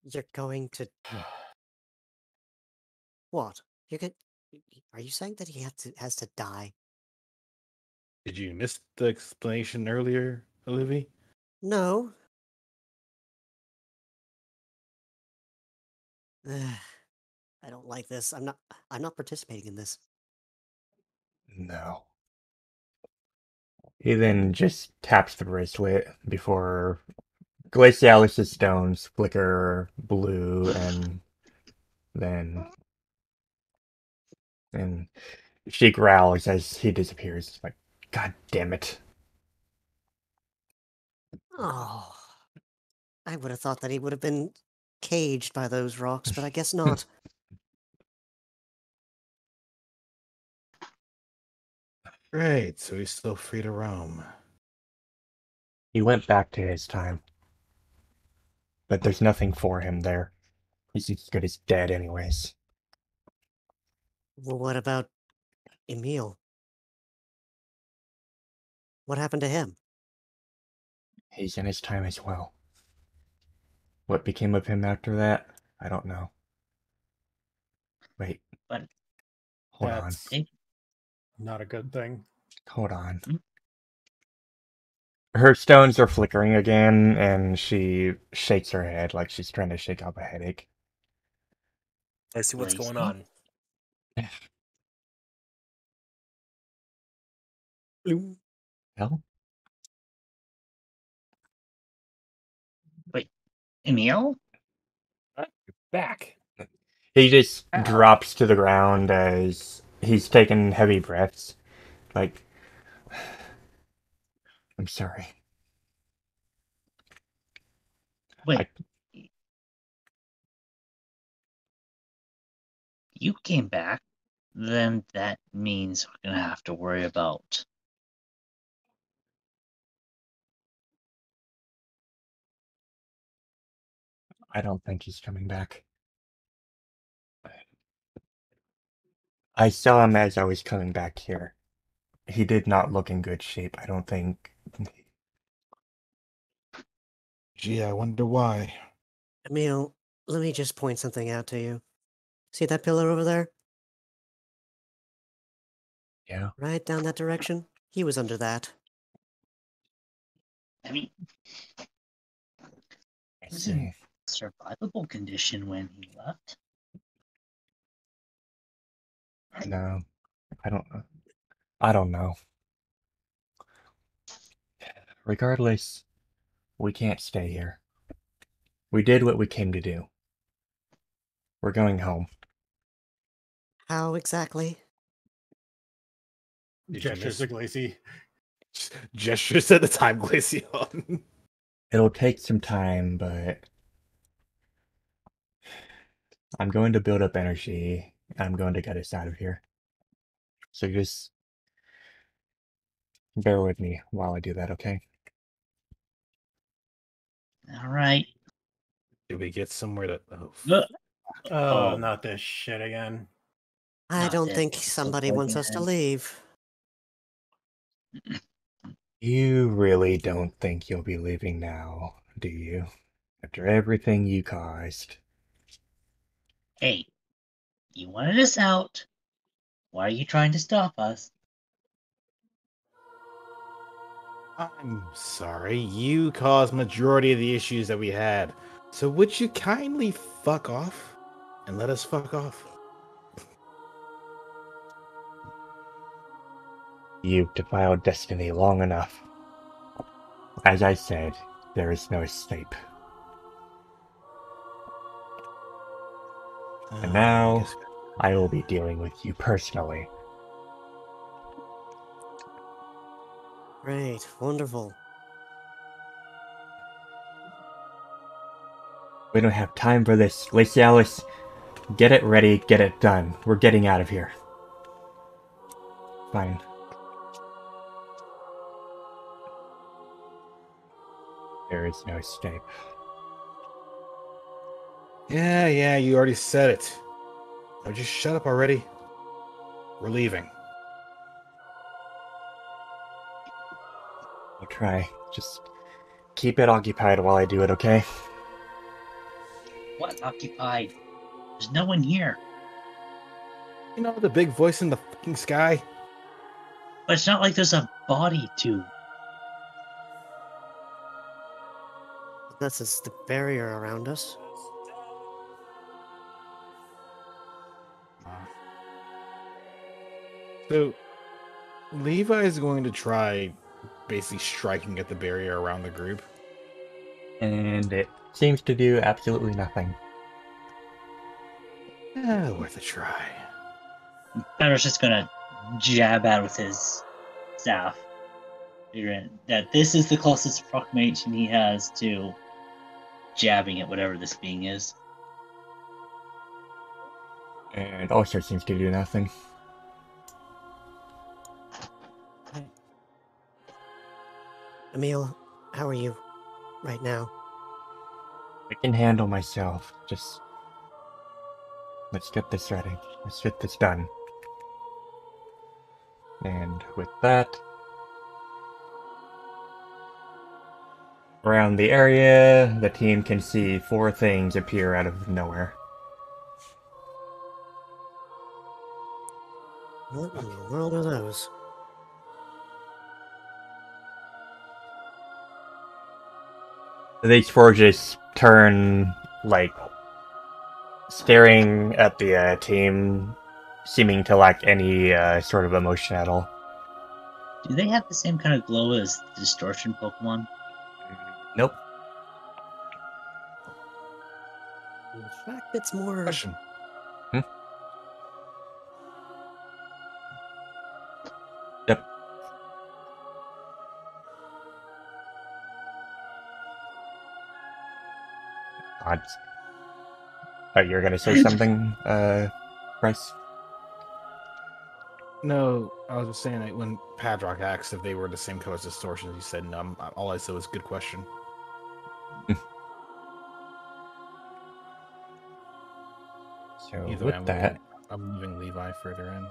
You're going to what? You could. Are you saying that he has to die? Did you miss the explanation earlier, Olivia? No. I don't like this. I'm not participating in this. No. He then just taps the bracelet before Glacialis' stones flicker blue and then she growls as he disappears. Like, God damn it. Oh. I would have thought that he would have been caged by those rocks, but I guess not. Great, so he's still free to roam. He went back to his time. But there's nothing for him there. He's as good as dead anyways. Well, what about Emil? What happened to him? He's in his time as well. What became of him after that? I don't know. Wait. But Hold on. That's not a good thing. Hold on. Hmm? Her stones are flickering again, and she shakes her head like she's trying to shake off a headache. I see what's Glacy? going on. Bloom. Hell? Emil? Back. He just Ow. drops to the ground as he's taking heavy breaths. Like, I'm sorry. Wait. You came back. Then that means we're gonna have to worry about I don't think he's coming back. I saw him as I was coming back here. He did not look in good shape. I don't think. Gee, I wonder why. Emil, let me just point something out to you. See that pillar over there? Yeah, Right down that direction? He was under that. I mean, I he was in see. survivable condition when he left. No, I don't. I don't know. Regardless, we can't stay here. We did what we came to do. We're going home. How exactly? Did you Gestures miss- to Glacy. Gestures at the time, Glaceon. It'll take some time, but I'm going to build up energy. I'm going to get us out of here. So just bear with me while I do that, okay? All right. Did we get somewhere to? Oh, Look, Oh, Oh. not this shit again. I Not don't this. think So somebody wants us to again. leave. You really don't think you'll be leaving now, do you? After everything you caused. Hey, you wanted us out. Why are you trying to stop us? I'm sorry. You caused majority of the issues that we had. So would you kindly fuck off and let us fuck off? You've defiled destiny long enough. As I said, there is no escape. And now, I will be dealing with you personally. Great, wonderful. We don't have time for this. Lacey Alice, get it ready, get it done. We're getting out of here. Fine. There is no escape. Yeah, you already said it. Now just shut up already. We're leaving. I'll try. Just keep it occupied while I do it, okay? What occupied? There's no one here. You know the big voice in the fucking sky? But it's not like there's a body to. This is the barrier around us. So, Levi is going to try basically striking at the barrier around the group. And it seems to do absolutely nothing. Worth a try. Patter's just gonna jab at with his staff. Figuring that this is the closest approximation he has to jabbing at whatever this being is. And also seems to do nothing. Emil, how are you right now? I can handle myself. Just let's get this ready. Let's get this done. And with that, around the area, the team can see 4 things appear out of nowhere. What in the world are those? These 4 just turn, like, staring at the team, seeming to lack any sort of emotion at all. Do they have the same kind of glow as the distortion Pokemon? Nope. In fact, it's more. Question. Yep. Odds. Oh, you're gonna say something, Bryce? No, I was just saying that when Padrock asked if they were the same color as distortions, he said no. All I said was good question. So Either way, with that, I'm moving Levi further in.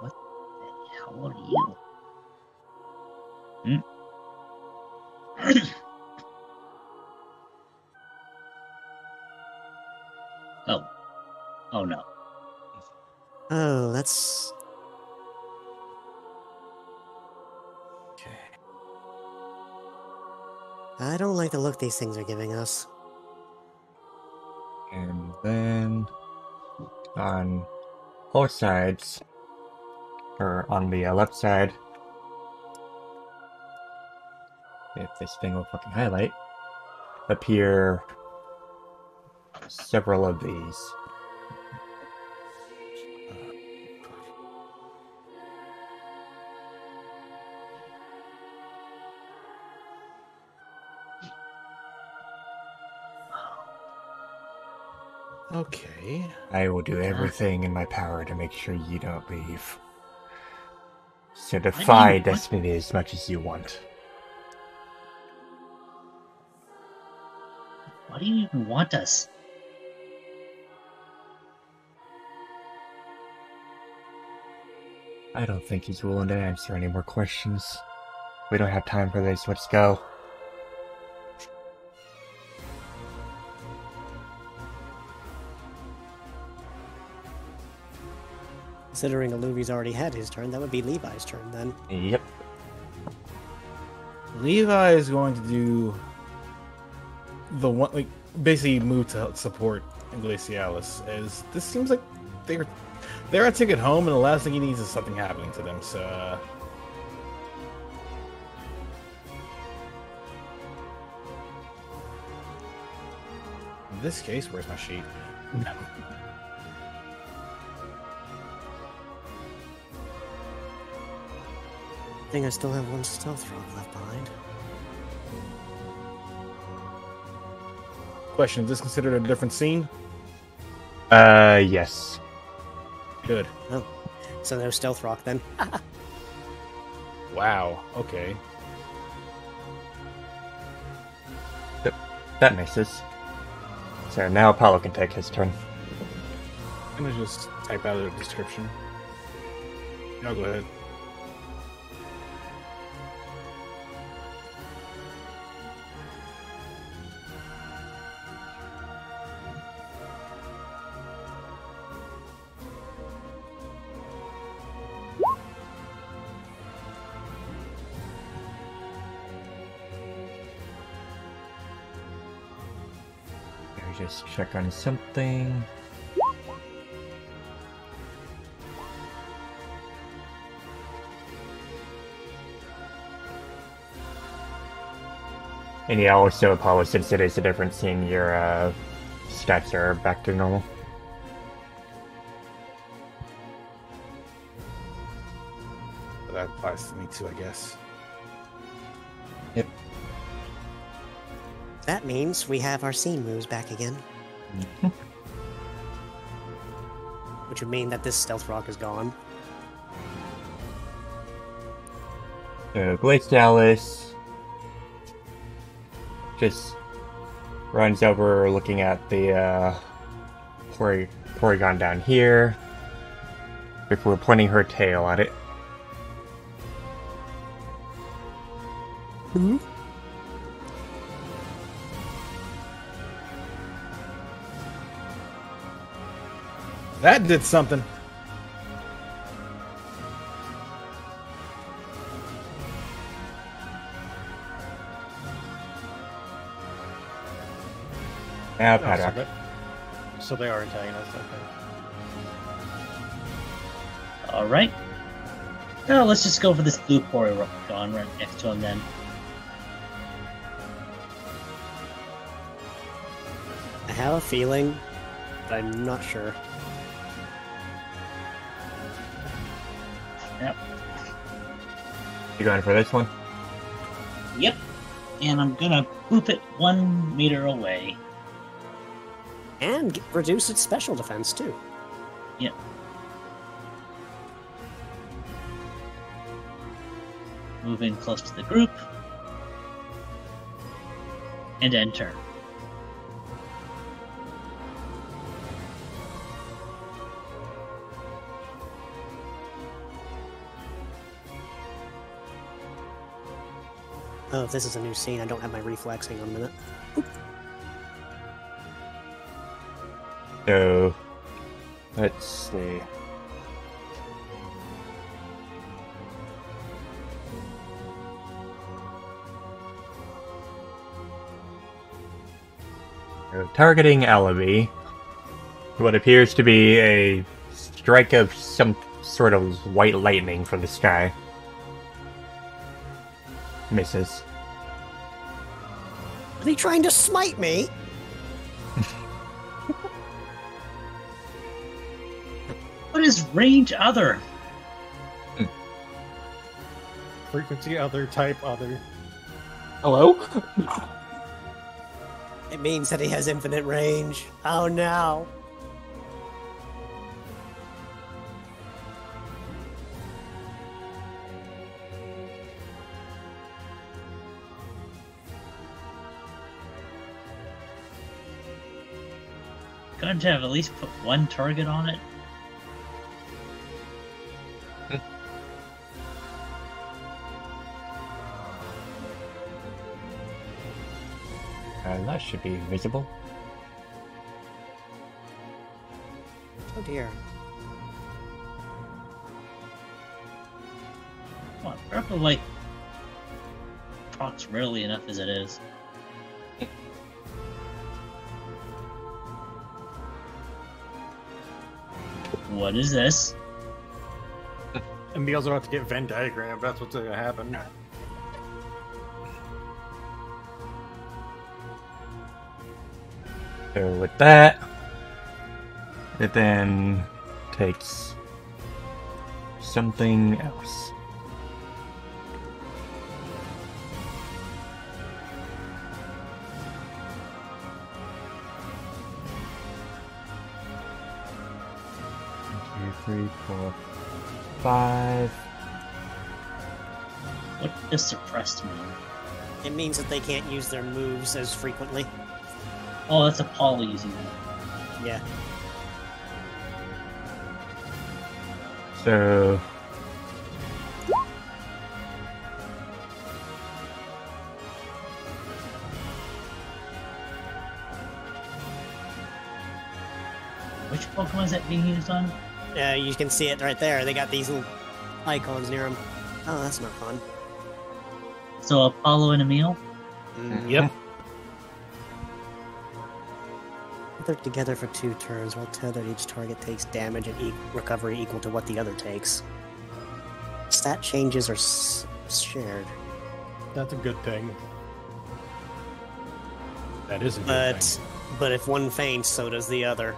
What the hell are you? Oh. Oh no. Oh, that's okay. I don't like the look these things are giving us. And then on both sides, or on the left side, if this thing will fucking highlight, appear several of these. Okay. I will do everything in my power to make sure you don't leave. So defy destiny as much as you want. Why do you even want us? I don't think he's willing to answer any more questions. We don't have time for this, let's go. Considering Aluvi's already had his turn, that would be Levi's turn then. Yep. Levi is going to do the one, like, basically move to help support Glacialis, as this seems like they're a ticket home, and the last thing he needs is something happening to them. So, in this case, where's my sheet? No. I think I still have one stealth rock left behind. Question: is this considered a different scene? Yes. Good. Oh, so no stealth rock then. Wow. Okay. That misses. So now Apollo can take his turn. I'm gonna just type out a description. Y'all go ahead. Let me just check on something. And yeah, also Apollo, since it is a different scene, your stats are back to normal. That applies to me too, I guess. Yep. That means we have our scene moves back again. Which would mean that this stealth rock is gone. Glacialis just runs over looking at the Porygon down here before pointing her tail at it. Hmm? That did something. Now, Oh, so, Paddock. so they are antagonists, okay. All right. Now let's just go for this blue Porygon right next to him then. I have a feeling, but I'm not sure. Yep. You going for this one? Yep. And I'm gonna boop it 1 meter away. And reduce its special defense too. Yep. Move in close to the group. And enter. Oh, if this is a new scene, I don't have my reflex. Hang on a minute. So, let's see. So, targeting Alavi, what appears to be a strike of some sort of white lightning from the sky. Misses. Are they trying to smite me? What is range other? Frequency other, type other. Hello? It means that he has infinite range. Oh no. Couldn't have at least put one target on it? That should be visible. Oh dear. Come on, Breath of Light procs rarely enough as it is. What is this? And Meal's about to get Venn diagram. That's what's gonna happen. So with that, it then takes something else. One, 2, 3, 4, 5. What does suppressed mean? It means that they can't use their moves as frequently. Oh, that's Apollo using that. Yeah. So Which Pokemon is that being used on? You can see it right there. They got these little icons near them. Oh, that's not fun. So Apollo and Emil? Yep. They're together for 2 turns. While tethered, each target takes damage and recovery equal to what the other takes. Stat changes are shared. That's a good thing. That is a good thing. But if one faints, so does the other.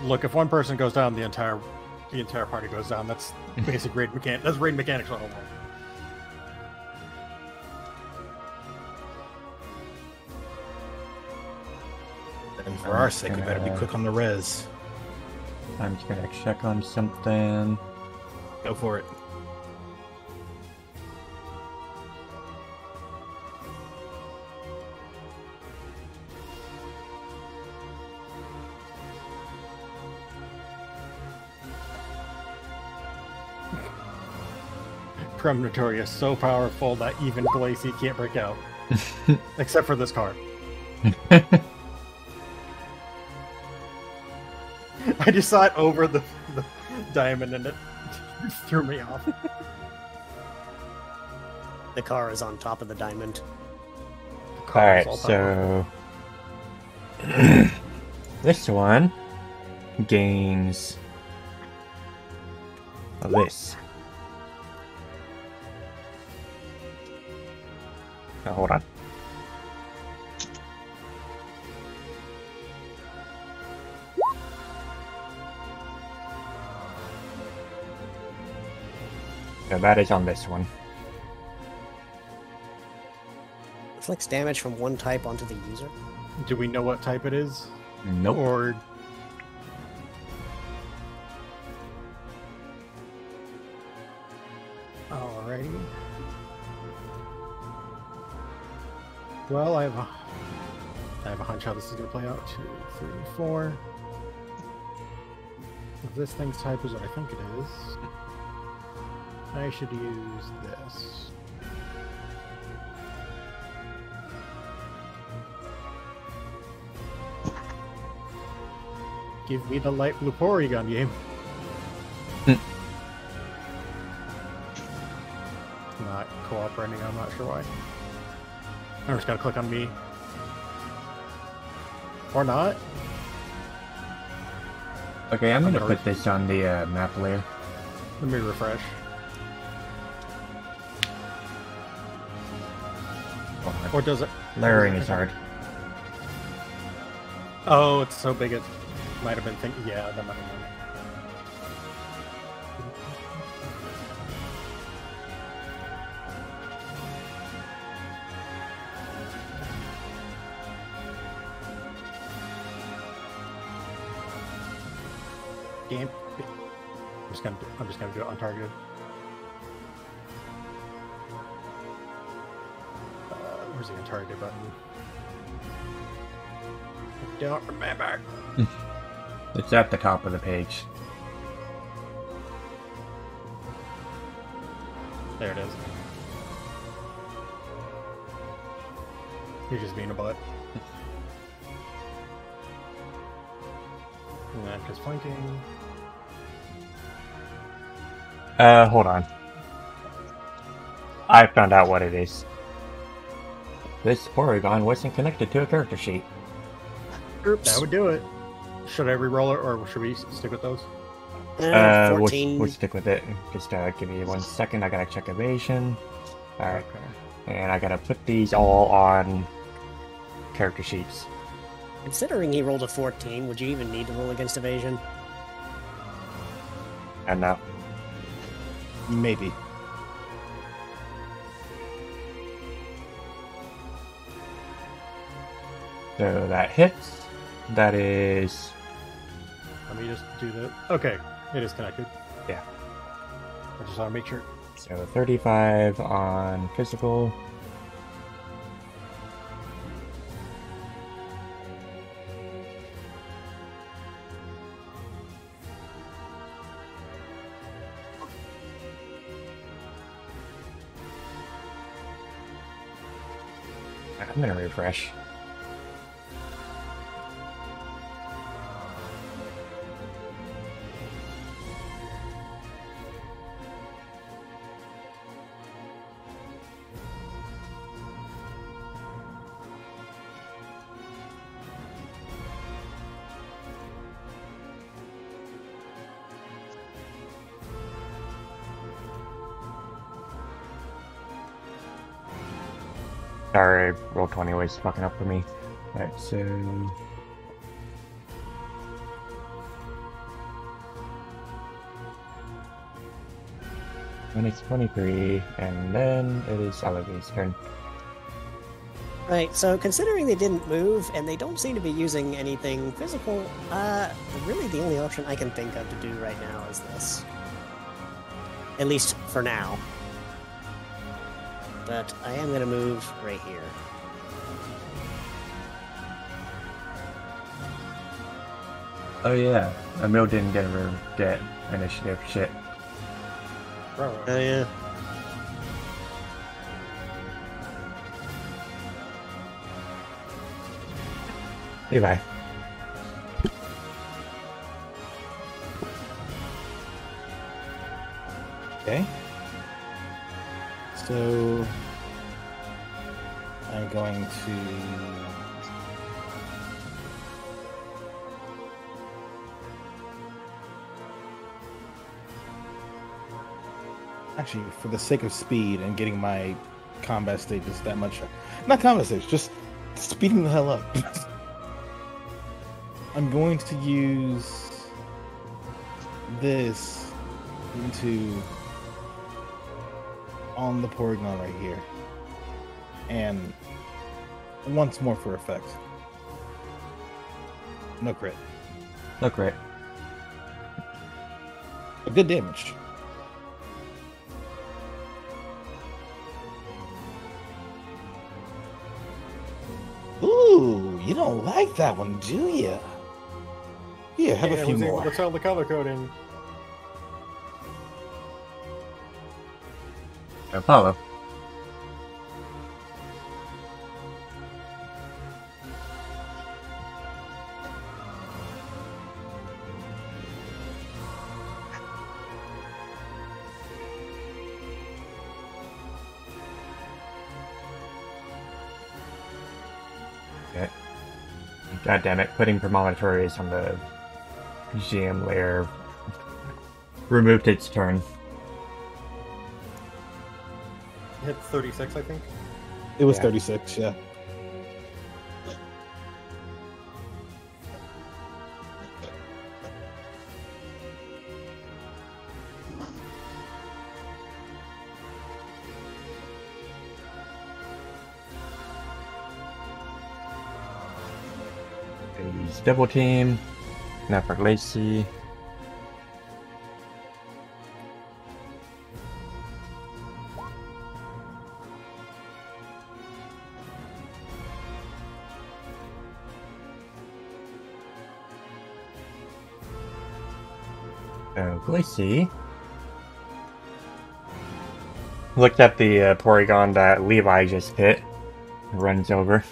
Look, if one person goes down, the entire party goes down. That's basic raid mechanic. That's raid mechanics 101. And for our sake, we better be quick on the res. I'm just gonna check on something. Go for it. Premonitory is so powerful that even Glacy can't break out. Except for this card. I just saw it over the diamond and it threw me off. The car is on top of the diamond. Alright, so this one gains this. Oh, hold on. So that is on this one. Inflicts damage from one type onto the user. Do we know what type it is? Nope. Or Well, I have a hunch how this is going to play out. 2, 3, 4. If this thing's type is what I think it is, I should use this. Give me the light blue Porygon game. Not cooperating, I'm not sure why. I'm just gonna click on me. Or not. Okay, I'm gonna put this on the map layer. Let me refresh. Or does it? Layering is hard. Oh, it's so big it might have been thinking. Yeah, that might have been. Game. I'm just gonna do it untargeted. Where's the untargeted button? I don't remember. It's at the top of the page. There it is. You're just being a butt. And then just flanking. Hold on. I found out what it is. This Porygon wasn't connected to a character sheet. Oops. That would do it. Should I re-roll it, or should we stick with those? 14. We'll stick with it. Just give me 1 second. I gotta check evasion. Alright. Okay. And I gotta put these all on character sheets. Considering he rolled a 14, would you even need to roll against evasion? And now. Maybe. So that hits. That is. Let me just do the. Okay, it is connected. Yeah. I just want to make sure. So 35 on physical. I'm gonna refresh. Sorry, Roll20 was fucking up for me. Alright, so. When it's 23, and then it is Olivia's turn. Right, so considering they didn't move, and they don't seem to be using anything physical, really the only option I can think of to do right now is this. At least for now. But I am going to move right here. Oh yeah, Emil didn't get initiative shit. Oh yeah. Levi. Okay. So I'm going to actually, for the sake of speed and getting my combat state just that much, not combat state, just speeding the hell up. I'm going to use this into on the Porygon right here, and once more for effect. No crit, Look right. but good damage. Ooh, you don't like that one, do you? Yeah, have a few was more. able to tell the color coding. Apollo. Okay. God damn it, putting premonitories on the GM layer removed its turn. Hit 36, I think. It was Yeah. 36, yeah. Use double team. Now for Lacey. So Lacey looked at the Porygon that Levi just hit. Runs over.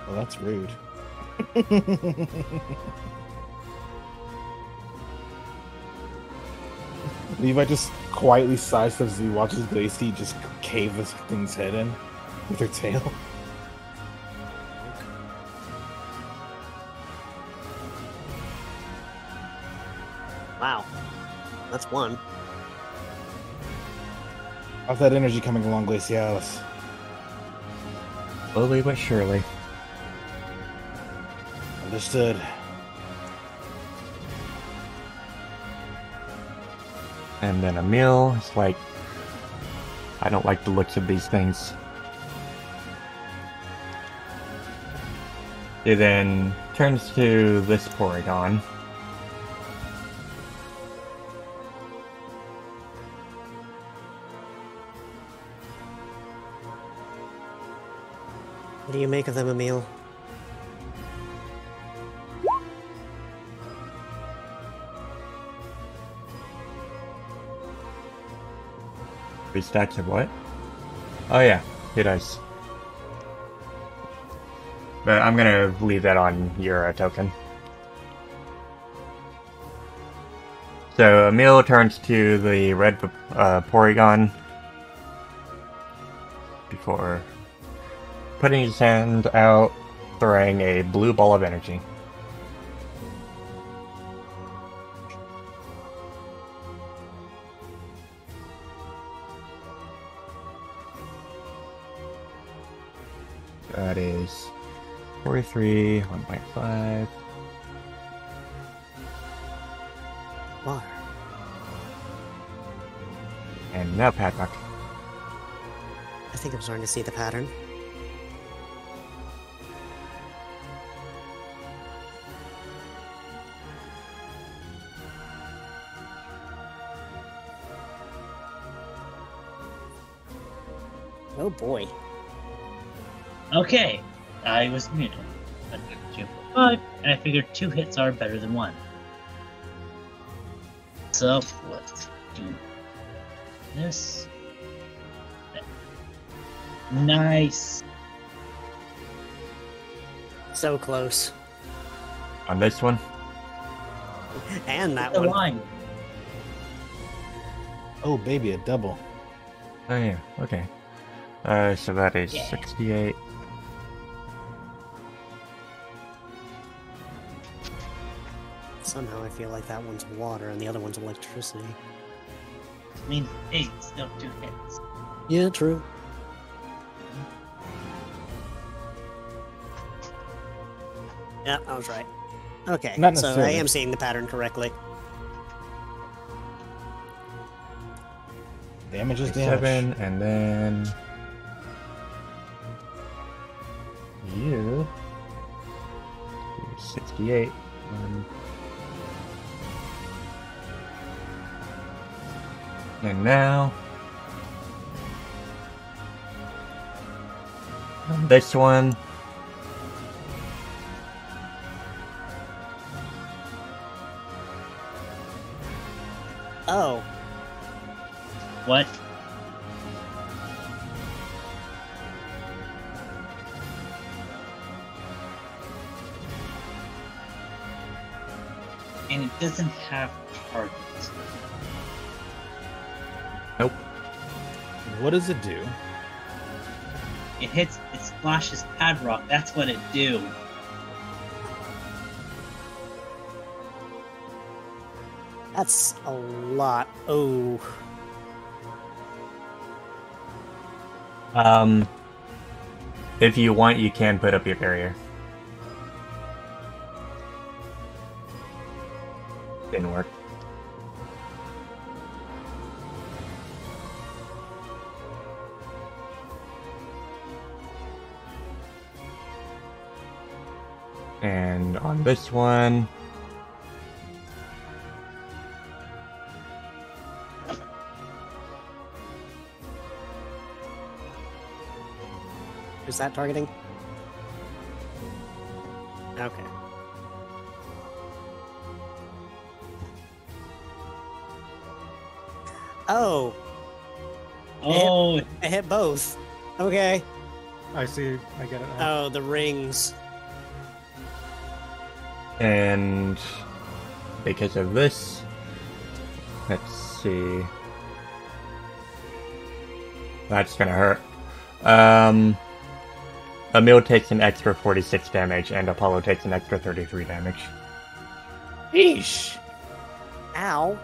Well, that's rude. Levi just quietly sidesteps as he watches Glacy just cave this thing's head in with her tail. Wow. That's one. How's that energy coming along, Glacialis? Slowly but surely. Understood. And then Emil is like, I don't like the looks of these things. He then turns to this Porygon. What do you make of them, Emil? Three stacks of what? Oh yeah, he does. But I'm gonna leave that on your token. So Emil turns to the red Porygon before putting his hand out, throwing a blue ball of energy. That is 43, 1.5. Water. And now Paddock. I think I'm starting to see the pattern. Oh boy. Okay, I was muted. I figured 2 for 5, and I figured 2 hits are better than 1. So, let's do this. Nice. So close. On this one, And that The one. line. Oh, baby, a double. oh yeah, okay. So that is Yeah. 68. Somehow I feel like that one's water and the other one's electricity. I mean, hey, it's still 2 hits. Yeah, true. Yeah, I was right. Okay, Not so I necessarily. am seeing the pattern correctly. Damage is damage. 7, and then you 68. And now... this one... Oh, What? And it doesn't have targets. Nope. What does it do? It splashes Padrock, that's what it do. that's a lot. Oh, If you want, you can put up your barrier. Didn't work. And on this one... is that targeting? Okay. Oh, Oh, I hit both. Okay. I see. I get it now. Oh, the rings. And because of this, let's see. That's gonna hurt. Emil takes an extra 46 damage, and Apollo takes an extra 33 damage. Eesh. Ow.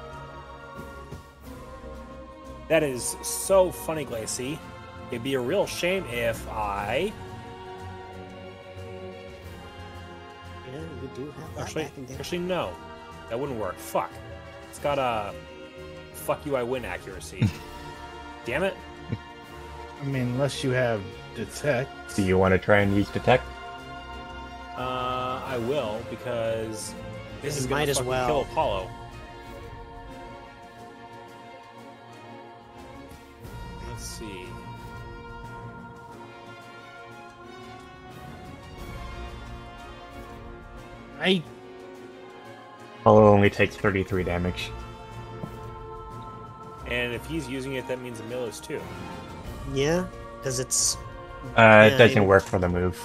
That is so funny, Glacy. It'd be a real shame if I... Yeah, you do have that Actually, back in there. actually, no. That wouldn't work. Fuck. It's got a... Fuck you, I win accuracy. Damn it. I mean, unless you have detect. Do you want to try and use detect? I will, because this You is gonna might as fucking well. kill Apollo. Let's see. I Apollo only takes 33 damage. And if he's using it, that means Emil is too. Yeah, because it's It Yeah, doesn't you- work for the move.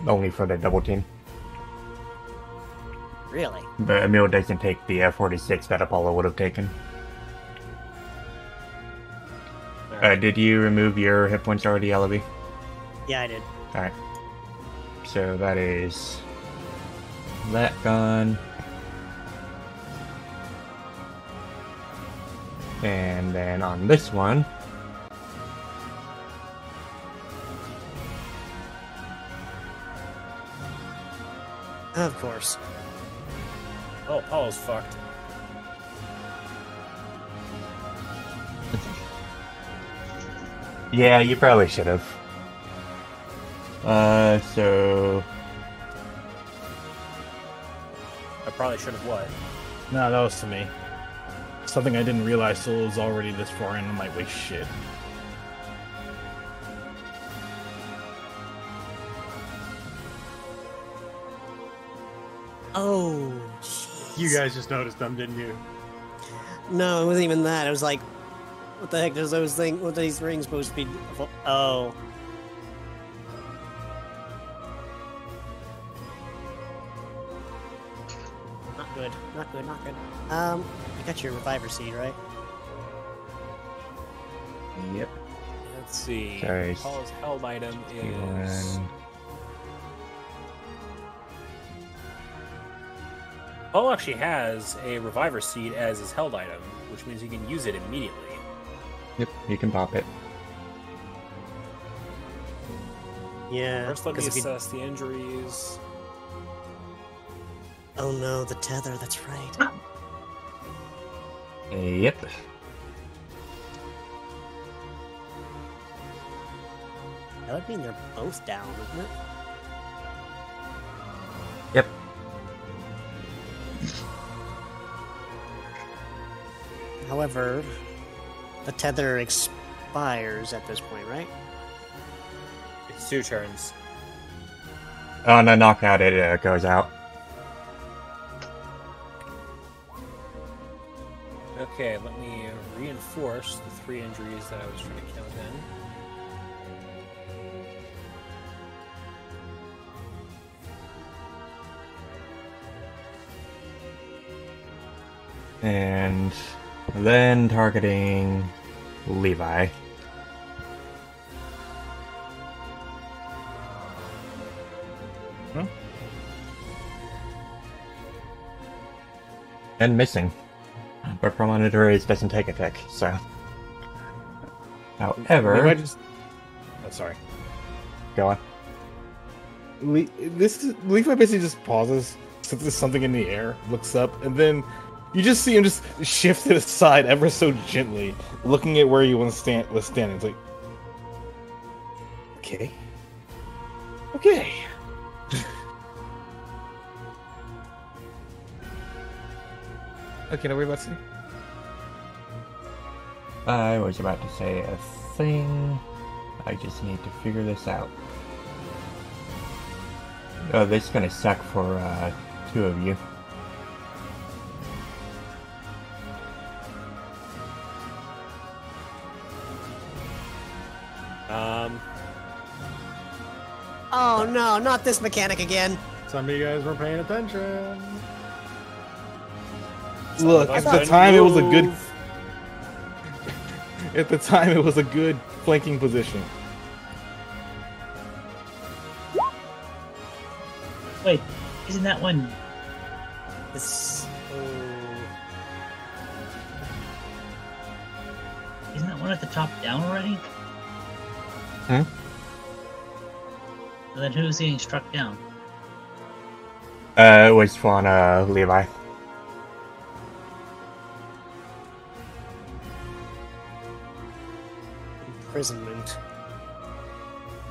Only for the double team. really. But Emil doesn't take the 46 that Apollo would have taken. Did you remove your hit points already, Ellaby? Yeah, I did. Alright. So that is... that gone. And then on this one... Of course. Oh, Apollo's fucked. Yeah, you probably should have. So... I probably should have what? no, that was to me. Something I didn't realize till it was already this far in. I'm like, wait, shit. Oh, jeez. You guys just noticed them, didn't you? No, it wasn't even that. It was like, what the heck does those things? What are these rings supposed to be? Oh. Not good. Not good. Not good. You got your reviver seed, right? Yep. Let's see. Sorry. Apollo's held item is... One. Apollo actually has a reviver seed as his held item, which means he can use it immediately. Yep, you can pop it. Yeah. First, let me 'cause if you- assess the injuries. Oh no, the tether. That's right. Yep. That would mean they're both down, wouldn't it? Yep. However, The tether expires at this point, right? It's 2 turns. On a knockout, it goes out. Okay, let me reinforce the 3 injuries that I was trying to count in. And then targeting Levi. And missing. But Premonitorious doesn't take a tick, so. However. Maybe I just... Oh, sorry. Go on. Levi basically just pauses, senses something in the air, looks up, and then you just see him just shift it aside ever so gently, looking at where he was standing. It's like, okay. Okay. Okay, now we're about to see. I was about to say a thing. I just need to figure this out. Oh, this is gonna suck for 2 of you. Oh no, not this mechanic again. Some of you guys weren't paying attention. Look, at the time it was a good. At the time, it was a good flanking position. Wait, isn't that one? This. Isn't that one at the top down already? Hmm? So then who's getting struck down? It was from Levi. Imprisonment.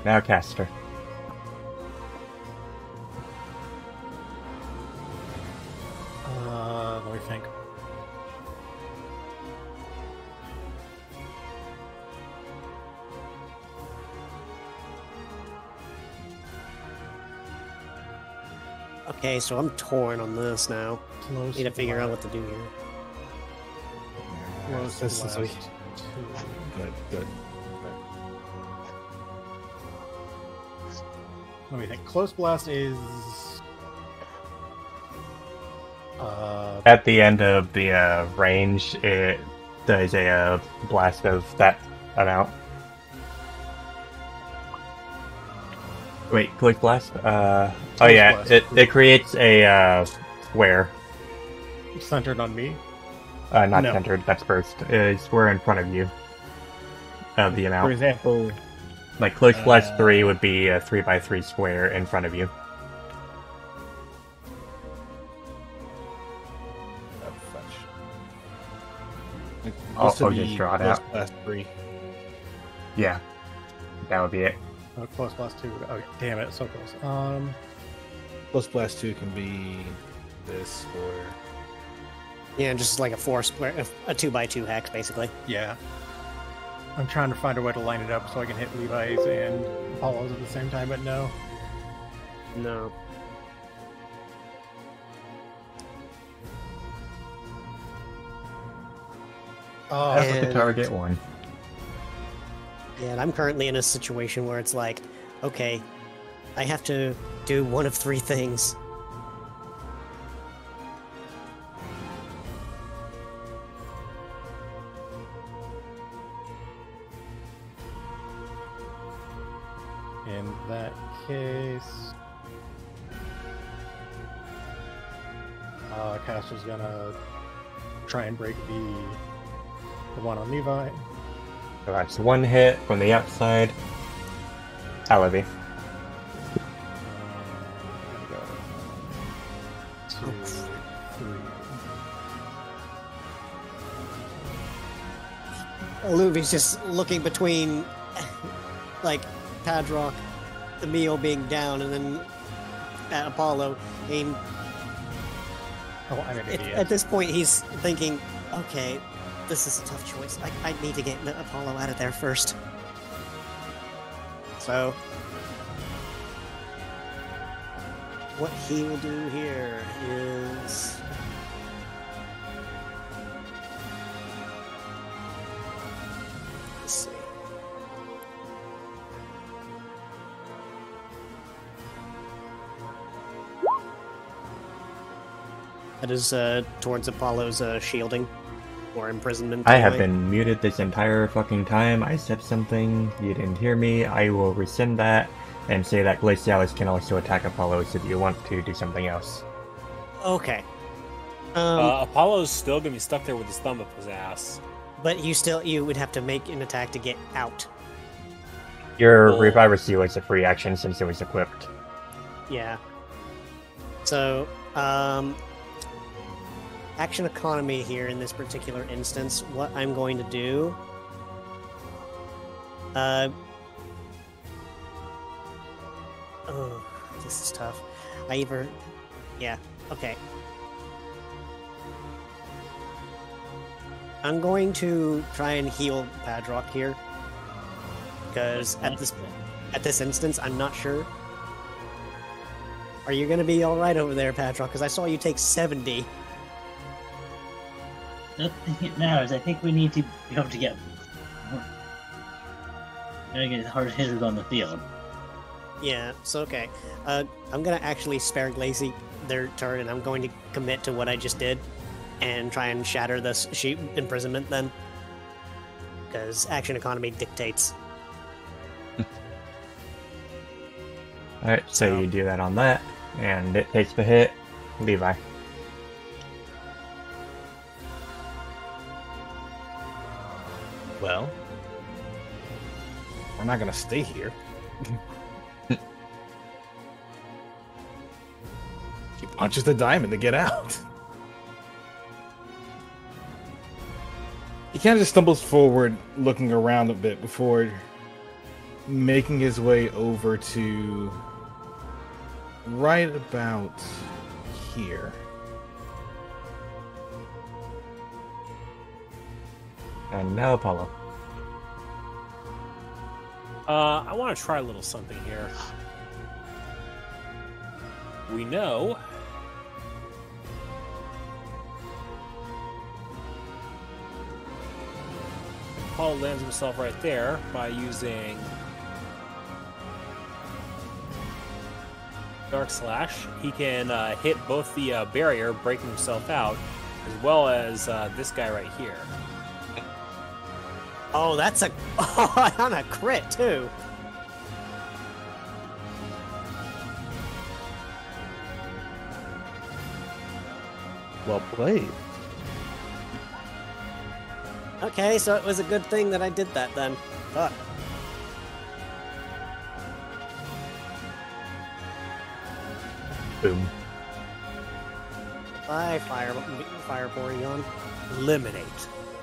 Now Caster. Let me think. Okay, so I'm torn on this now. Close Need to figure out what blast. to do here. Close This is blast like- 2. Good. Let me think. Close blast is At the end of the range, it does a blast of that amount. Wait, close blast? Oh yeah, blast. it creates a square. centered on me. Not No. centered, that's burst. A square in front of you. Of the For amount. example, Like close blast 3 would be a 3x3 square in front of you. I'll just draw it out. Last 3. Yeah. That would be it. close blast 2. Oh, damn it, so close. Close blast 2 can be this or Yeah, just like a 4 square, a 2x2 hex, basically. Yeah. I'm trying to find a way to line it up so I can hit Levi's and Apollo's at the same time, but no. No. Oh, That's what the And- target one. Yeah, and I'm currently in a situation where it's like, okay, I have to do one of 3 things. in that case, Caster's gonna try and break the one on Levi. So that's 1 hit from the outside. Alibi. Go 2, 3. Luvy's just looking between, like, Padrock, Emil being down, and then at Apollo. I mean, Oh, I'm an idiot. at this point, he's thinking, okay, This is a tough choice. I need to get Apollo out of there first. So, what he will do here is... Let's see. That is towards Apollo's shielding or imprisonment. I have anyway. been muted this entire fucking time. I said something, you didn't hear me. I will rescind that and say that Glacialis can also attack Apollos if you want to do something else. Okay. Apollo's still gonna be stuck there with his thumb up his ass. But you would have to make an attack to get out. Your Oh. Reviver Seal is a free action since it was equipped. Yeah. So, action economy here in this particular instance. What I'm going to do. Oh, this is tough. Yeah. Okay. I'm going to try and heal Padrock here. Because at this instance, I'm not sure. Are you going to be alright over there, Padrock? Because I saw you take 70. I don't think it matters. I think we need to be able to get hard hitters on the field. Yeah, so okay. I'm going to actually spare Glacy their turn, and I'm going to commit to what I just did and try and shatter this sheep imprisonment then. Because action economy dictates. Alright, so you do that on that, and it takes the hit. Levi. Well, we're not gonna stay here. He punches the diamond to get out. He kind of just stumbles forward, looking around a bit before making his way over to right about here. And now Apollo. I want to try a little something here. We know Paul lands himself right there by using Dark Slash. He can hit both the barrier, breaking himself out, as well as this guy right here. Oh, that's a... Oh, on a crit, too. Well played. Okay, so it was a good thing that I did that then. Fuck. Boom. Bye, Fire Porygon. Eliminate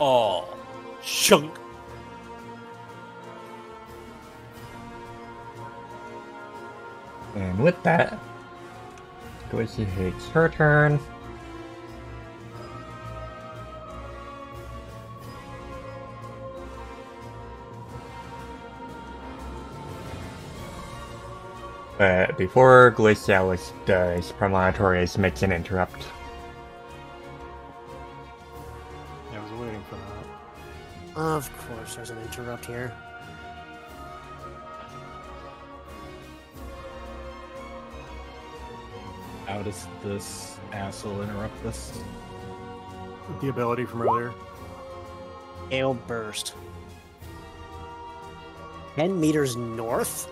all. Chunk. And with that, Glacy takes her turn. But before Glacialis does, Promontorius makes an interrupt. I was waiting for that. Of course, there's an interrupt here. How does this asshole interrupt this? The ability from earlier. Gale Burst. 10 meters north?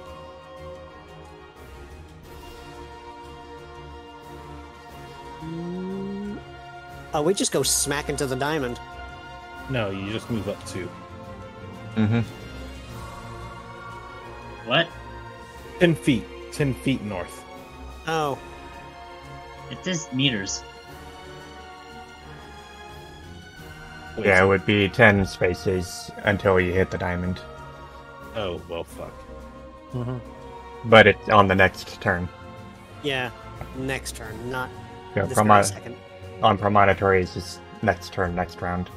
Oh, we just go smack into the diamond. No, you just move up 2. Mm-hmm. What? 10 feet. 10 feet north. Oh, It says meters. Wait, Yeah, it would be 10 spaces until you hit the diamond. Oh, well, fuck. Mm-hmm. But it's on the next turn. yeah. Next turn, not Yeah, this very second. on Promontories is next turn, next round.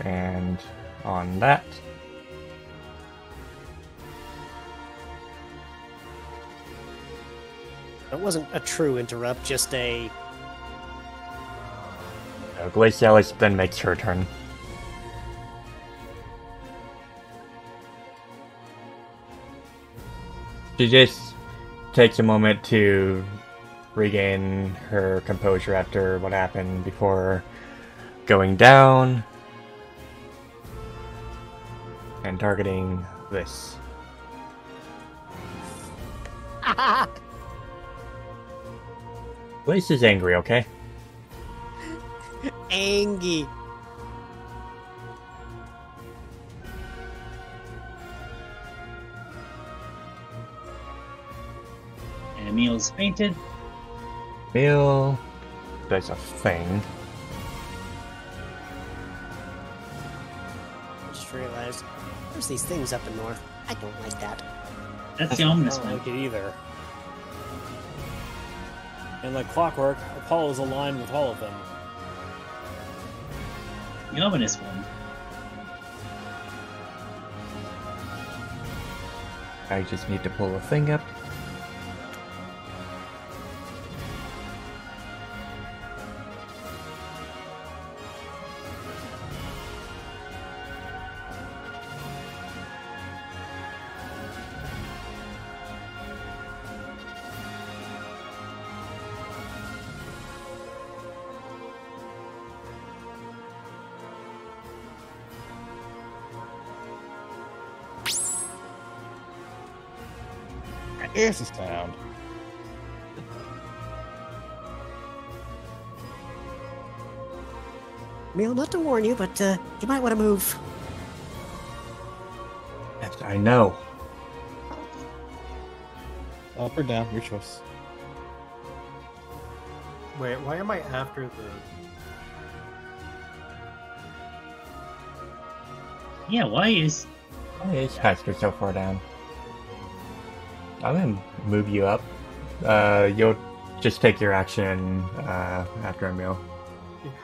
And on that, It wasn't a true interrupt, just a. Glacialis then makes her turn. She just takes a moment to regain her composure after what happened before going down and targeting this. Glace is angry, okay? Angie. And Emil's fainted. Bill does a thing. I just realized there's these things up in north. I don't like that. That's the I ominous don't one. like it either. And like clockwork, Apollo's aligned with all of them. The ominous one. I just need to pull a thing up. Here's the sound. Emil, not to warn you, but you might want to move. Yes, I know. Up or down, your choice. Wait, why am I after the... Yeah, why is... Why is Caster so far down? I'm gonna move you up. You'll just take your action after Emil.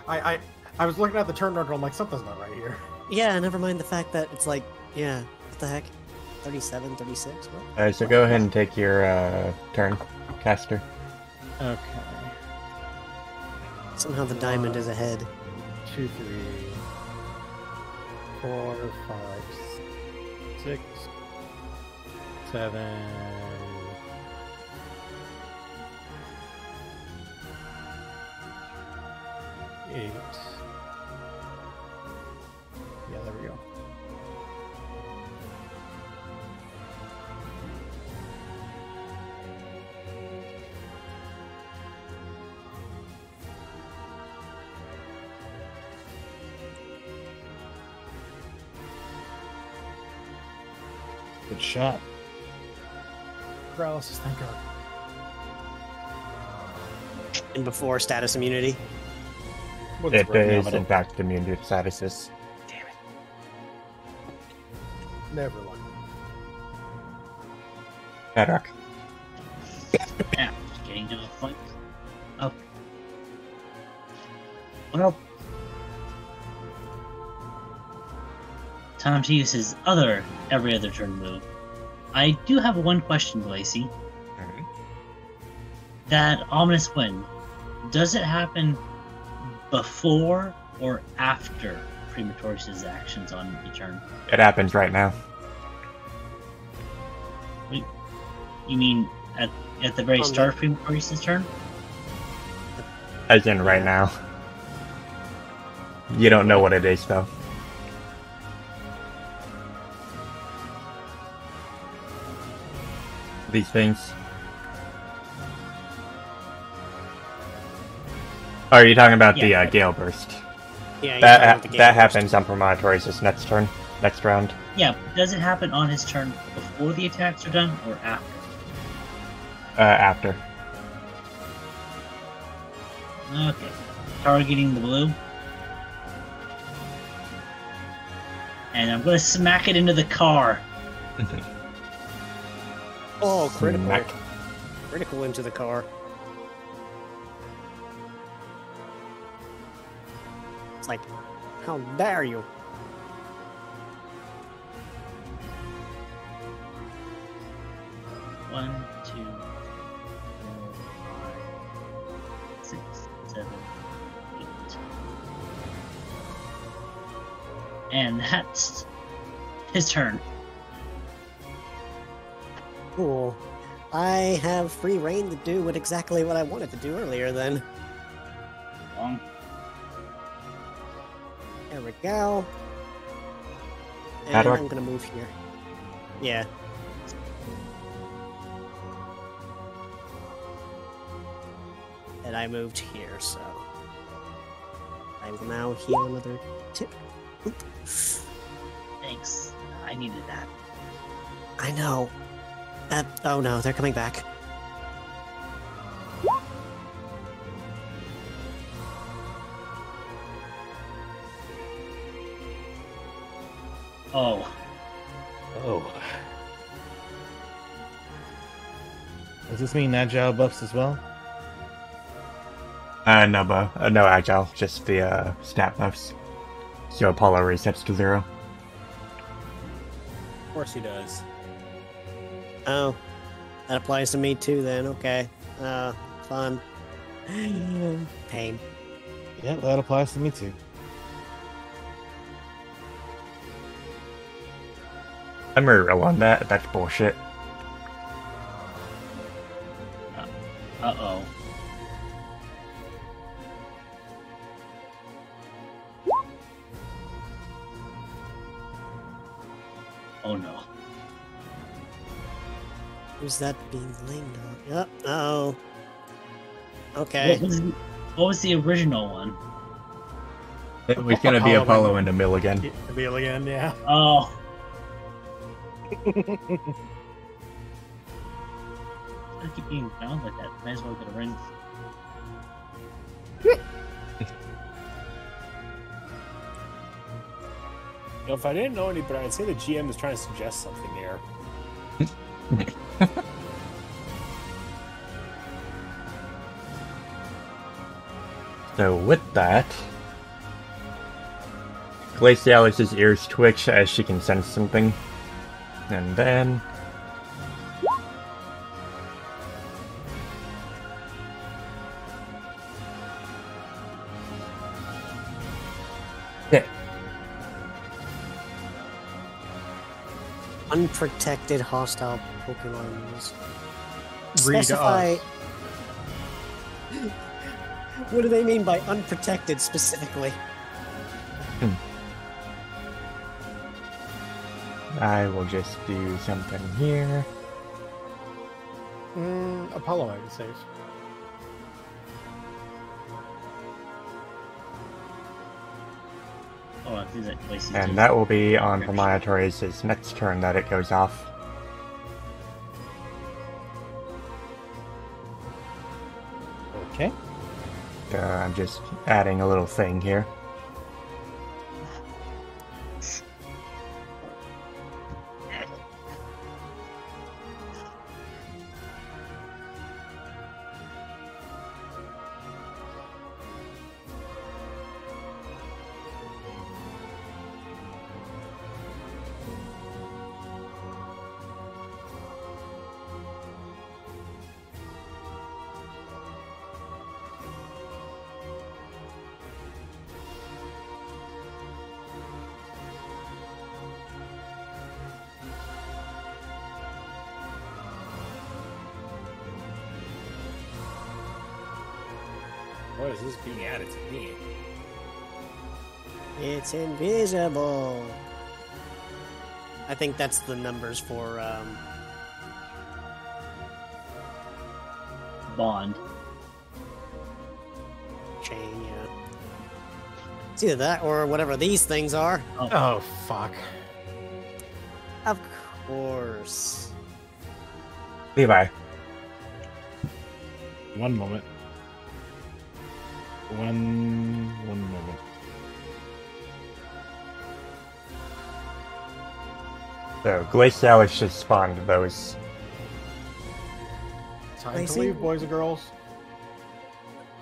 I was looking at the turn order, I'm like, something's not right here. Yeah, never mind the fact that it's like, yeah, what the heck? 37, 36? What? So go ahead and take your turn, Caster. Okay. Somehow the diamond is ahead. 2, 3, 4, 5, 6, 7, 8. Yeah, there we go. Good shot. Paralysis, thank God. And before status immunity. What's It broken is, out? in fact, immune to statuses. Never like Hadrock. Yeah, just getting to the point. Oh. Well. Time to use his every other turn move. I do have one question, Lacey. That ominous wind, does it happen before or after Prematorius' actions on the turn? It happens right now. You mean at the very On start of Prematorius' turn? As in right now. You don't know what it is, though. These things. Oh, are you talking about Yeah. the Gale Burst? Yeah, That happens on Prematorius' next turn, next round. Yeah, does it happen on his turn before the attacks are done or after? After. Okay. Targeting the blue. And I'm gonna smack it into the car. Oh, critical. Smack. Critical into the car. It's like How dare you? One, two, 4, 5, 6, 7, 8. And that's his turn. Cool. I have free reign to do exactly what I wanted to do earlier then. Long. There we go. And Haddock. I'm gonna move here. Yeah. And I moved here, so I will now heal another tip. Oop. Thanks. I needed that. I know. Oh no, they're coming back. Oh, Oh. Does this mean agile buffs as well? No agile, just the stat buffs. So Apollo resets to 0. Of course he does. Oh, that applies to me too then, okay. Fun. Pain. Yeah, that applies to me too. I'm gonna roll on that. That's bullshit. uh-oh. Oh no. Who's that being leaned on? Yep. Oh. Okay. What was the original one? It was gonna be Apollo Apollo and Emil again. The meal again, yeah. Oh. I keep being bound like that. Might as well get a ring. You know, if I didn't know any better, I'd say the GM is trying to suggest something here. So with that, Glacialis's ears twitch as she can sense something. And then... Yeah. Unprotected hostile Pokemons. Read Specify. us. What do they mean by unprotected specifically? I will just do something here. Apollo, I would say. Oh, I think that place is And that will be on Promontory's next turn that it goes off. Okay. I'm just adding a little thing here. What is this being added to me? It's invisible. I think that's the numbers for Bond. chain, yeah. It's either that or whatever these things are. Oh, fuck. Of course. Levi. One moment. One moment. So Glacialis just spawned those. Time Lacey? to leave, boys and girls.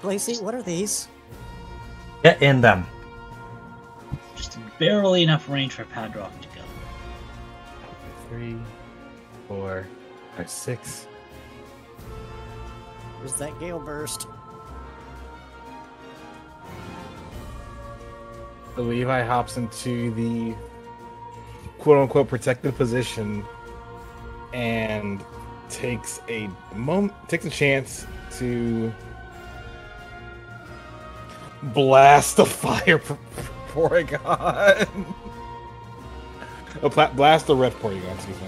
Lacey, what are these? Get in them. barely enough range for Padrock to go. 3, 4, 5, 6. There's that gale burst. The Levi hops into the quote-unquote protected position and takes a chance to blast the fire Porygon. Blast the red Porygon, excuse me.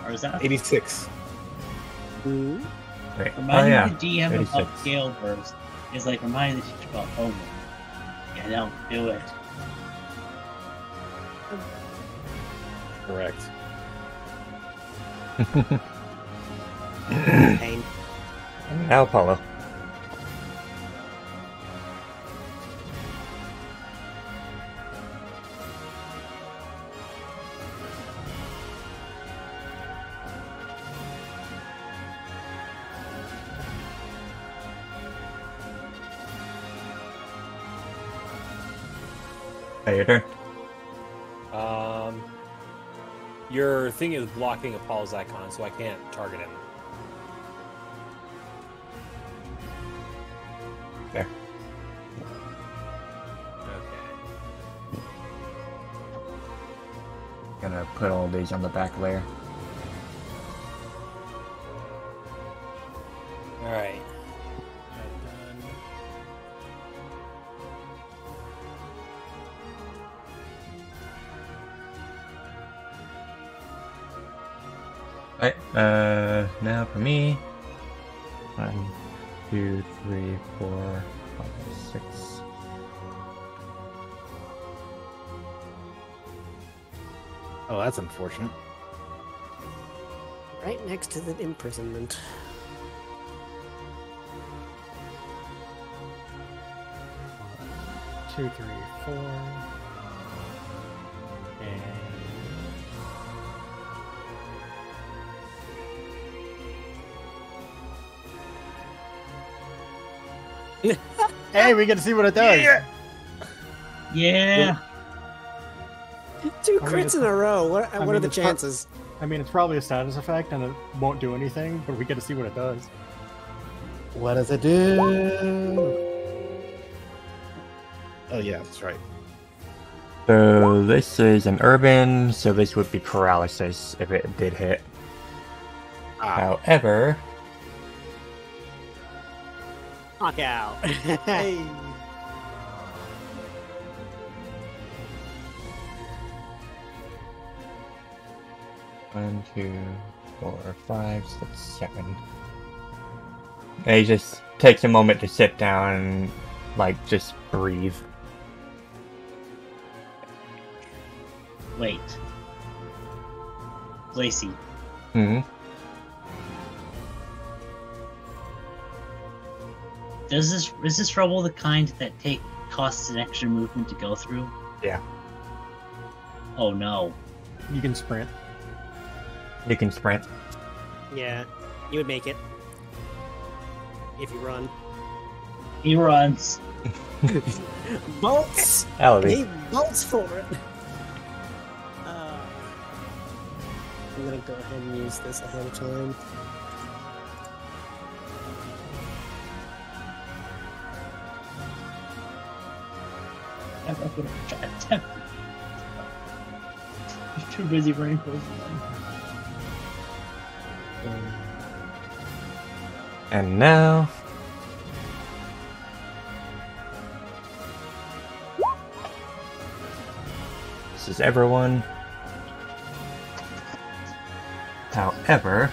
Or is that 86. Ooh. Wait. reminding the DM 86. about Gale Burst is like reminding the teacher about homework. Yeah, don't do it. Correct. Pain. Now, Apollo. Hey, your turn. Your thing is blocking Apollo's icon, so I can't target him. There. Okay. Gonna put all these on the back layer. All right. Alright, now for me. 1, 2, 3, 4, 5, 6. Oh, that's unfortunate. Right next to the imprisonment. Two, 3, 4. And Hey, we get to see what it does. Yeah. Two I mean, crits in a row. What I are mean, the it's chances? I mean, it's probably a status effect, and it won't do anything, but we get to see what it does. What does it do? Oh, yeah, that's right. So this is an urban, so this would be paralysis if it did hit. However, Knockout. Hey. 1, 2, 4, 5, 6, 7. And he just takes a moment to sit down and, like, just breathe. Wait. Lacey, Hmm. is this rubble the kind that costs an extra movement to go through? Yeah. Oh no. You can sprint. You can sprint. Yeah, you would make it. If you run. He runs. Bolts! Elevate. He bolts for it! I'm gonna go ahead and use this ahead of time. I'm not gonna try to attempt it. You're too busy running for them. And now... This is everyone. However...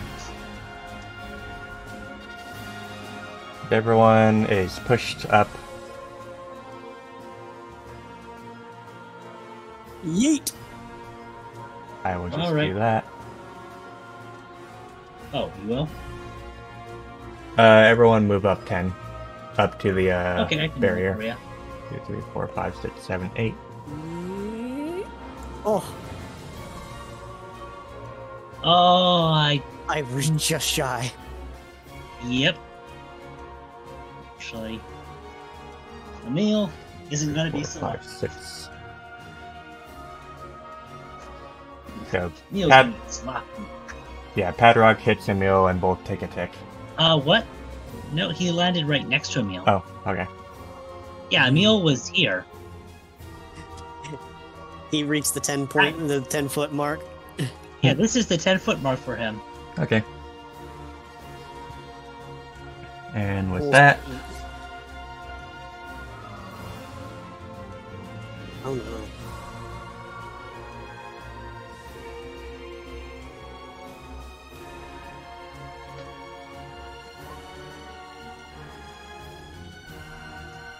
Everyone is pushed up. Yeet! I will just Alright. do that. Oh, you will? Everyone move up 10. Up to the Okay, I can barrier. move, yeah. 2, 3, 4, 5, 6, 7, 8. Oh, Oh, I was just shy. Yep. Actually. Emil isn't gonna be 4, so 5, 6. So, Emil's Pat- gonna get slapped. yeah, Padrock hits Emil and both take a tick. What? No, he landed right next to Emil. Oh, okay. Yeah, Emil was here. He reached the 10-foot mark. Yeah, this is the 10-foot mark for him. Okay. And with Cool. that, Oh no.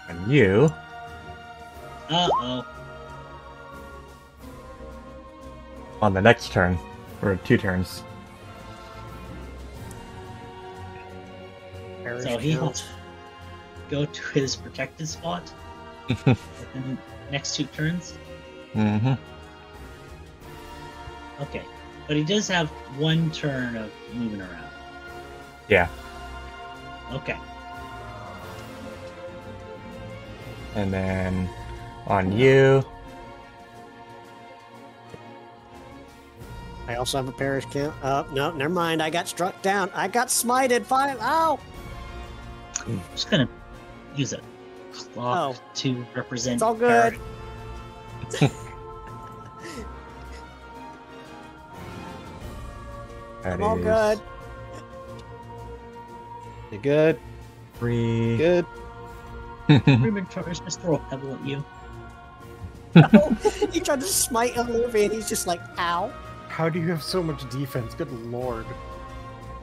and you, Uh-oh. on the next turn, or 2 turns, Perish So he count. will go to his protected spot in the next 2 turns. mm-hmm. Okay. But he does have 1 turn of moving around. Yeah. Okay. And then on you, I also have a perish count. No, never mind. I got struck down. I got smited. Fine. Ow! I'm just gonna use a clock to represent It's all good. that I'm all is good. You good? 3. Good. Ruben tries to throw a pebble at you. He tried to smite Olivia and he's just like, ow. How do you have so much defense? Good lord.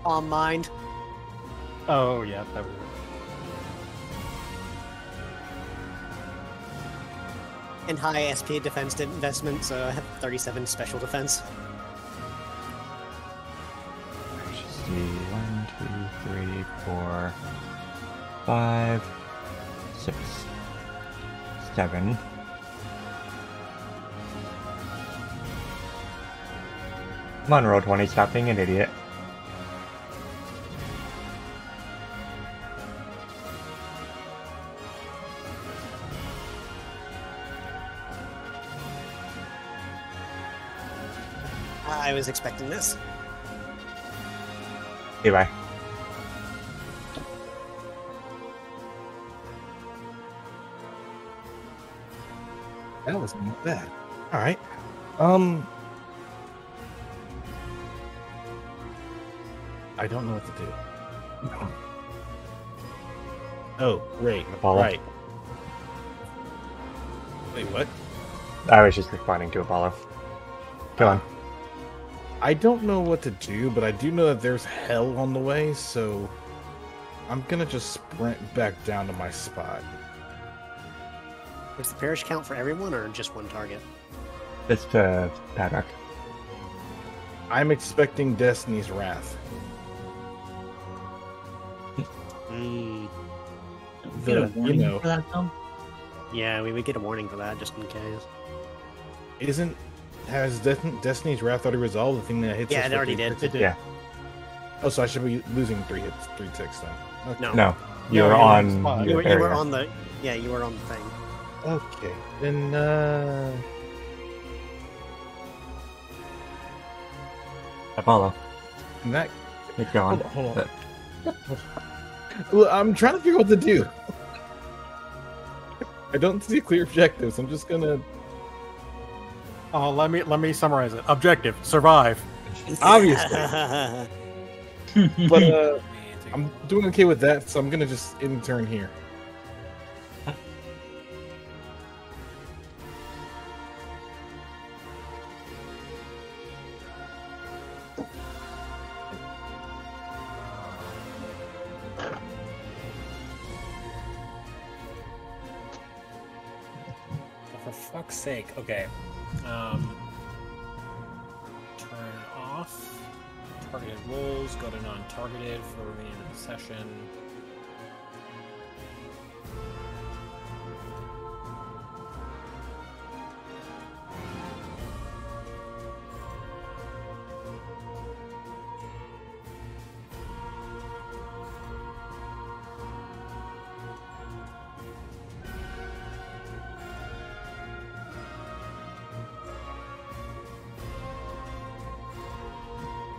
On mind. Oh, yeah, that would. And high SP defense investment, so I have 37 special defense. Let's see, 1, 2, 3, 4, 5, 6, 7. Come on, roll 20, stop being an idiot. I was expecting this. Okay, bye. That was not bad. All right. I don't know what to do. Oh, great. Apollo. Right. Wait, what? I was just responding to Apollo. Go on. I don't know what to do, but I do know that there's hell on the way, so I'm gonna just sprint back down to my spot. Is the perish count for everyone or just one target? It's Paddock. I'm expecting Destiny's Wrath. Mm, Get a You warning know. for that, though? yeah, we would get a warning for that just in case. Has Destiny's Wrath already resolved the thing that hits Yeah, us it for already 3 did. ticks? It did. Yeah. Oh, so I should be losing 3 ticks then. Okay. No. No, you No, were you're on on the spot. You your were area. on the... Yeah, you were on the thing. Okay. Then, Apollo, in that... keep going. Hold on. Well, I'm trying to figure out what to do. I don't see clear objectives. I'm just gonna... Oh, let me summarize it. Objective: survive. Obviously. But, I'm doing okay with that, so I'm gonna just end turn here. For fuck's sake. Okay. Turn off. Targeted rolls. Go to non-targeted for the end of the session.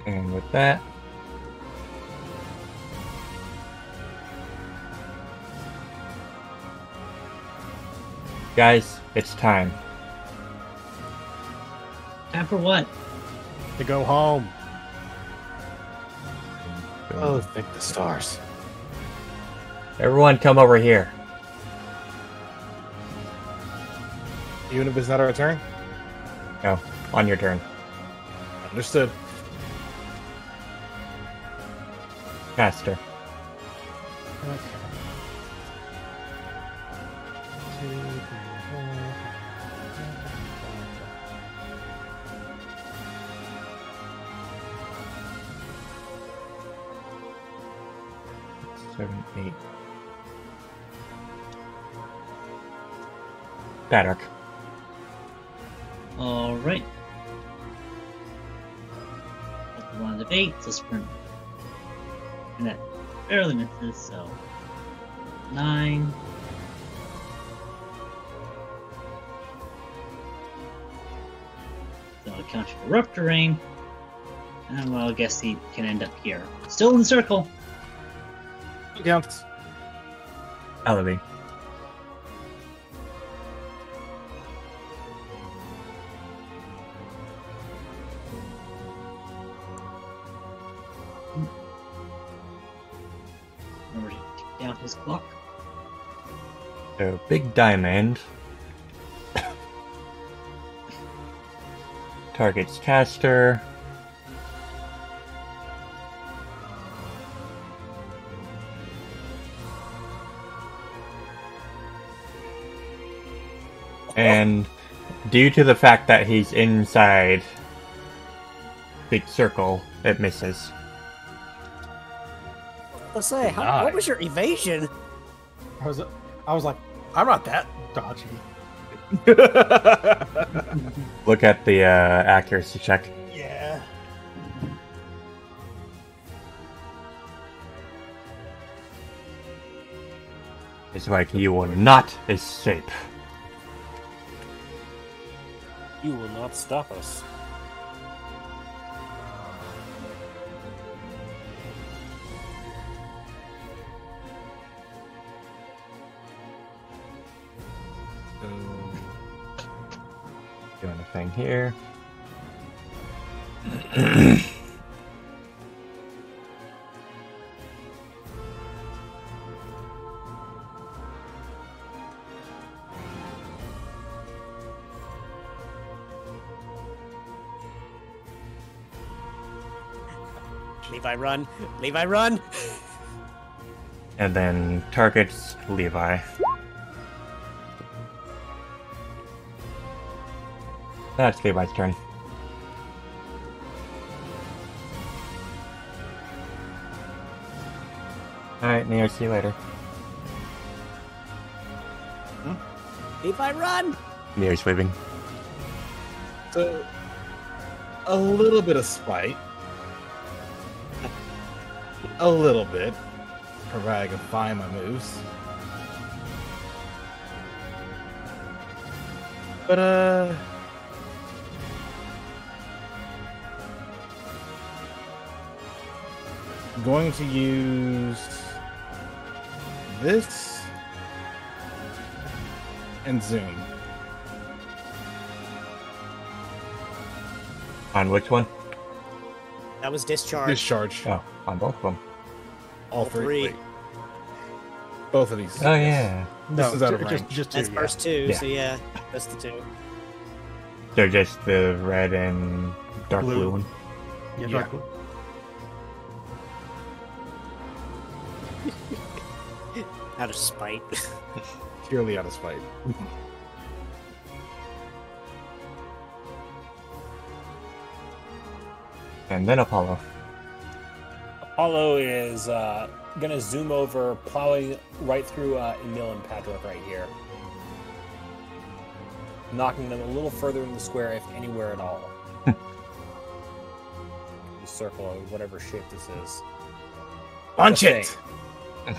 And with that, guys, it's time. Time for what? To go home. Oh, thank the stars. Everyone come over here. Even if it's not our turn? No, on your turn. Understood. Caster. Okay. 2, 3, 4, 7, 8. Patrick. Alright. One of the bait, so sprint. And that barely misses, so 9. So I'll count for rough terrain. And well, I guess he can end up here. Still in the circle. Who counts? Elevate. Remember to take down his clock. So, big diamond. Targets caster. And due to the fact that he's inside big circle, it misses. Let's say, what was your evasion? I was like, I'm not that dodgy. Look at the accuracy check. Yeah. It's like you will not escape. You will not stop us. Doing a thing here. Levi, run! Levi, run! And then targets Levi. That's Levi's turn. Alright, Neo, see you later. Levi, run! Neo's leaving. So, a little bit of spite. A little bit. Provided I can find my moves. But, I'm going to use this and zoom. On which one? That was discharge. Discharge. Oh, on both of them. All three. three. Wait. Both of these. Oh, yeah. This is out of range. just That's two, first two, Yeah. so yeah, that's the two. So just the red and dark blue one. Yeah, Yeah. dark blue. Out of spite. Purely out of spite. And then Apollo. Apollo is gonna zoom over, plowing right through Emil and Patrick right here, knocking them a little further in the square, if anywhere at all. The circle, or whatever shape this is. Punch The it! thing.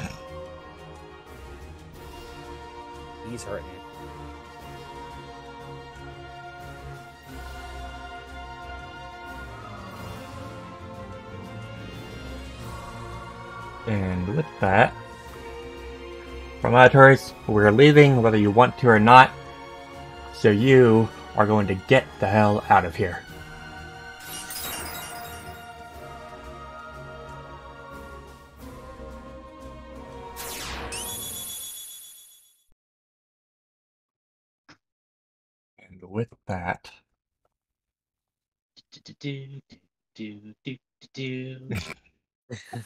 He's hurting. And with that, from Auditors, we're leaving whether you want to or not, so you are going to get the hell out of here. And with that,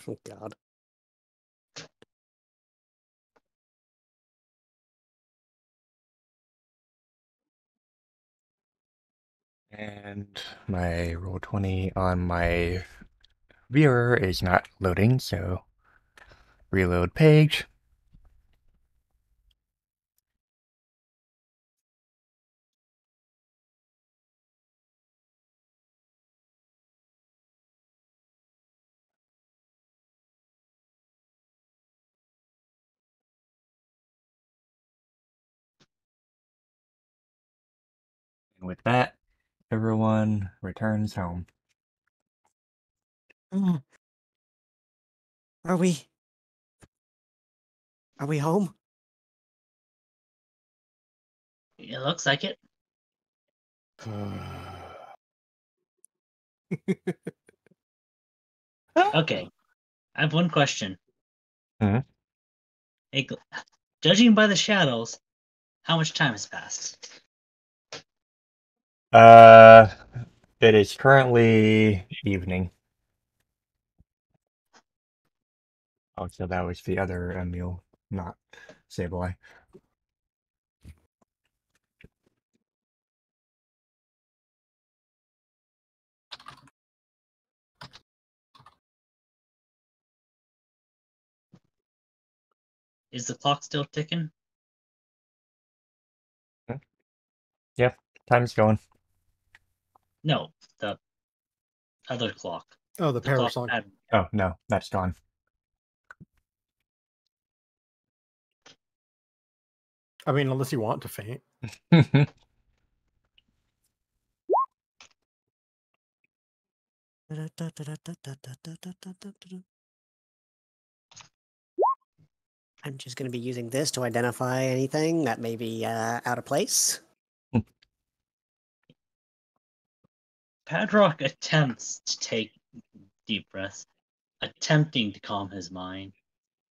Oh God. and my Roll20 on my viewer is not loading, so reload page. And with that, everyone returns home. Are we? Are we home? It looks like it. Okay. I have one question. Mhm. Hey, judging by the shadows, how much time has passed? It is currently evening. Oh, so that was the other Emil, not Sableye. Is the clock still ticking? Yep, time's going. No, the other clock. Oh, the The clock parasong. had Oh, no, that's gone. I mean, unless you want to faint. I'm just going to be using this to identify anything that may be out of place. Padrock attempts to take deep breaths, attempting to calm his mind,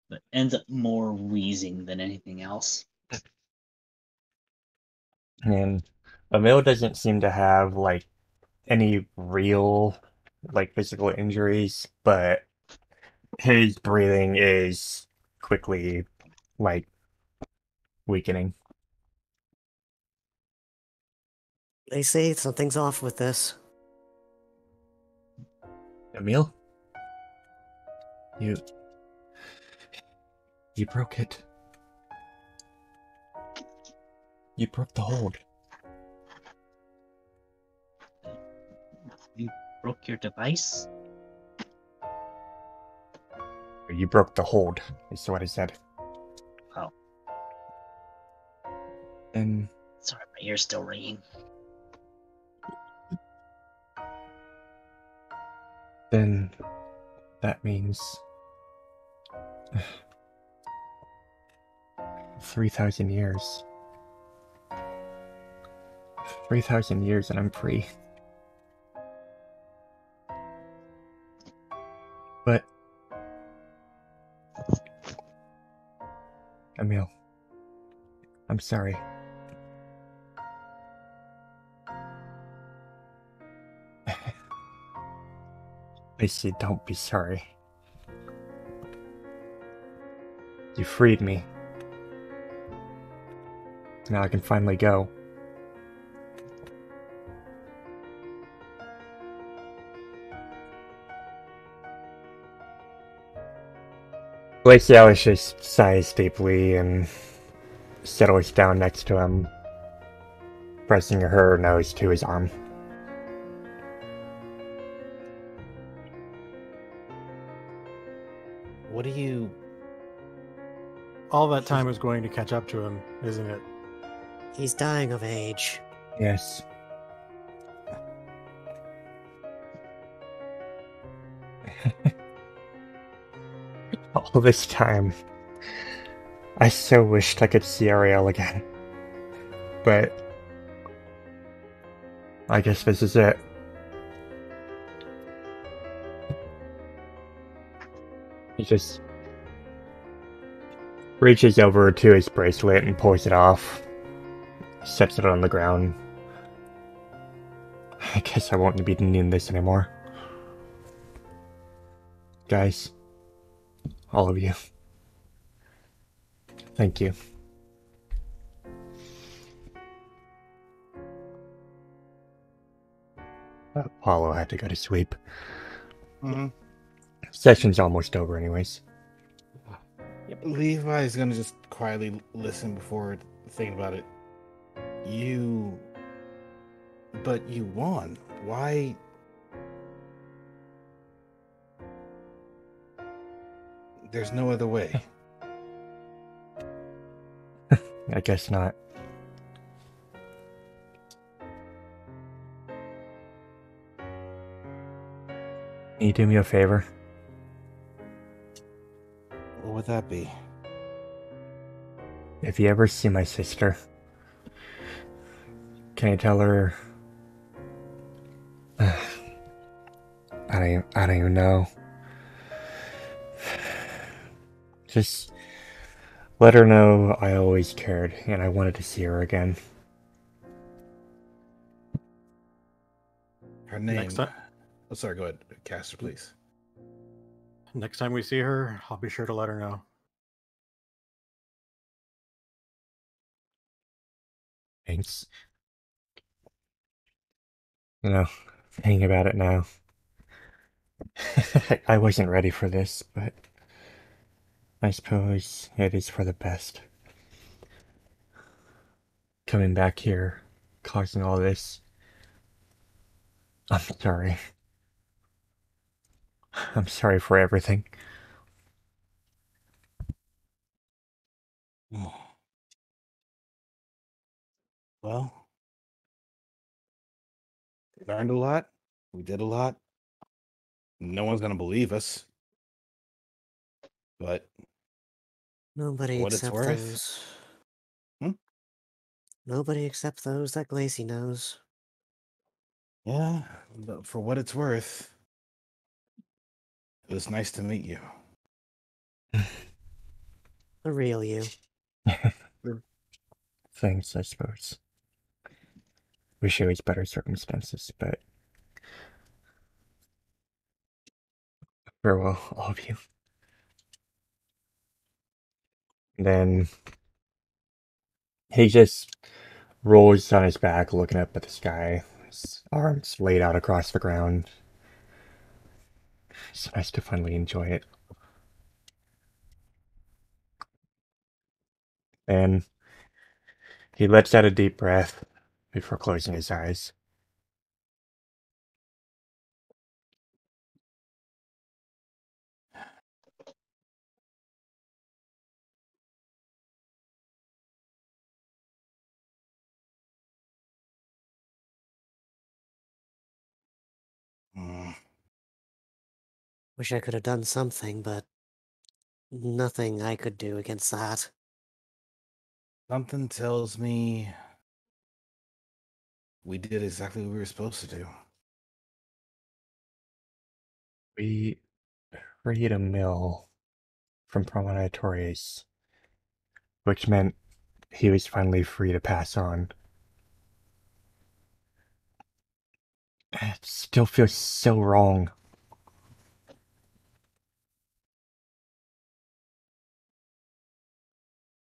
but ends up more wheezing than anything else. And Emil doesn't seem to have, like, any real, like, physical injuries, but his breathing is quickly, like, weakening. They say something's off with this. Emil? You broke it. You broke the hold. You broke your device? You broke the hold, is what I said. Oh. And Sorry, my ear's still ringing. then that means 3,000 years. 3,000 years and I'm free. But Emil, I'm sorry. Lacey, don't be sorry. You freed me. Now I can finally go. Lacey Alice just sighs deeply and settles down next to him, pressing her nose to his arm. What do you... All that time is going to catch up to him, isn't it? He's dying of age. Yes. all this time. I so wished I could see Ariel again. But I guess this is it. He just reaches over to his bracelet and pulls it off. Sets it on the ground. I guess I won't be needing this anymore. Guys, all of you, thank you. Apollo had to go to sleep. Session's almost over anyways. Levi's gonna just quietly listen before thinking about it. But you won. Why? There's no other way. I guess not. Can you do me a favor? What would that be? If you ever see my sister, can you tell her? I don't even know. Just let her know I always cared and I wanted to see her again. Her name. Next time, Oh, sorry. Go ahead, Caster, please. next time we see her, I'll be sure to let her know. Thanks. You know, thinking about it now. I wasn't ready for this, but I suppose it is for the best. Coming back here, causing all this. I'm sorry. I'm sorry for everything. Well, we learned a lot. We did a lot. No one's gonna believe us. But Nobody what it's except worth. those. Hmm? Nobody except those that Glacy knows. yeah, but for what it's worth, it was nice to meet you. The real you. Thanks, I suppose. Wish it was better circumstances, but farewell, all of you. Then he just rolls on his back, looking up at the sky, his arms laid out across the ground. It's nice to finally enjoy it. And he lets out a deep breath before closing his eyes. Mm, Wish I could have done something, but nothing I could do against that. Something tells me we did exactly what we were supposed to do. We freed a mill from Promenade Torres, which meant he was finally free to pass on. It still feels so wrong.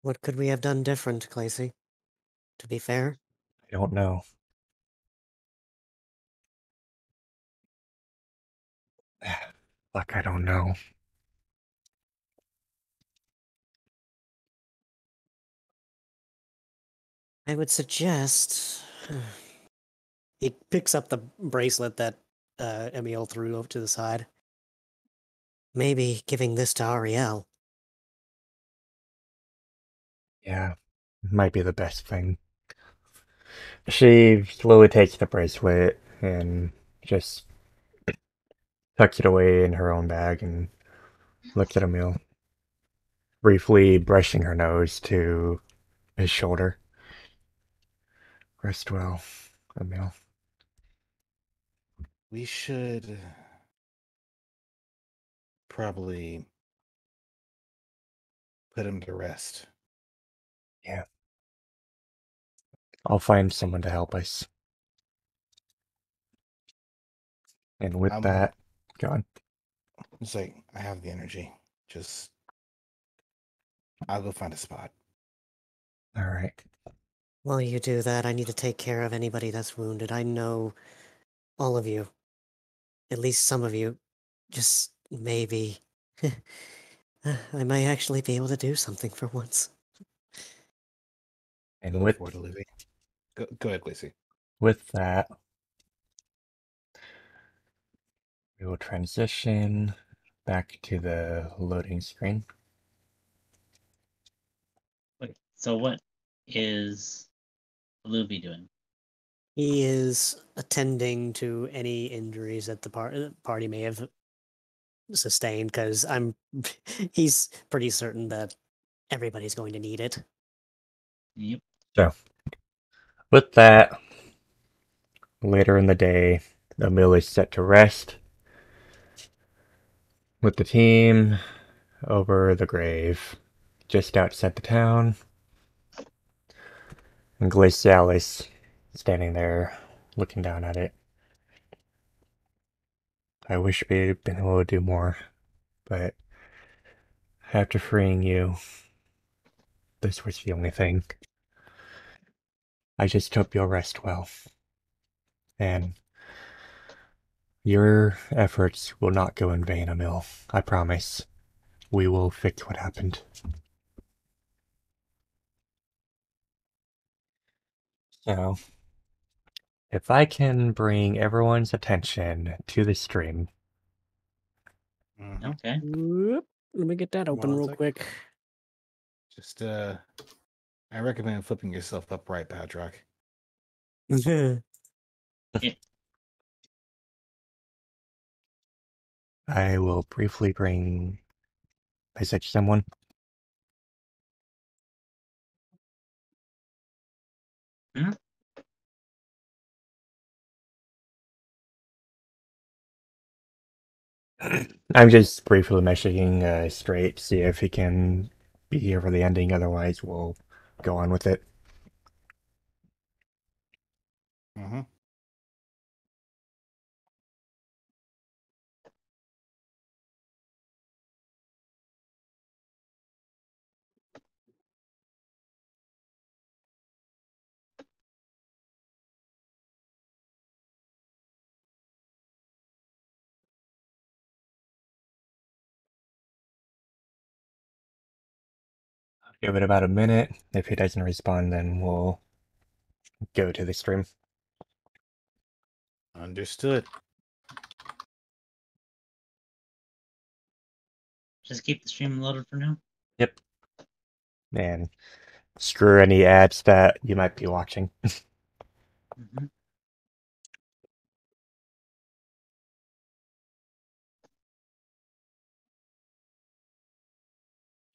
What could we have done different, Glacy? To be fair? I don't know. Fuck, I don't know. I would suggest. He picks up the bracelet that Emil threw over to the side. Maybe giving this to Ariel. Yeah, might be the best thing. She slowly takes the bracelet and just tucks it away in her own bag and looks at Emil. briefly brushing her nose to his shoulder. Rest well, Emil. We should probably put him to rest. Yeah. I'll find someone to help us. And with that, go on. It's like, I have the energy. Just, I'll go find a spot. All right. While you do that, I need to take care of anybody that's wounded. I know all of you. At least some of you. Just maybe. I might actually be able to do something for once. And Go with for it, Olivia. Go ahead, Lacey. with that, we will transition back to the loading screen. Wait, so what is Luby doing? He is attending to any injuries that the party may have sustained, because he's pretty certain that everybody's going to need it. Yep. So, with that, later in the day, Emil is set to rest with the team over the grave just outside the town. And Glacialis standing there looking down at it. I wish we'd been able to do more, but after freeing you, this was the only thing. I just hope you'll rest well. And your efforts will not go in vain, Emil. I promise. We will fix what happened. So, if I can bring everyone's attention to the stream. Mhm. Okay. Whoop. Let me get that open One real sec. quick. Just, I recommend flipping yourself upright, Patrick. I will briefly message someone. Hmm? I'm just briefly messaging Straight to see if he can be here for the ending. Otherwise, we'll go on with it. Mm-hmm. Give it about a minute. If he doesn't respond, then we'll go to the stream. Understood. Just keep the stream loaded for now. Yep. And screw any ads that you might be watching. Mm-hmm.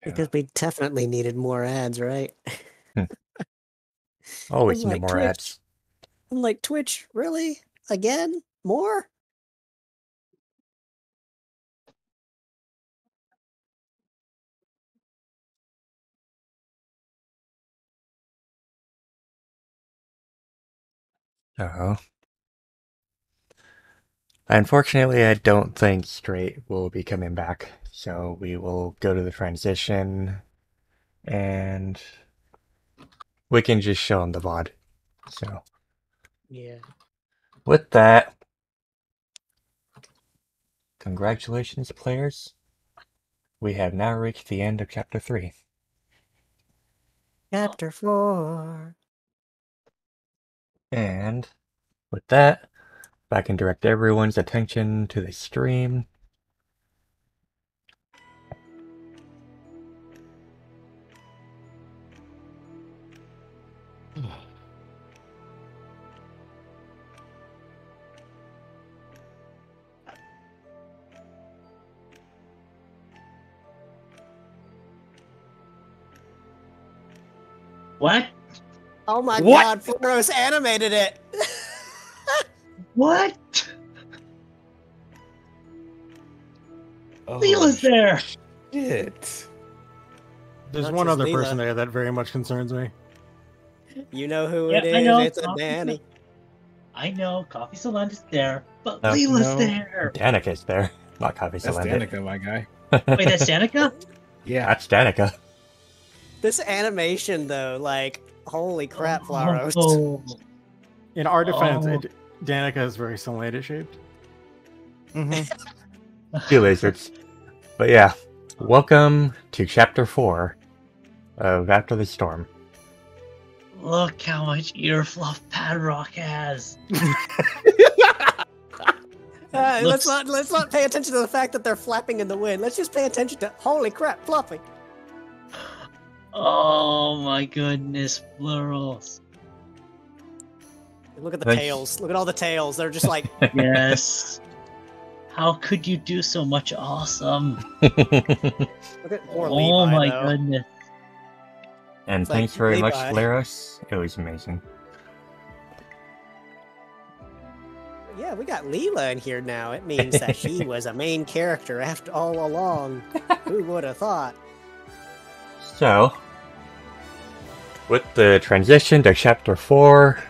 Because we definitely needed more ads, right? Always I'm need like, more Twitch. ads. I'm like, Twitch, really? Again? More? Uh-oh. Unfortunately, I don't think Straight will be coming back. So we will go to the transition and we can just show him the VOD. So Yeah. with that, congratulations, players. We have now reached the end of Chapter 3. Chapter 4. And with that, if I can direct everyone's attention to the stream. What? Oh my What? god, Floros animated it! What? Oh, Leela's there. shit. There's Not one just other Leela. person there that very much concerns me. You know who Yeah, it I is, know. it's a Danny. I know, Coffee Solanda's there, but No. Leela's No. there. Danica's there. Not Coffee That's Cylinder. Danica, my guy. Wait, that's Danica? Yeah. That's Danica. This animation, though, like, holy crap, Floros. Oh, In our defense, Oh. Danica is very Salada shaped. Mm-hmm. Two lizards. But yeah, welcome to Chapter 4 of After the Storm. look how much ear fluff Padrock has. Let's not pay attention to the fact that they're flapping in the wind. Let's just pay attention to holy crap, fluffy. Oh my goodness, plurals. Look at the Thanks. tails. Look at all the tails. They're just like Yes. How could you do so much awesome? look at poor Oh Levi. my though. goodness. And It's like thanks very much, Levi. Valeros. It was amazing. Yeah, we got Leela in here now. It means that she was a main character after all along. Who would have thought? So, with the transition to Chapter 4,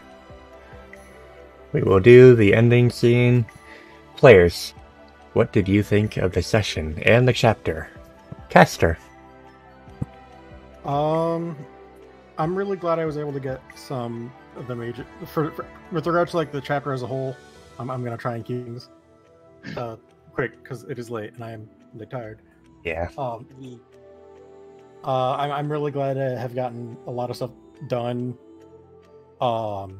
we will do the ending scene. Players, what did you think of the session and the chapter? Caster. I'm really glad I was able to get some of the major for with regard to like the chapter as a whole. I'm gonna try and keep things quick because it is late and I am really tired. Yeah. I'm really glad to have gotten a lot of stuff done. The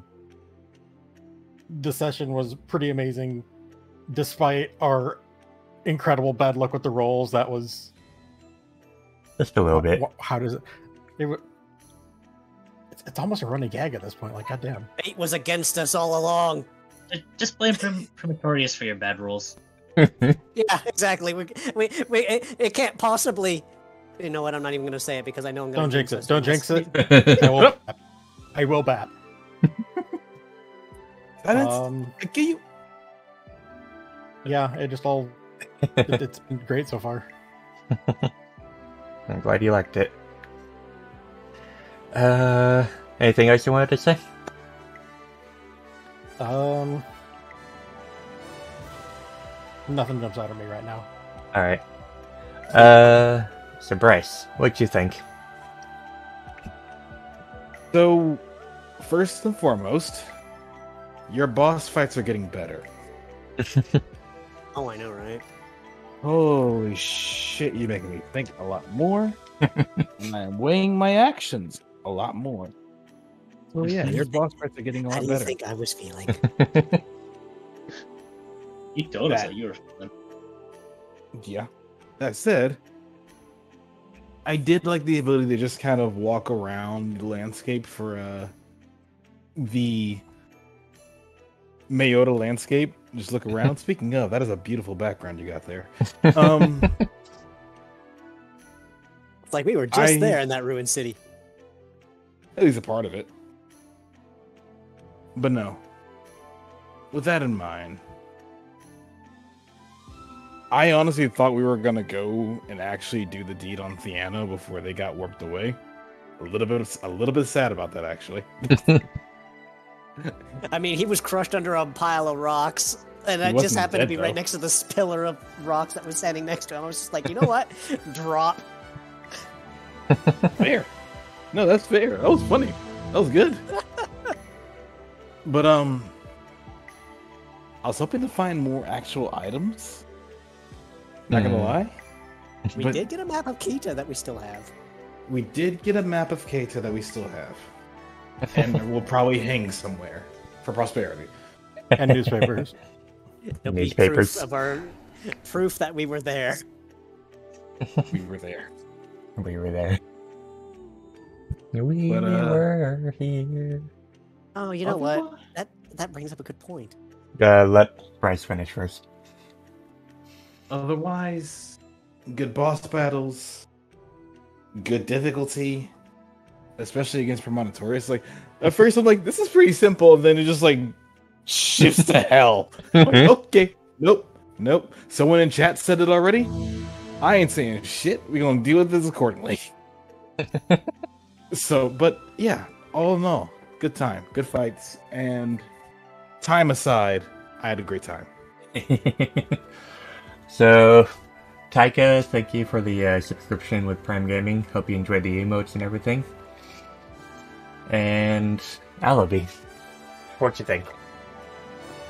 session was pretty amazing, despite our incredible bad luck with the rolls. That was Just a little bit. How does it? It's almost a running gag at this point. Like, goddamn. Fate was against us all along. Just blame Prematorius for your bad rules. Yeah, exactly. It can't possibly. You know what? I'm not even going to say it because I know I'm going Don't to jinx it. Don't jinx it. I will bat. Yeah, it just all. It's been great so far. I'm glad you liked it. Anything else you wanted to say? Nothing jumps out at me right now. Alright. So Bryce, what'd you think? So, first and foremost, your boss fights are getting better. Oh, I know, right? Holy shit, you're making me think a lot more. And I am weighing my actions a lot more. So yeah, your boss fights are getting a How lot do you better. think I was feeling? You told us That- that you were feeling. Yeah. That said, I did like the ability to just kind of walk around the landscape for the Mayota landscape. Just look around. Speaking of, that is a beautiful background you got there. It's like we were just I- there in that ruined city. At least a part of it. But no. With that in mind, I honestly thought we were gonna go and actually do the deed on Theano before they got warped away. A little bit sad about that, actually. I mean, he was crushed under a pile of rocks, and He I just wasn't happened to dead, be though. right next to this pillar of rocks that was standing next to him. I was just like, you know what? Drop. Fair. No, that's fair. That was funny. That was good. But I was hoping to find more actual items. Not gonna Mhm. lie. We But did get a map of Kita that we still have. we did get a map of Keita that we still have. And will probably hang somewhere for prosperity. And newspapers. It'll Newspapers. be proof of our proof that we were there. We were there. We were there. We But, were here. Oh, you know what? That brings up a good point. Let Bryce finish first. Otherwise, good boss battles, good difficulty, especially against Premonitorius. Like at first, I'm like, this is pretty simple, and then it just like shifts to hell. I'm like, okay, nope. Someone in chat said it already. I ain't saying shit. We're gonna deal with this accordingly. So, but yeah, all in all, good time, good fights, and time aside, I had a great time. So, Taika, thank you for the subscription with Prime Gaming. Hope you enjoyed the emotes and everything. And Alabi, what you think?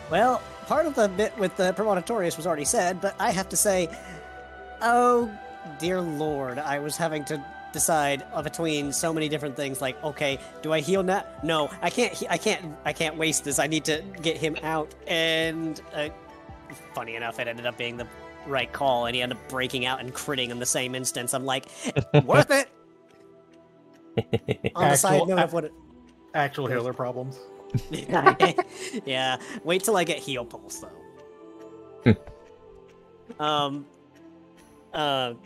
Well, part of the bit with the Premonitorius was already said, but I have to say, oh dear lord, I was having to decide between so many different things. Like, okay, do I heal now? No, I can't waste this. I need to get him out. And funny enough, it ended up being the right call, and he ended up breaking out and critting in the same instance. I'm like, worth it. On the side note of what Actual healer problems. yeah, wait till I get heal pulse though.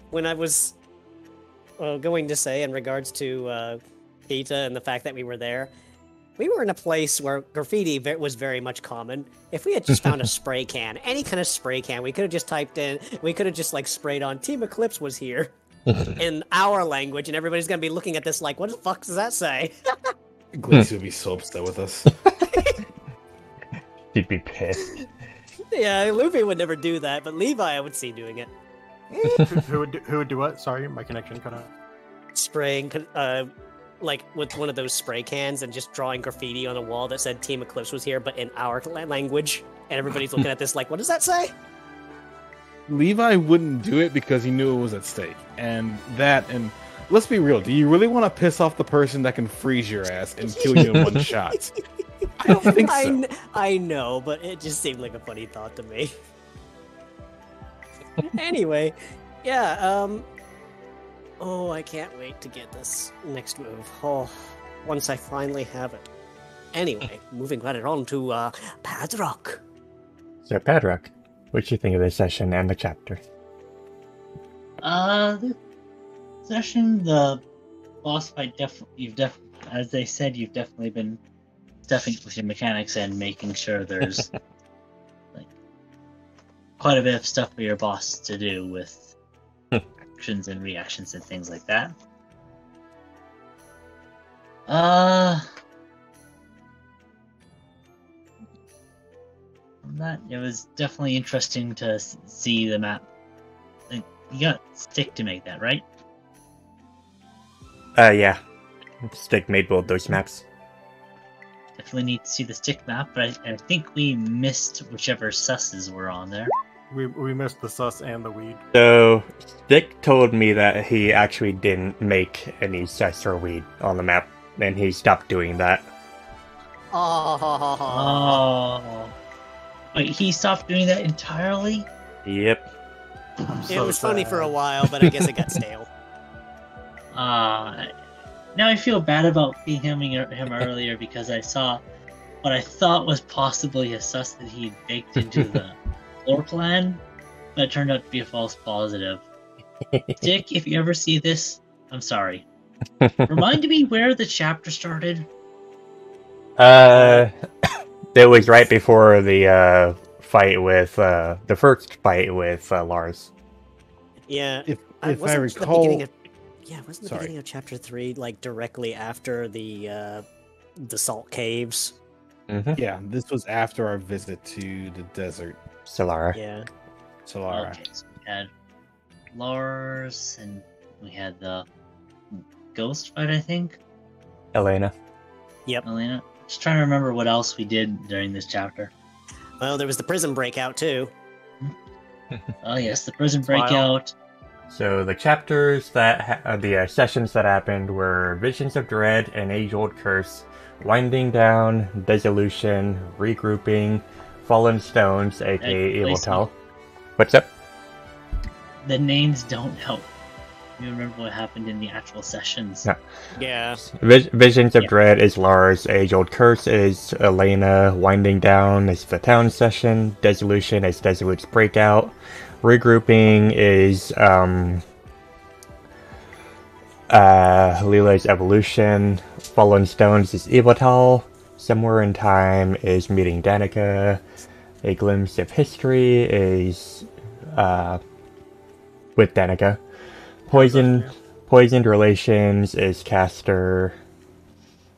When I was going to say in regards to Keita and the fact that we were there, we were in a place where graffiti was very much common. If we had just found a spray can, any kind of spray can, we could have just typed in, we could have just like sprayed on Team Eclipse was here in our language, and everybody's gonna be looking at this like, what the fuck does that say? Glacy would be so upset with us. He'd be pissed. Yeah, Luffy would never do that, but Levi I would see doing it. who would do what? Sorry, my connection cut out. Spraying, like with one of those spray cans and just drawing graffiti on a wall that said Team Eclipse was here, but in our language, and everybody's looking at this like, what does that say? Levi wouldn't do it because he knew it was at stake, and let's be real. Do you really want to piss off the person that can freeze your ass and kill you in one shot? I don't think so. I know, but it just seemed like a funny thought to me. Anyway, yeah, oh, I can't wait to get this next move. Oh, once I finally have it. Anyway, moving right on to Padrock. So, Padrock, what you think of this session and the chapter? The session, the boss fight, as they said, you've definitely been stuffing with your mechanics and making sure there's like quite a bit of stuff for your boss to do with actions and reactions and things like that. That it was definitely interesting to see the map. Like, you got Stick to make that, right? Yeah. Stick made both those maps. Definitely need to see the Stick map, but I think we missed whichever susses were on there. We missed the sus and the weed. So, Stick told me that he actually didn't make any sus or weed on the map, and he stopped doing that. Oh. Wait, he stopped doing that entirely? Yep. It was funny for a while, but I guess it got stale. Now I feel bad about DMing him earlier because I saw what I thought was possibly a sus that he baked into the floor plan, but it turned out to be a false positive. Dick, if you ever see this, I'm sorry. Remind me where the chapter started? It was right before the fight with the first fight with Lars. Yeah, If wasn't I the recall, beginning of, wasn't the Sorry. beginning of chapter 3 like directly after the salt caves? Mm-hmm. yeah, this was after our visit to the desert, Solara. Yeah. Solara. Okay, so we had Lars, and we had the ghost fight, I think. Elena. Elena. Just trying to remember what else we did during this chapter. Well, there was the prison breakout too. Oh yes, the prison Smile. breakout. So the chapters that the sessions that happened were Visions of Dread and Age-Old Curse, Winding Down, Dissolution, Regrouping, Fallen Stones, aka Hey, Evil Lacey. Tell. What's up? The names don't help. You remember what happened in the actual sessions. No. Yeah. Visions of Yeah. Dread is Lars, Age-Old Curse is Elena, Winding Down is the town session, Dissolution is Dissolute's breakout, Regrouping is Leela's evolution. Fallen Stones is Evotal. Somewhere in Time is meeting Danica. A Glimpse of History is with Danica. Poisoned Relations is Caster.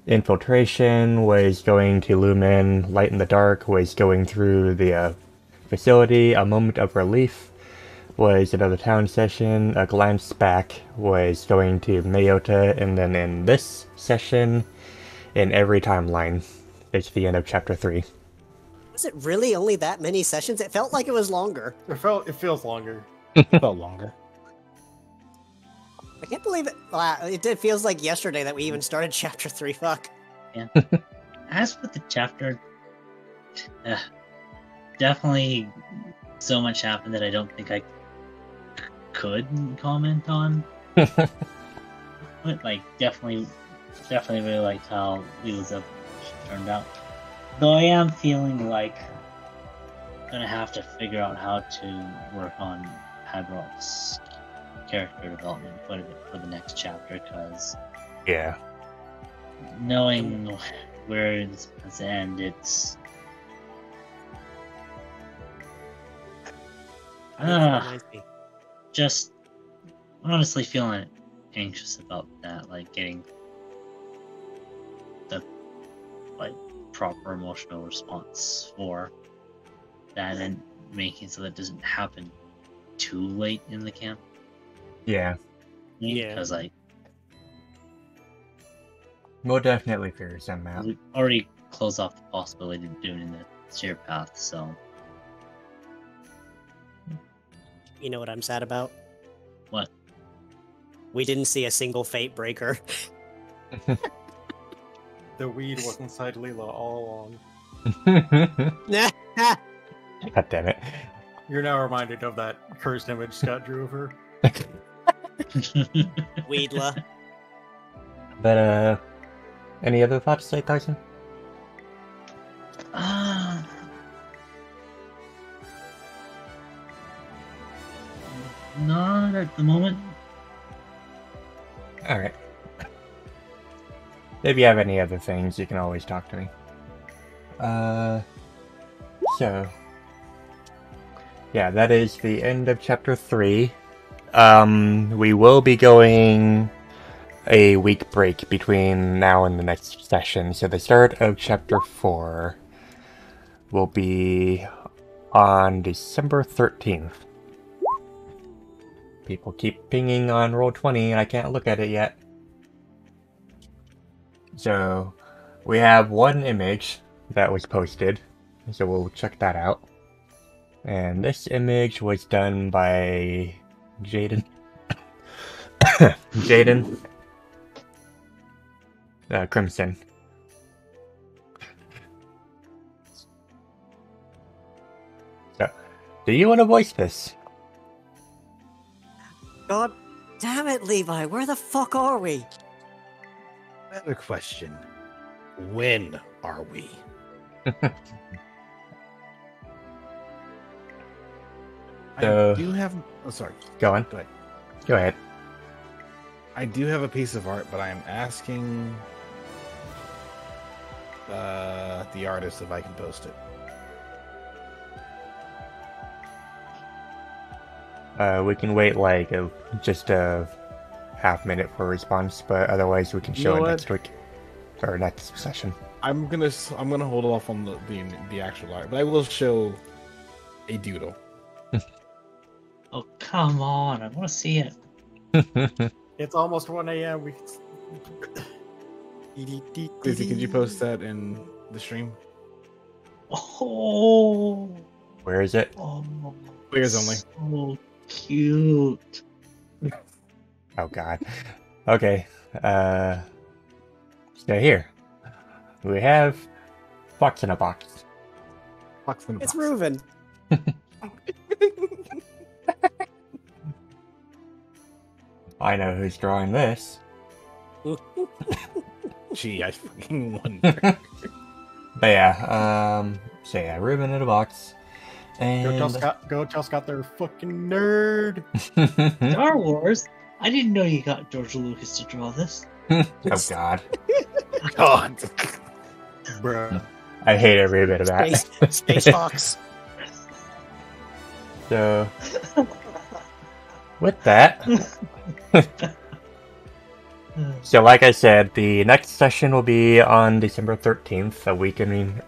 Infiltration was going to Lumen. Light in the Dark was going through the facility. A Moment of Relief was another town session. A Glance Back was going to Mayota. And then in this session, in every timeline, it's the end of chapter 3. Was it really only that many sessions? It felt like it was longer. It feels longer. Felt longer. I can't believe it. It feels like yesterday that we even started chapter 3. Fuck. Yeah. As for the chapter, definitely so much happened that I don't think I could comment on. But like, definitely really liked how Leela's evolution turned out. Though I am feeling like I'm gonna have to figure out how to work on Hadrock's character development quite a bit for the next chapter, because Yeah. knowing where this has ended, it's Reminds me. just honestly feeling anxious about that, like getting the proper emotional response for that and making so that doesn't happen too late in the camp. Yeah. Yeah. Because like We'll definitely figure something out. we already closed off the possibility of doing the sheer path, so You know what I'm sad about? what? We didn't see a single fate breaker. The weed was inside Leela all along. God damn it. You're now reminded of that cursed image Scott drew of her. Weedla. But, any other thoughts, say, Tyson? Not at the moment. Alright. If you have any other things, you can always talk to me. So... Yeah, that is the end of chapter 3. We will be going a week break between now and the next session, so the start of chapter 4 will be on December 13th. People keep pinging on Roll20 and I can't look at it yet. So, we have one image that was posted, so we'll check that out. And this image was done by Jaden. Jaden Crimson. So, do you want to voice this? God damn it, Levi. Where the fuck are we? Another question. When are we? So- I do have... Oh, sorry. Go on. Go ahead. Go ahead. I do have a piece of art, but I am asking the artist if I can post it. We can wait like just a half minute for a response, but otherwise we can You show know it what? next week or next session. I'm gonna hold off on the actual art, but I will show a doodle. Oh, come on. I want to see it. It's almost 1 a.m. We. Daisy, could you post that in the stream? Oh, Where is it? Players only. So cute. Oh god. Okay. So here we have Fox in a Box. Box in a It's box. Reuven. I know who's drawing this. Gee, I fucking wonder. But yeah, so yeah, Reuben in a box. Go tell And Scott. Go tell Scott they're fucking nerd. Star Wars? I didn't know you got George Lucas to draw this. Oh God, God. Bruh. I hate every bit of that. Space Hawks. So, with that, so like I said, the next session will be on December 13th, a week in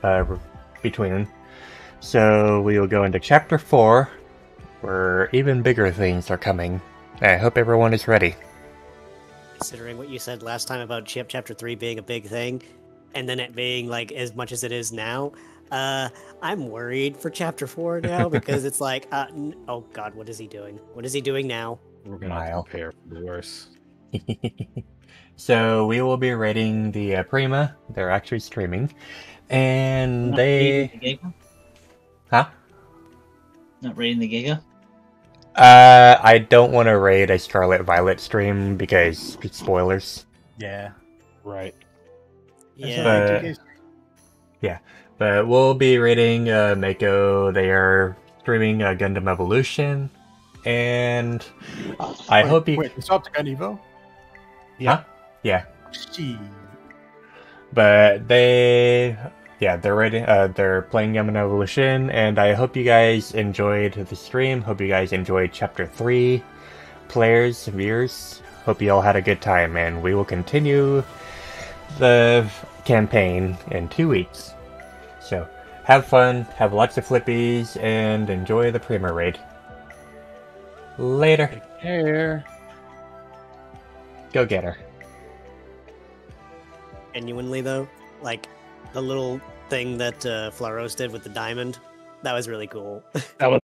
between. So we will go into Chapter 4, where even bigger things are coming. I hope everyone is ready. Considering what you said last time about Chapter 3 being a big thing, and then it being like as much as it is now, I'm worried for Chapter 4 now because it's like, oh God, what is he doing? What is he doing now? We're gonna have to Mile. prepare for the worst. So we will be rating the Prima. They're actually streaming, and Not they, raiding the Giga? huh? Not raiding the Giga? I don't want to raid a Scarlet Violet stream because spoilers. Yeah. Right. Yeah. But we'll be rating Mako. They are streaming Gundam Evolution, and I hope you. Wait, you stopped Gun Evo? Huh? Yeah, Gee. but they're ready. They're playing Gundam Evolution, and I hope you guys enjoyed the stream. Hope you guys enjoyed Chapter 3. Players, viewers, hope you all had a good time, and we will continue the campaign in 2 weeks. So, have fun, have lots of flippies, and enjoy the Prima raid. Later. Here. Go get her. Genuinely though, like the little thing that Flaros did with the diamond, that was really cool. That was